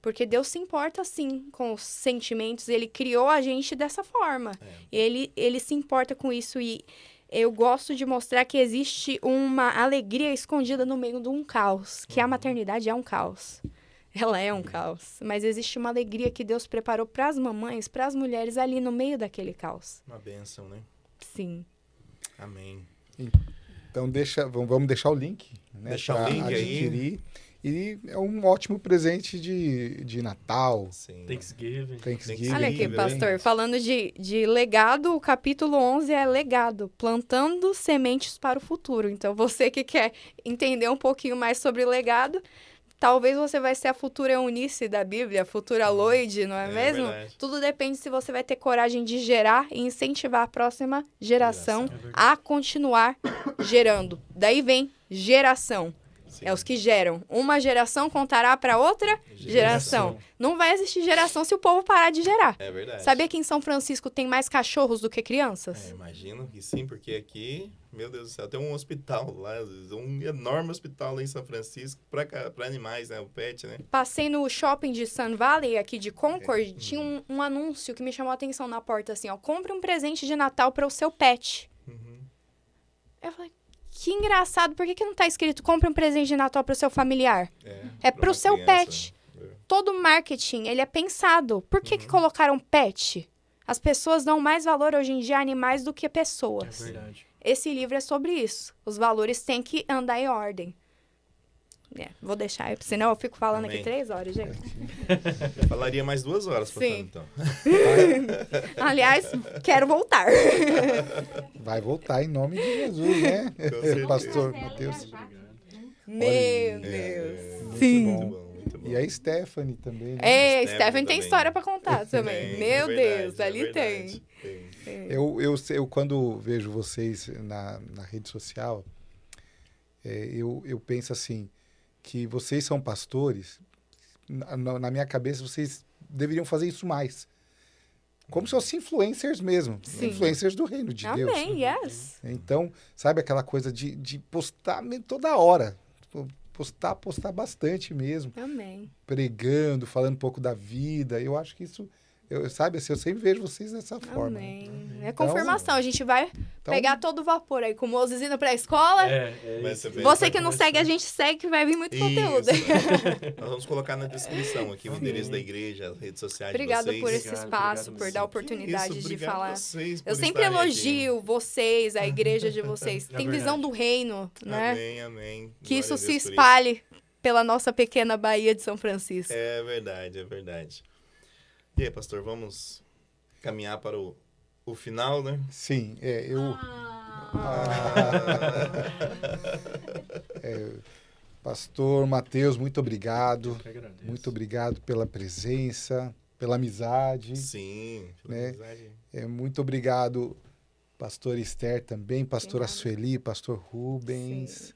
Porque Deus se importa, sim, com os sentimentos. Ele criou a gente dessa forma. Ele se importa com isso. E eu gosto de mostrar que existe uma alegria escondida no meio de um caos. Que a maternidade é um caos. Ela é um caos. Mas existe uma alegria que Deus preparou para as mamães, para as mulheres ali no meio daquele caos. Uma bênção, né? Sim. Amém. Então, vamos deixar o link, né, Deixar o pra link aí. adquirir. E é um ótimo presente de Natal, Sim. Thanksgiving. Thanksgiving. Olha aqui, Sim, pastor, falando de legado, o capítulo 11 é legado, plantando sementes para o futuro. Então, você que quer entender um pouquinho mais sobre legado, talvez você vai ser a futura Eunice da Bíblia, a futura Lloyd, não é mesmo? Verdade. Tudo depende se você vai ter coragem de gerar e incentivar a próxima geração Geração. a continuar gerando. Daí vem geração. Sim. É os que geram. Uma geração contará para outra geração. Não vai existir geração se o povo parar de gerar. É verdade. Sabia que em São Francisco tem mais cachorros do que crianças? Imagino que sim, porque aqui, meu Deus do céu, tem um hospital lá, um enorme hospital lá em São Francisco para animais, né? O pet, né? Passei no shopping de Sun Valley, aqui de Concord, tinha um anúncio que me chamou a atenção na porta, assim, ó, compre um presente de Natal para o seu pet. Eu falei, que engraçado, por que não tá escrito compre um presente de Natal para o seu familiar? É pra pro uma seu criança. pet. Todo marketing, ele é pensado. Por que colocaram pet? As pessoas dão mais valor hoje em dia a animais do que É pessoas. verdade. Esse livro é sobre isso. Os valores têm que andar em ordem. Vou deixar aí, senão eu fico falando Amém. aqui 3 horas, gente. Eu falaria mais 2 horas, portanto, Sim. então. Aliás, quero voltar. Vai voltar em nome de Jesus, né? certeza. Pastor Mateus. Meu Deus. Muito Sim. bom. Muito bom. Muito bom. E a Stephanie também, né? É, Stephanie Stephanie tem também. história pra contar também. Tem, Meu é Deus, verdade, ali é verdade. tem. Eu quando vejo vocês na rede social, eu penso assim, que vocês são pastores, na minha cabeça vocês deveriam fazer isso mais. Como se fossem influencers mesmo. Sim. Influencers do reino de Deus. Amém, yes. Então, sabe aquela coisa de postar toda hora. Postar bastante mesmo. Amém. Pregando, falando um pouco da vida. Eu acho que isso... sabe assim, eu sempre vejo vocês dessa forma. Amém. Né? É confirmação. A gente vai Então, pegar todo o vapor aí com o Moses indo pra escola. Vai isso. ser bem- Você que não segue, a gente segue, que vai vir muito conteúdo. Isso. Nós vamos colocar na descrição aqui o endereço da igreja, as redes sociais Obrigada de vocês. por esse Obrigado, espaço, obrigado por mesmo. dar a oportunidade Isso, de obrigado falar. vocês por Eu sempre estarem aqui. elogio vocês, a igreja de vocês. Tem verdade. visão do reino, né? Amém, amém. Que Glória isso a se Deus por espalhe pela nossa pequena Bahia de São Francisco. É verdade, é verdade. E aí, pastor, vamos caminhar para o final, né? sim, Pastor Matheus, muito obrigado. Eu que agradeço. Muito obrigado pela presença, pela amizade. Sim, Né? amizade. Muito obrigado, pastor Esther também, pastora nada. Sueli, pastor Rubens. Sim.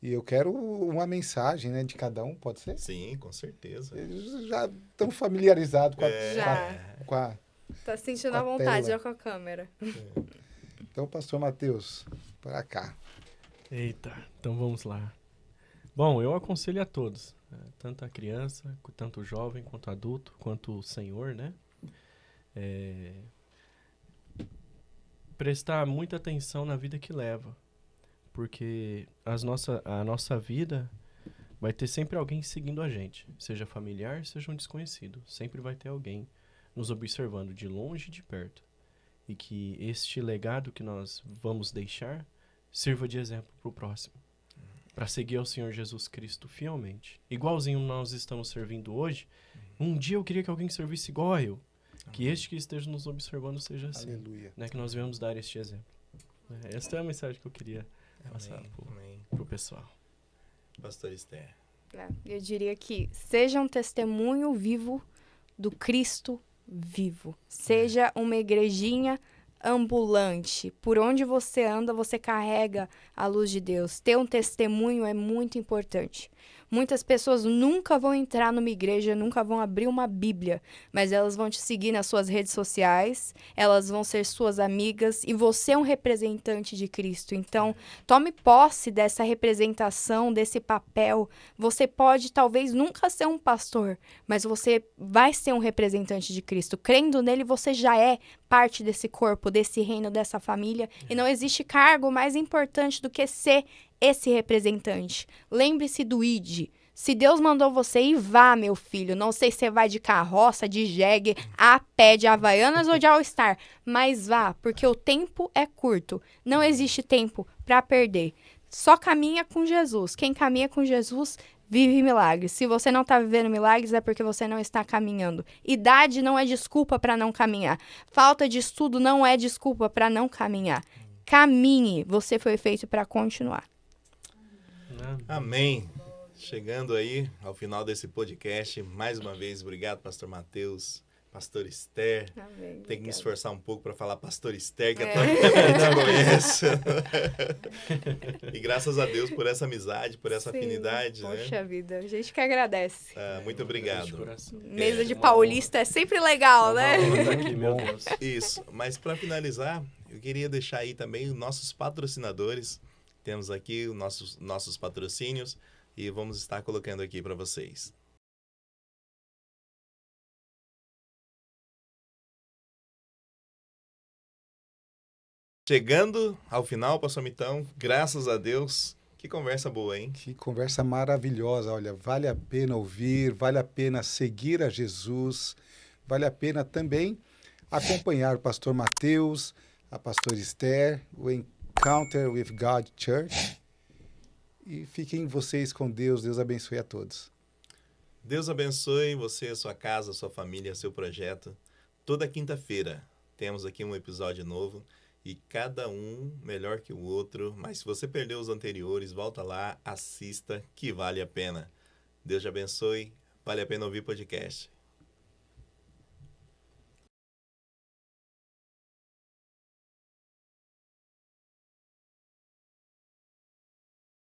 E eu quero uma mensagem, né, de cada um, pode ser? Sim, com certeza. Eles já estão familiarizados com a, Já. com a- Tá sentindo Com a a vontade tela. ó, com a câmera. Então, pastor Matheus, para cá. Eita, então vamos lá. Bom, eu aconselho a todos, tanto a criança, tanto o jovem, quanto o adulto, quanto o senhor, né? Prestar muita atenção na vida que leva, porque a nossa vida vai ter sempre alguém seguindo a gente, seja familiar, seja um desconhecido. Sempre vai ter alguém nos observando de longe e de perto. E que este legado que nós vamos deixar sirva de exemplo para o próximo. Para seguir ao Senhor Jesus Cristo fielmente. Igualzinho nós estamos servindo hoje, um dia eu queria que alguém servisse igual a eu. Que este que esteja nos observando seja assim. Aleluia. Né, que nós venhamos dar este exemplo. Esta é a mensagem que eu queria passar Amém. pro pessoal. Pastor Esther. Eu diria que seja um testemunho vivo do Cristo vivo. Seja uma igrejinha ambulante. Por onde você anda, você carrega a luz de Deus. Ter um testemunho é muito importante. Muitas pessoas nunca vão entrar numa igreja, nunca vão abrir uma Bíblia, mas elas vão te seguir nas suas redes sociais, elas vão ser suas amigas e você é um representante de Cristo. Então, tome posse dessa representação, desse papel. Você pode talvez nunca ser um pastor, mas você vai ser um representante de Cristo. Crendo nele, você já é parte desse corpo, desse reino, dessa família. E não existe cargo mais importante do que ser esse representante. Lembre-se do ID. Se Deus mandou você ir, vá, meu filho. Não sei se você vai de carroça, de jegue, a pé, de Havaianas ou de All-Star, mas vá, porque o tempo é curto. Não existe tempo para perder. Só caminha com Jesus. Quem caminha com Jesus vive milagres. Se você não está vivendo milagres, é porque você não está caminhando. Idade não é desculpa para não caminhar. Falta de estudo não é desculpa para não caminhar. Caminhe. Você foi feito para continuar. Amém. Chegando aí ao final desse podcast, mais uma vez, obrigado, pastor Matheus, pastor Esther. Amém. Tem que me esforçar um pouco para falar pastor Esther, que É. a tua gente te conhece. E graças a Deus por essa amizade, por essa Sim. afinidade, Poxa né? vida, a gente que agradece. Muito De obrigado. coração. Mesa de uma paulista é sempre legal, né? Uma honra estar aqui, meu Deus. Isso, mas para finalizar, eu queria deixar aí também os nossos patrocinadores. Temos aqui os nossos patrocínios e vamos estar colocando aqui para vocês. Chegando ao final, pastor Mitão, graças a Deus. Que conversa boa, hein? Que conversa maravilhosa. Olha, vale a pena ouvir, vale a pena seguir a Jesus, vale a pena também acompanhar o pastor Matheus, a pastora Esther, o Encounter with God Church. E fiquem vocês com Deus. Deus abençoe a todos. Deus abençoe você, a sua casa, a sua família, seu projeto. Toda quinta-feira temos aqui um episódio novo e cada um melhor que o outro. Mas se você perdeu os anteriores, volta lá, assista, que vale a pena. Deus te abençoe. Vale a pena ouvir podcast.